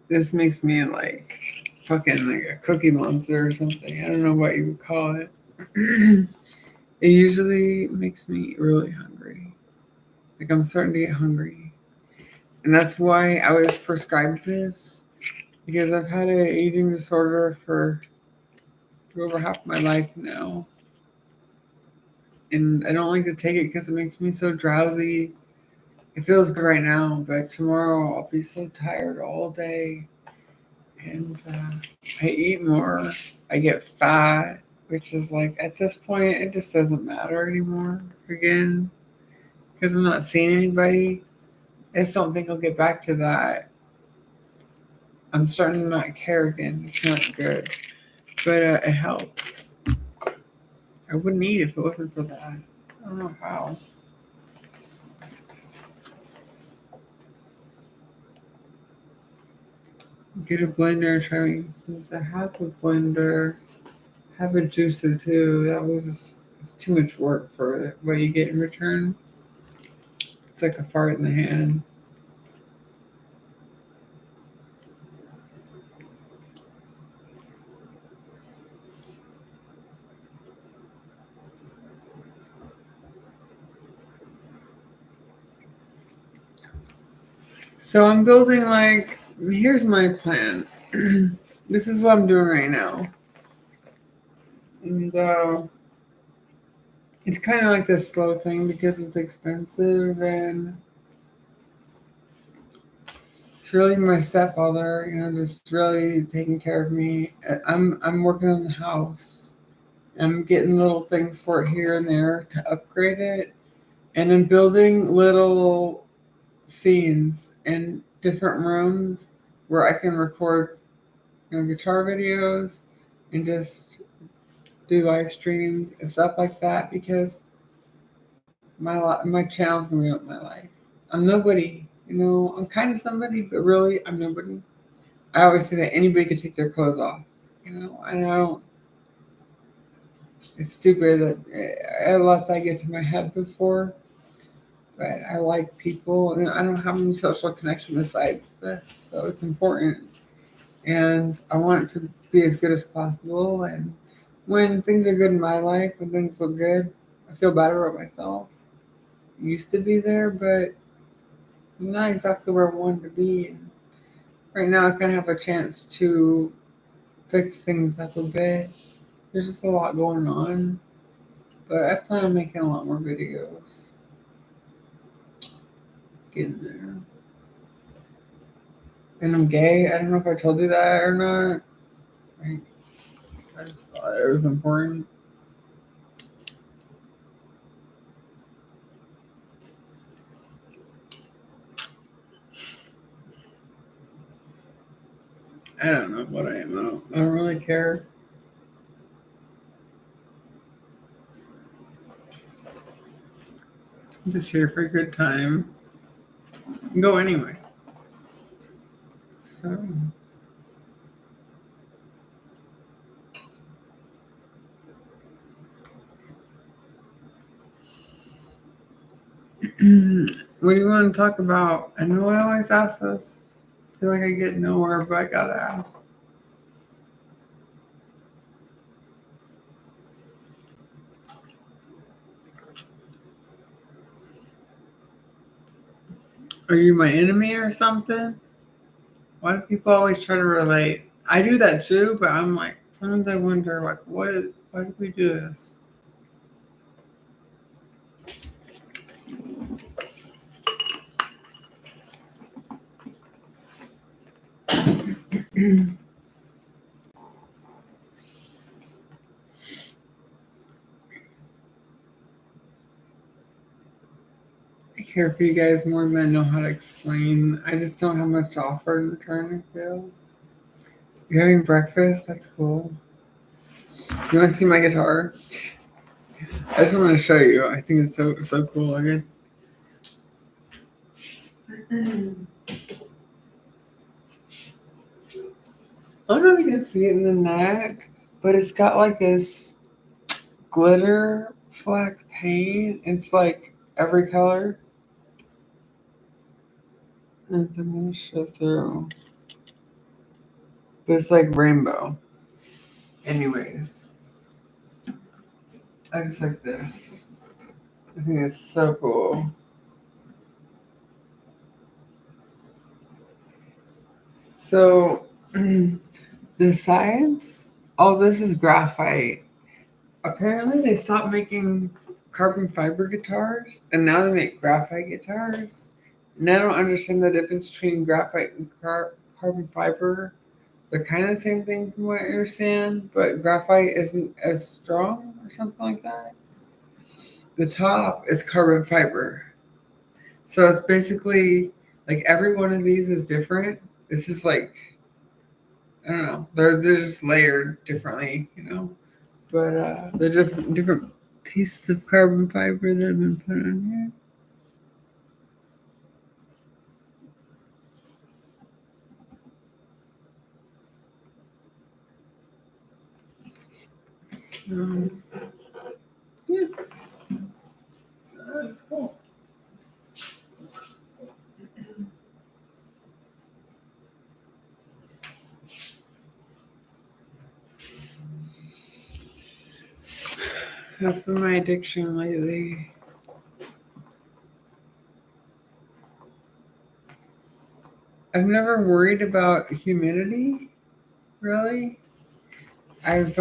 this makes me like fucking like a cookie monster or something. I don't know what you would call it. It usually makes me really hungry. Like I'm starting to get hungry. And that's why I was prescribed this because I've had an eating disorder for over half my life now. And I don't like to take it because it makes me so drowsy. It feels good right now, but tomorrow I'll be so tired all day. And I eat more. I get fat, which is like at this point, it just doesn't matter anymore again because I'm not seeing anybody. I just don't think I'll get back to that I'm starting to not care again. It's not good, but it helps. I wouldn't eat if it wasn't for that. I don't know how. Get a blender and try making. I have a blender. Have a juicer too. That was just, it's too much work for what you get in return. It's like a fart in the hand. So I'm building like, here's my plan. This is what I'm doing right now. And it's kind of like this slow thing because it's expensive and it's really my stepfather, just really taking care of me. I'm working on the house. I'm getting little things for it here and there to upgrade it. And I'm building little scenes in different rooms where I can record guitar videos and just do live streams and stuff like that because my channel's gonna be up my life. I'm nobody, I'm kind of somebody, but really I'm nobody. I always say that anybody could take their clothes off, and I don't. It's stupid that I let that get to my head before, but I like people, and I don't have any social connection besides this, so it's important, and I want it to be as good as possible. And when things are good in my life, when things look good, I feel better about myself. Used to be there, but I'm not exactly where I wanted to be. And right now, I kind of have a chance to fix things up a bit. There's just a lot going on, but I plan on making a lot more videos. Getting there. And I'm gay. I don't know if I told you that or not. I just thought it was important. I don't know what I am. I don't really care. I'm just here for a good time. Go anyway. So. What do you want to talk about? I know I always ask this. I feel like I get nowhere, but I gotta ask. Are you my enemy or something? Why do people always try to relate? I do that too, but I'm like, sometimes I wonder, like, why did we do this? I care for you guys more than I know how to explain. I just don't have much to offer in return, I feel. You're having breakfast? That's cool. You want to see my guitar? I just want to show you. I think it's so cool looking. I don't know if you can see it in the neck, but it's got like this glitter black paint. It's like every color. And I'm going to show through. But it's like rainbow. Anyways. I just like this. I think it's so cool. So, the sides, all this is graphite. Apparently, they stopped making carbon fiber guitars, and now they make graphite guitars. And I don't understand the difference between graphite and carbon fiber. They're kind of the same thing from what I understand, but graphite isn't as strong or something like that. The top is carbon fiber. So it's basically like every one of these is different. This is like I don't know. They're just layered differently, you know. But the different pieces of carbon fiber that have been put on here. So, yeah, so that's cool. That's been my addiction lately. I've never worried about humidity, really. I've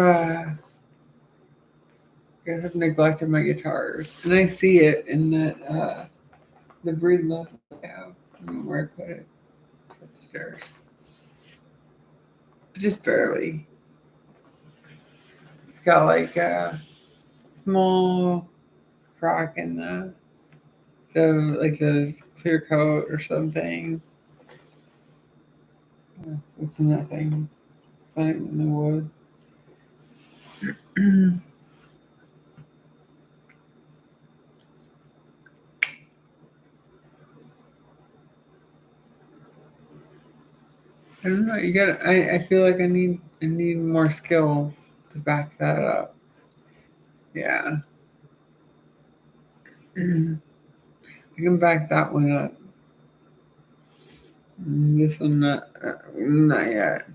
I have neglected my guitars, and I see it in that the breed love I have. I don't know where I put it. It's upstairs, but just barely. It's got like a small crack in the clear coat or something. It's nothing. It's not even in the wood. I don't know. You got. I feel like I need more skills to back that up. Yeah. I can back that one up. This one not yet.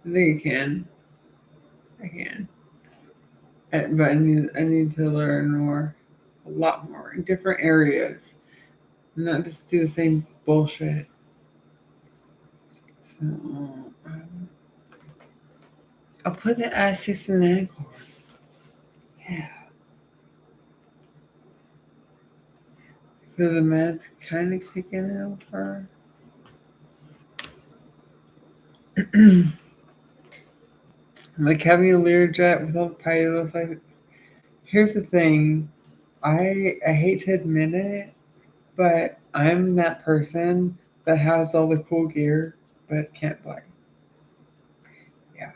I think I can. I can. But I need to learn more, a lot more in different areas, not just do the same bullshit. So I'll put the assist in that chord. Yeah. Feel the meds kind of kicking over. Like having a Learjet without pilots. Like, here's the thing. I hate to admit it, but I'm that person that has all the cool gear but can't play. Yeah.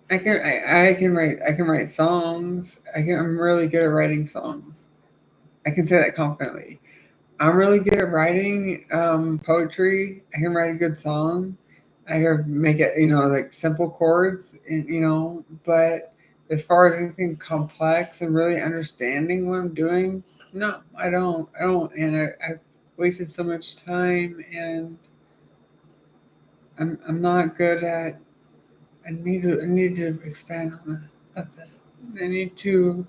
I can write songs. I'm really good at writing songs. I can say that confidently. I'm really good at writing poetry. I can write a good song. I can make it, like simple chords, but as far as anything complex and really understanding what I'm doing, no, I don't. And I've wasted so much time, and I'm not good at. I need to expand on that. That's it. I need to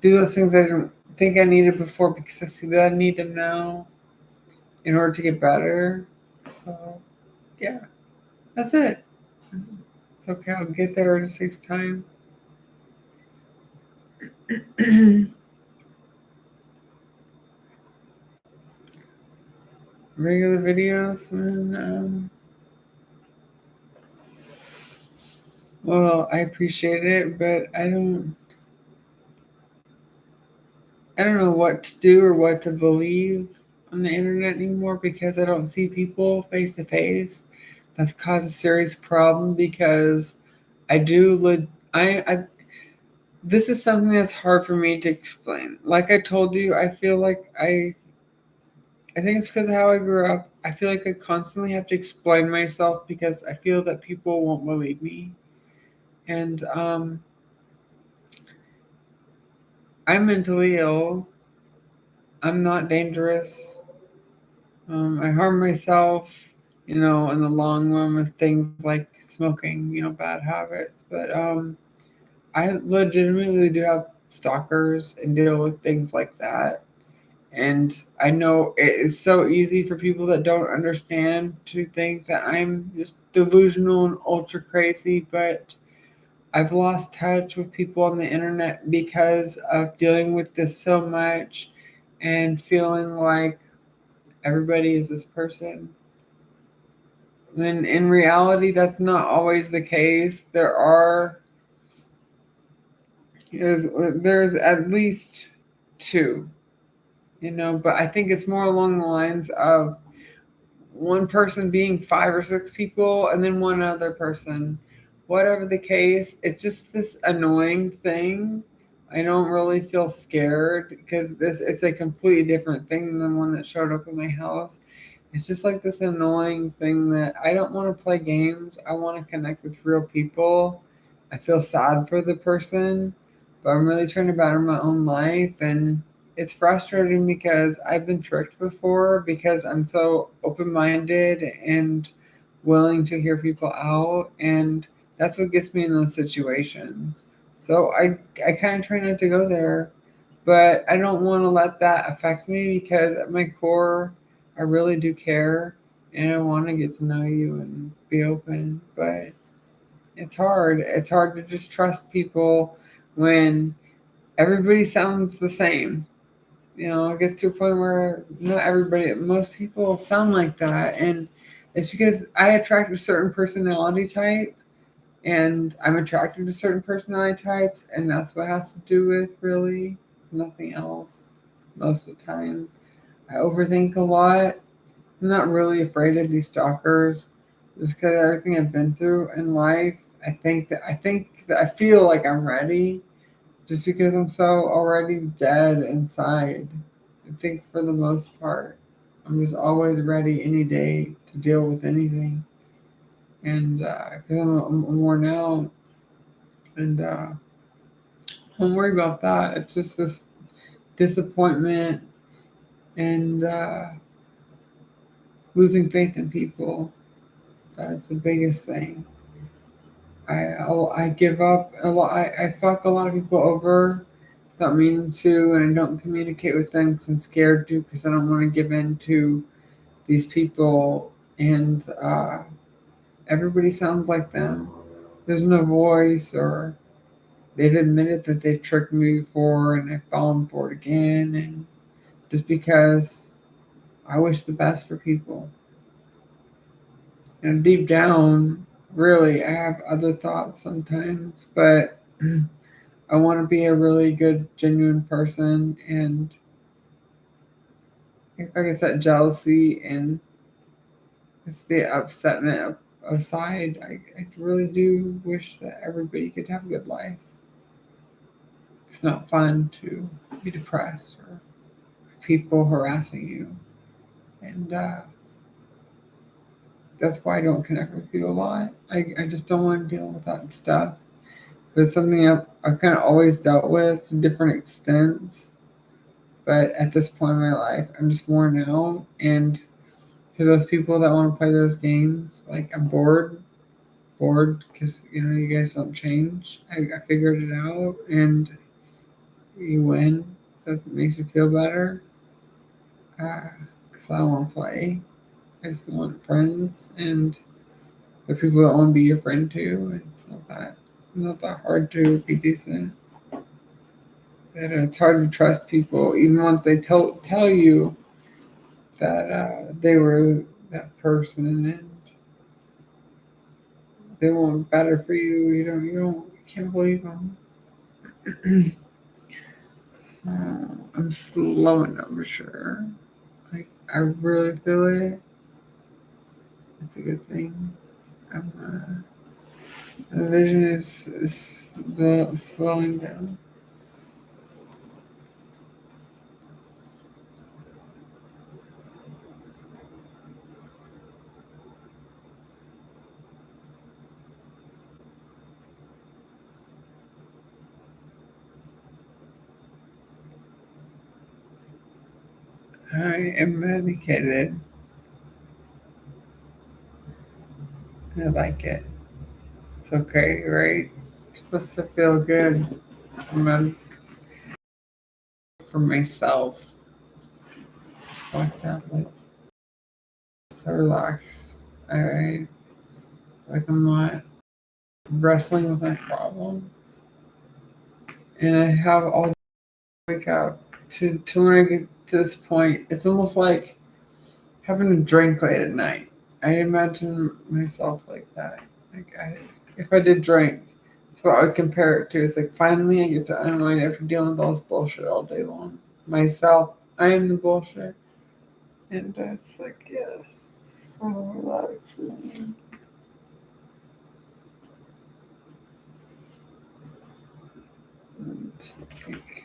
do those things I didn't think I needed before because I see that I need them now in order to get better. So, yeah, that's it. It's okay. I'll get there. It just takes time. Regular videos, and well, I appreciate it, but I don't know what to do or what to believe on the internet anymore because I don't see people face to face. That's caused a serious problem because I do. I this is something that's hard for me to explain. Like I told you, I feel like I think it's because of how I grew up. I feel like I constantly have to explain myself because I feel that people won't believe me. And I'm mentally ill. I'm not dangerous. I harm myself, in the long run with things like smoking, bad habits. But I legitimately do have stalkers and deal with things like that. And I know it is so easy for people that don't understand to think that I'm just delusional and ultra crazy, but I've lost touch with people on the internet because of dealing with this so much and feeling like everybody is this person. When in reality, that's not always the case. There's at least two. But I think it's more along the lines of one person being 5 or 6 people and then one other person. Whatever the case, it's just this annoying thing. I don't really feel scared because it's a completely different thing than the one that showed up in my house. It's just like this annoying thing that I don't want to play games. I want to connect with real people. I feel sad for the person, but I'm really trying to better my own life. And it's frustrating because I've been tricked before because I'm so open minded and willing to hear people out. And that's what gets me in those situations. So I kind of try not to go there, but I don't want to let that affect me because at my core, I really do care and I want to get to know you and be open. But it's hard. It's hard to just trust people when everybody sounds the same. It gets to a point where not everybody, most people sound like that. And it's because I attract a certain personality type and I'm attracted to certain personality types. And that's what has to do with really nothing else most of the time. I overthink a lot. I'm not really afraid of these stalkers just because everything I've been through in life. I think that I feel like I'm ready just because I'm so already dead inside. I think for the most part, I'm just always ready any day to deal with anything. And because I'm worn out and don't worry about that. It's just this disappointment and losing faith in people. That's the biggest thing. I give up a lot. I fuck a lot of people over without meaning to, and I don't communicate with them because I'm scared to, because I don't want to give in to these people. And everybody sounds like them. There's no voice, or they've admitted that they've tricked me before, and I've fallen for it again. And just because I wish the best for people, and deep down, really, I have other thoughts sometimes, but I want to be a really good, genuine person. And if I can set jealousy and it's the upsetment aside, I really do wish that everybody could have a good life. It's not fun to be depressed or people harassing you. And that's why I don't connect with you a lot. I just don't want to deal with that stuff. But it's something I've kind of always dealt with to different extents. But at this point in my life, I'm just worn out. And to those people that want to play those games, like I'm bored because you guys don't change. I figured it out, and you win. That makes you feel better. Because I don't want to play. I just want friends, and the people that want to be your friend too. It's not that hard to be decent. But it's hard to trust people, even once they tell you that they were that person, and they want better for you. You can't believe them. So I'm slowing up for sure. Like I really feel it. It's a good thing. The vision is slowing down. I am medicated. I like it. It's okay, right? It's supposed to feel good. I'm med- for myself. Like that, like so relaxed. Alright. Like I'm not wrestling with my problem. And I have all wake up to when I get to this point. It's almost like having a drink late at night. I imagine myself like that. If I did drink, that's what I would compare it to. It's like finally I get to unwind after dealing with all this bullshit all day long. Myself I am the bullshit. And it's like, yes, so relaxing. It's like,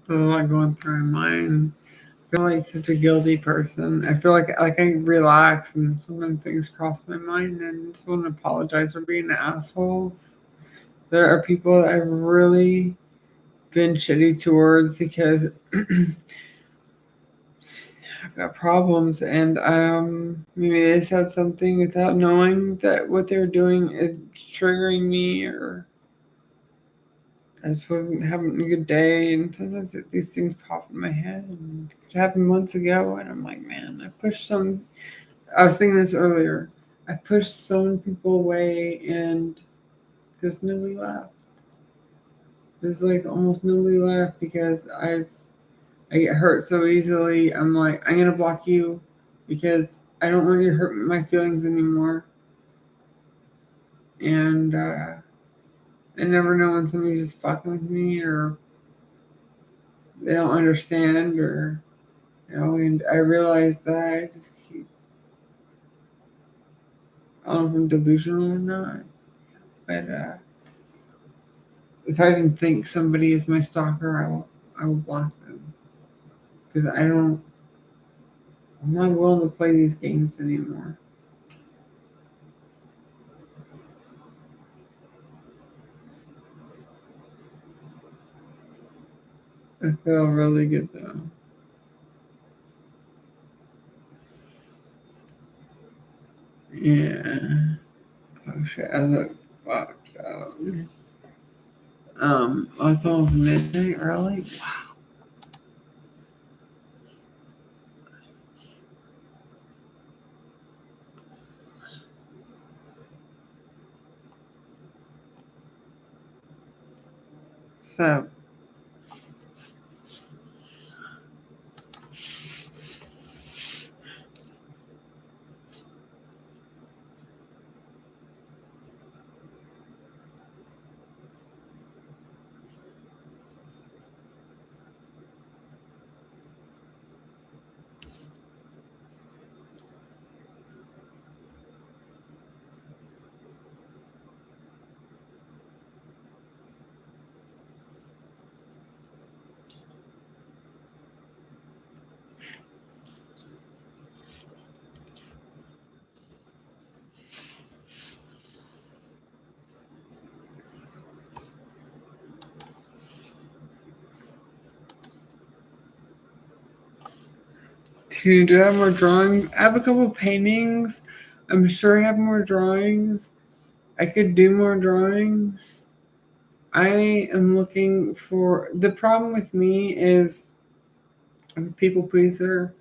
there's a lot going through my mind. I feel like such a guilty person. I feel like I relax and sometimes things cross my mind and I just want to apologize for being an asshole. There are people that I've really been shitty towards because I've got problems and maybe they said something without knowing that what they're doing is triggering me, or I just wasn't having a good day, and sometimes these things pop in my head and it happened months ago and I'm like, man, I was thinking this earlier. I pushed so many people away and there's nobody left. There's like almost nobody left because I get hurt so easily. I'm like, I'm gonna block you because I don't want you to hurt my feelings anymore. And I never know when somebody's just fucking with me or they don't understand, or and I realize that I just keep, I don't know if I'm delusional or not, but if I even think somebody is my stalker, I will block them because I'm not willing to play these games anymore. I feel really good though. Yeah. Oh shit, I look fucked up. It's almost midnight early. Wow. So do I have more drawings? I have a couple paintings. I'm sure I have more drawings. I could do more drawings. I am looking for, the problem with me is I'm a people pleaser.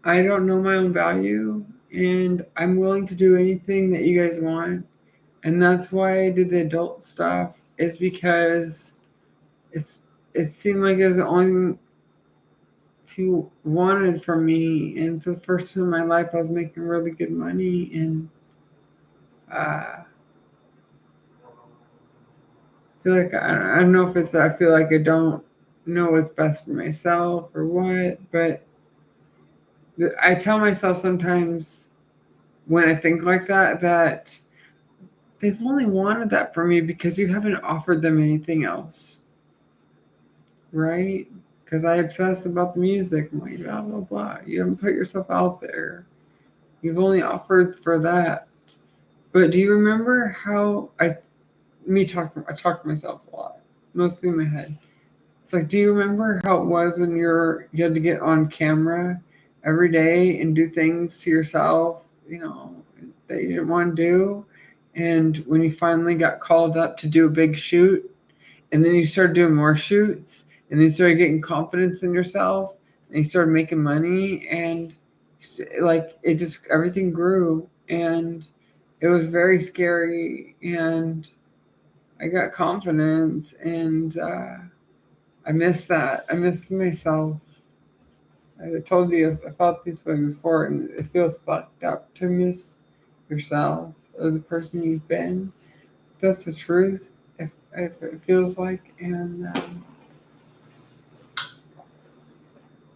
I don't know my own value and I'm willing to do anything that you guys want. And that's why I did the adult stuff, is because it seemed like it was the only people wanted from me. And for the first time in my life, I was making really good money. And I feel like I don't know if it's, I feel like I don't know what's best for myself or what, but I tell myself sometimes when I think like that they've only wanted that from me because you haven't offered them anything else, right? Because I obsess about the music. I'm like, blah, blah, blah. You haven't put yourself out there. You've only offered for that. But do you remember how I talk to myself a lot, mostly in my head. It's like, do you remember how it was when you had to get on camera every day and do things to yourself, that you didn't want to do? And when you finally got called up to do a big shoot, and then you started doing more shoots, and then you started getting confidence in yourself, and you started making money, and like it just everything grew, and it was very scary, and I got confidence, and I miss that. I miss myself. I told you I felt this way before, and it feels fucked up to miss yourself or the person you've been. That's the truth. If it feels like, and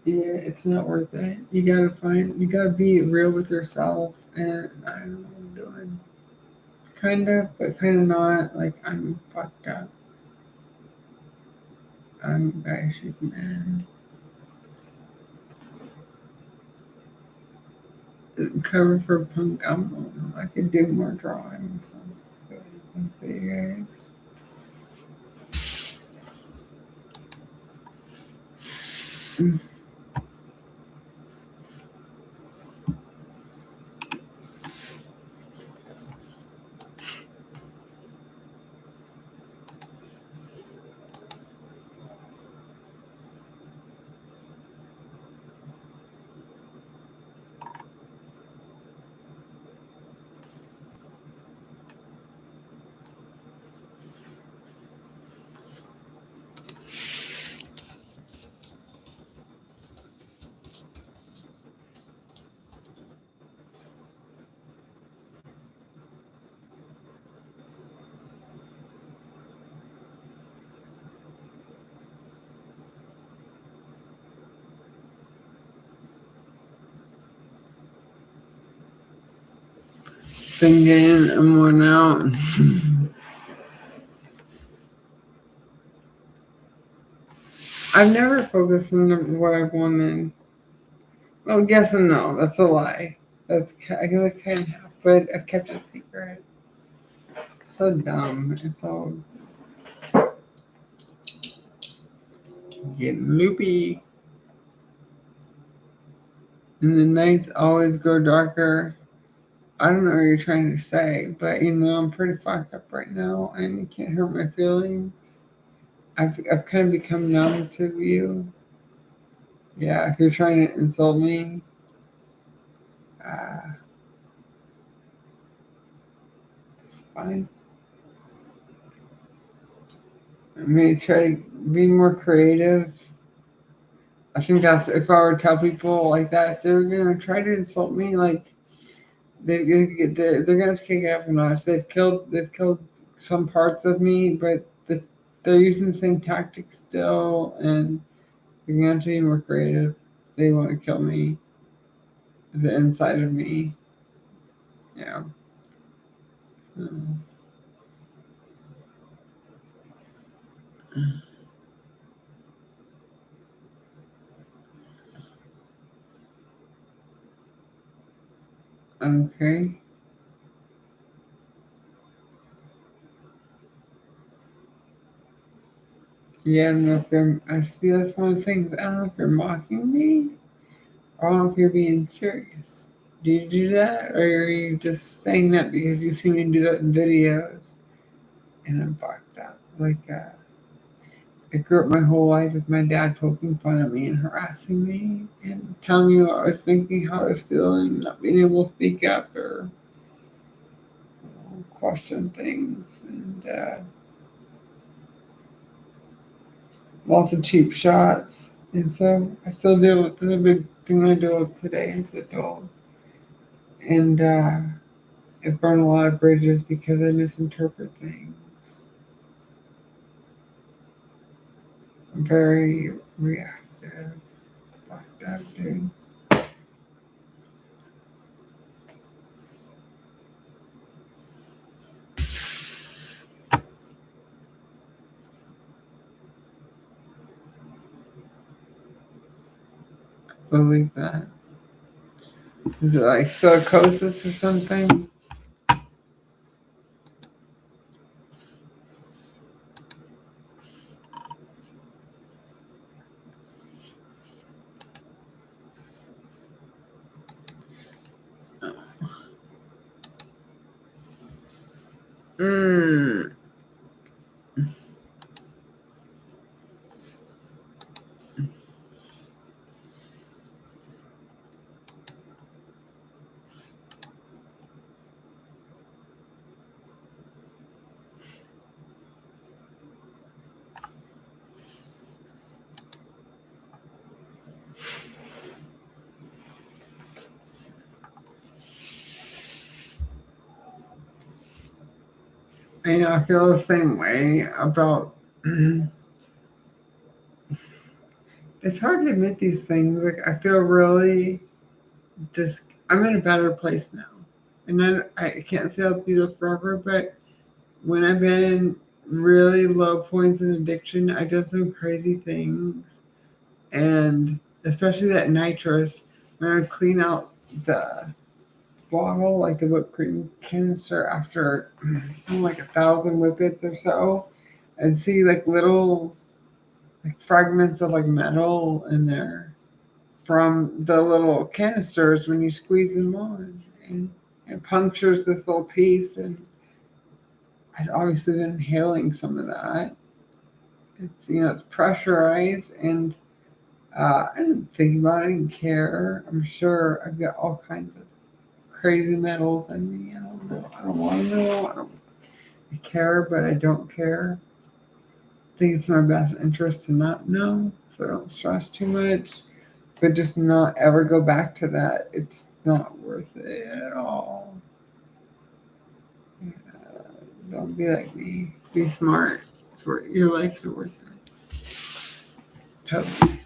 yeah, it's not worth it. You gotta be real with yourself, and I don't know what I'm doing. Kind of, but kind of not. Like I'm fucked up. She's mad. Cover for punk album. I could do more drawings for you guys. Thinking I'm worn out. I've never focused on what I've wanted. Well, yes and no. That's a lie. I feel kind of half, but I've kept it a secret. It's so dumb. It's all getting loopy. And the nights always grow darker. I don't know what you're trying to say, but I'm pretty fucked up right now, and you can't hurt my feelings. I've kind of become numb to you. Yeah, if you're trying to insult me, it's fine. I'm gonna try to be more creative. I think that's if I were to tell people like that, if they're gonna try to insult me, like they're gonna have to kick it up a notch. They've killed some parts of me, but they're using the same tactics still, and they're gonna have to be more creative. They want to kill me, the inside of me. Yeah. Okay. Yeah, I don't know if I see that's one of the things. I don't know if you're mocking me, or I don't know if you're being serious. Do you do that, or are you just saying that because you see me do that in videos? And I'm fucked up. I grew up my whole life with my dad poking fun at me and harassing me and telling me what I was thinking, how I was feeling, not being able to speak up or question things, and lots of cheap shots. And so I still deal with the big thing I deal with today as an adult. And I've burned a lot of bridges because I misinterpret things. I'm very reactive. Fucked up, dude. I believe that. Is it like silicosis or something? Mm. I feel the same way about. It's hard to admit these things. Like I feel really just. I'm in a better place now, and I can't say I'll be there forever. But when I've been in really low points in addiction, I've done some crazy things, and especially that nitrous. When I clean out the bottle, like the whipped cream canister, after like 1,000 whippets or so, and see like little like fragments of like metal in there from the little canisters when you squeeze them on, and it punctures this little piece. And I'd obviously been inhaling some of that. It's pressurized, and I didn't think about it, I didn't care. I'm sure I've got all kinds of crazy metals in me. I don't know. I don't want to know. I care, but I don't care. I think it's in my best interest to not know, so I don't stress too much. But just not ever go back to that. It's not worth it at all. Don't be like me. Be smart. Your life's worth it. Totally.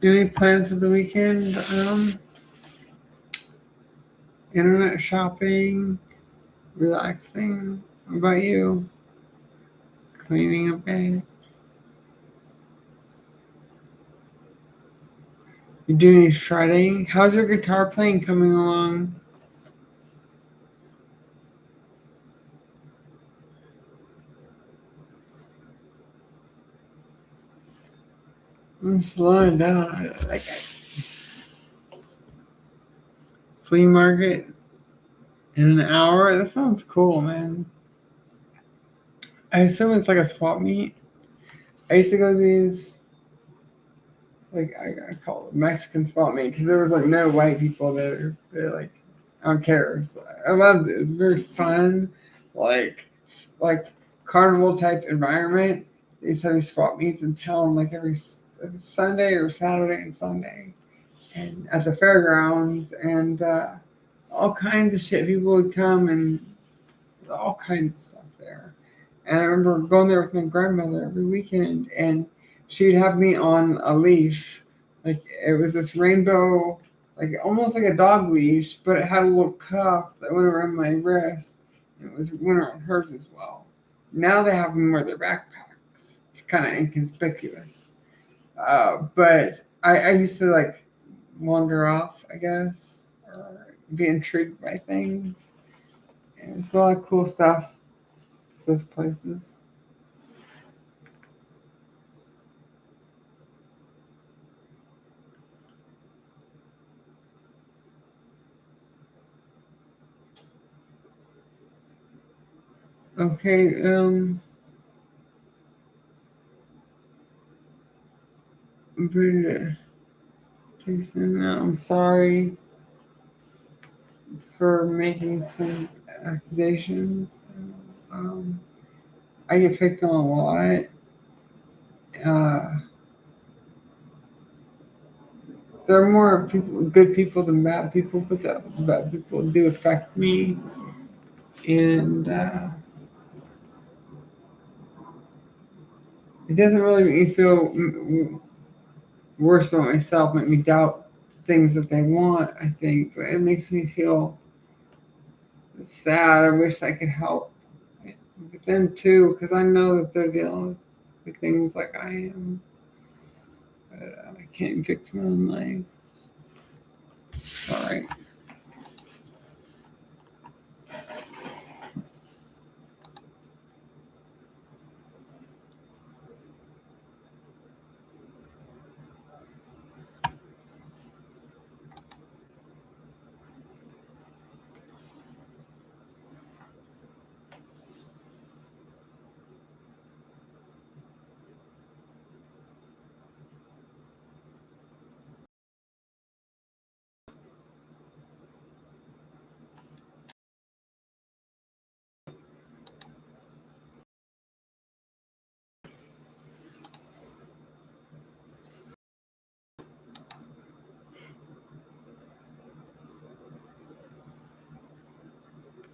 Any plans for the weekend? Internet shopping, relaxing. What about you? Cleaning a bed. You doing any shredding? How's your guitar playing coming along? I'm slowing down. I like it. Flea market in an hour? That sounds cool, man. I assume it's like a swap meet. I used to go to these, like, I call it Mexican swap meet because there was like no white people there. They're like, I don't care. I loved it. It was very fun, like carnival type environment. They used to have these swap meets in town like every Sunday or Saturday and Sunday, and at the fairgrounds, and all kinds of shit. People would come and all kinds of stuff there. And I remember going there with my grandmother every weekend, and she'd have me on a leash. Like it was this rainbow, like almost like a dog leash, but it had a little cuff that went around my wrist. And it went around hers as well. Now they have them wear their backpacks. It's kind of inconspicuous. But I used to like wander off, I guess, or be intrigued by things. And it's a lot of cool stuff, those places. Okay, I'm ready to Jason, I'm sorry for making some accusations. Um, I get picked on a lot. Uh, there are more people, good people than bad people, but the bad people do affect me. And it doesn't really make me feel worse about myself, make me doubt things that they want, I think, but it makes me feel sad. I wish I could help with them too, because I know that they're dealing with things like I am. But I can't fix my own life. All right.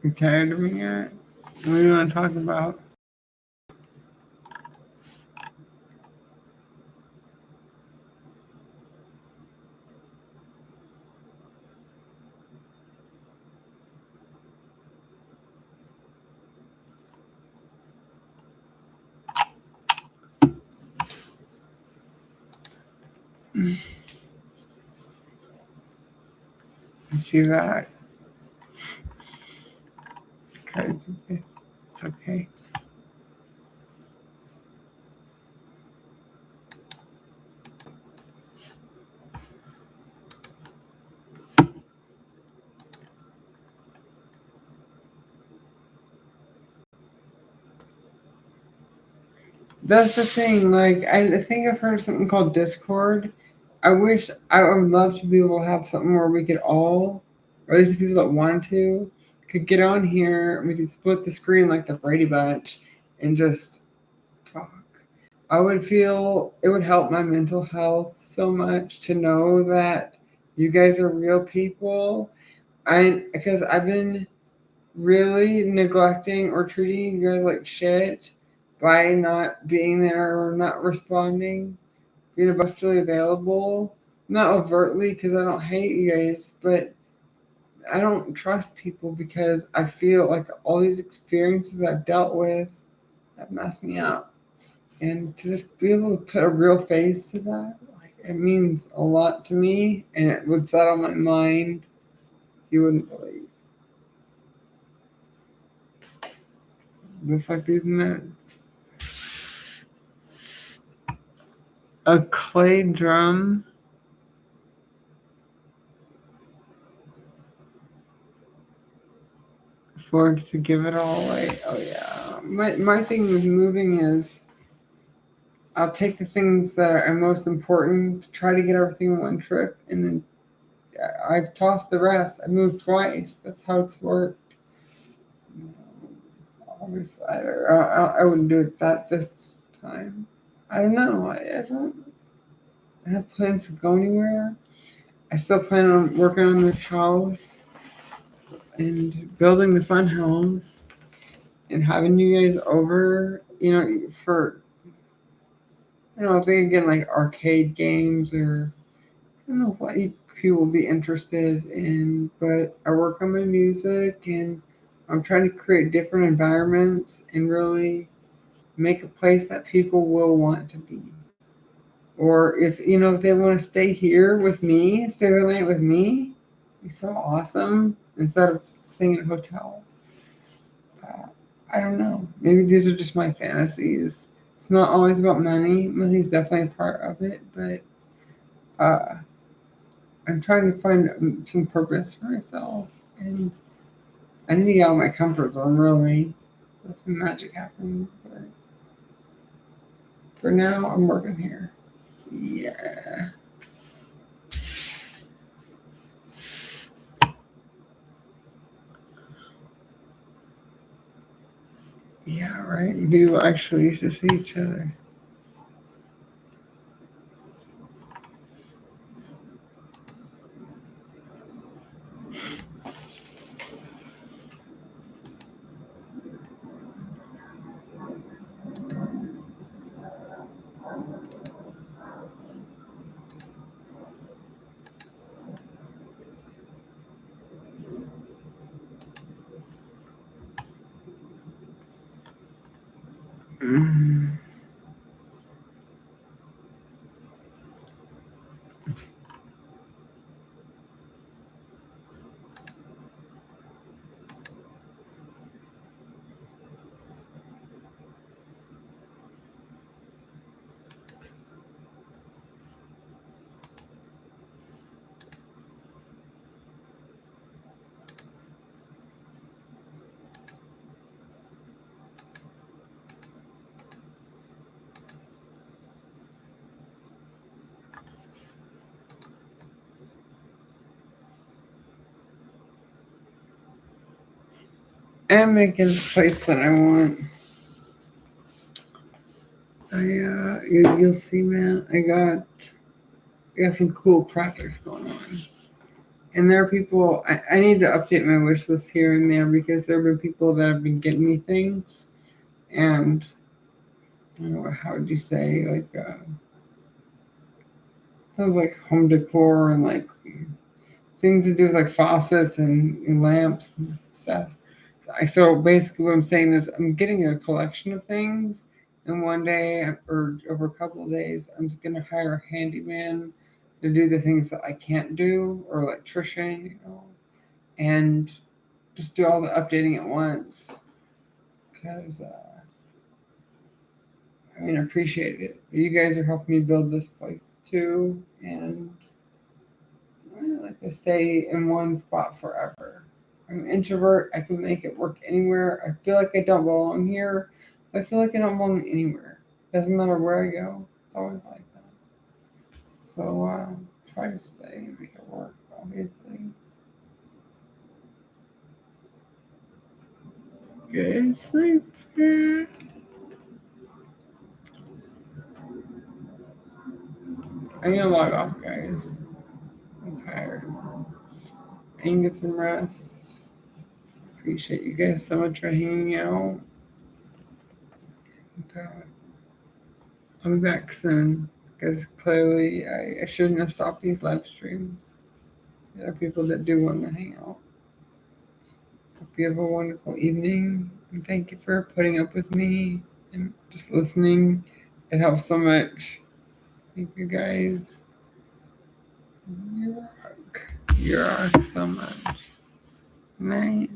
You tired of me yet? What do you want to talk about? She back. Okay, it's okay. That's the thing. Like, I think I've heard of something called Discord. I would love to be able to have something where we could all, or at least the people that wanted to, could get on here and we could split the screen like the Brady Bunch and just talk. I would feel it would help my mental health so much to know that you guys are real people. Because I've been really neglecting or treating you guys like shit by not being there or not responding, being emotionally available, not overtly because I don't hate you guys, but I don't trust people because I feel like all these experiences I've dealt with have messed me up. And to just be able to put a real face to that, like it means a lot to me and it would settle my mind. You wouldn't believe. Just like these minutes. A clay drum. For to give it all away. Oh yeah. My thing with moving is I'll take the things that are most important, try to get everything in one trip, and then I've tossed the rest. I moved twice. That's how it's worked. Obviously, I wouldn't do it that this time. I don't know. I don't have plans to go anywhere. I still plan on working on this house and building the fun house and having you guys over, for, thinking again like arcade games or I don't know what people will be interested in, but I work on my music and I'm trying to create different environments and really make a place that people will want to be. Or if they want to stay here with me, stay the night with me, it's so awesome instead of staying in a hotel. Uh, I don't know. Maybe these are just my fantasies. It's not always about money. Money's definitely a part of it, but I'm trying to find some purpose for myself, and I need to get out of my comfort zone. Really, that's when magic happens. But for now, I'm working here. Yeah. Yeah, right. We will actually used to see each other. am making a place that I want. You'll see, man. I got some cool projects going on. And there are people, I need to update my wish list here and there because there have been people that have been getting me things. And, I don't know, how would you say, like, things like home decor and like things to do with like faucets and lamps and stuff. So basically what I'm saying is I'm getting a collection of things. And one day or over a couple of days, I'm just going to hire a handyman to do the things that I can't do, or electrician, you know, and just do all the updating at once. Because, I appreciate it. You guys are helping me build this place too. And I like to stay in one spot forever. I'm an introvert. I can make it work anywhere. I feel like I don't belong here. I feel like I don't belong anywhere. Doesn't matter where I go. It's always like that. So try to stay and make it work, obviously. Good sleep. I'm gonna log off, guys. I'm tired. I can get some rest. Appreciate you guys so much for hanging out. And, I'll be back soon because clearly I shouldn't have stopped these live streams. There are people that do want to hang out. Hope you have a wonderful evening. And thank you for putting up with me and just listening. It helps so much. Thank you guys. You rock. You rock so much. Night.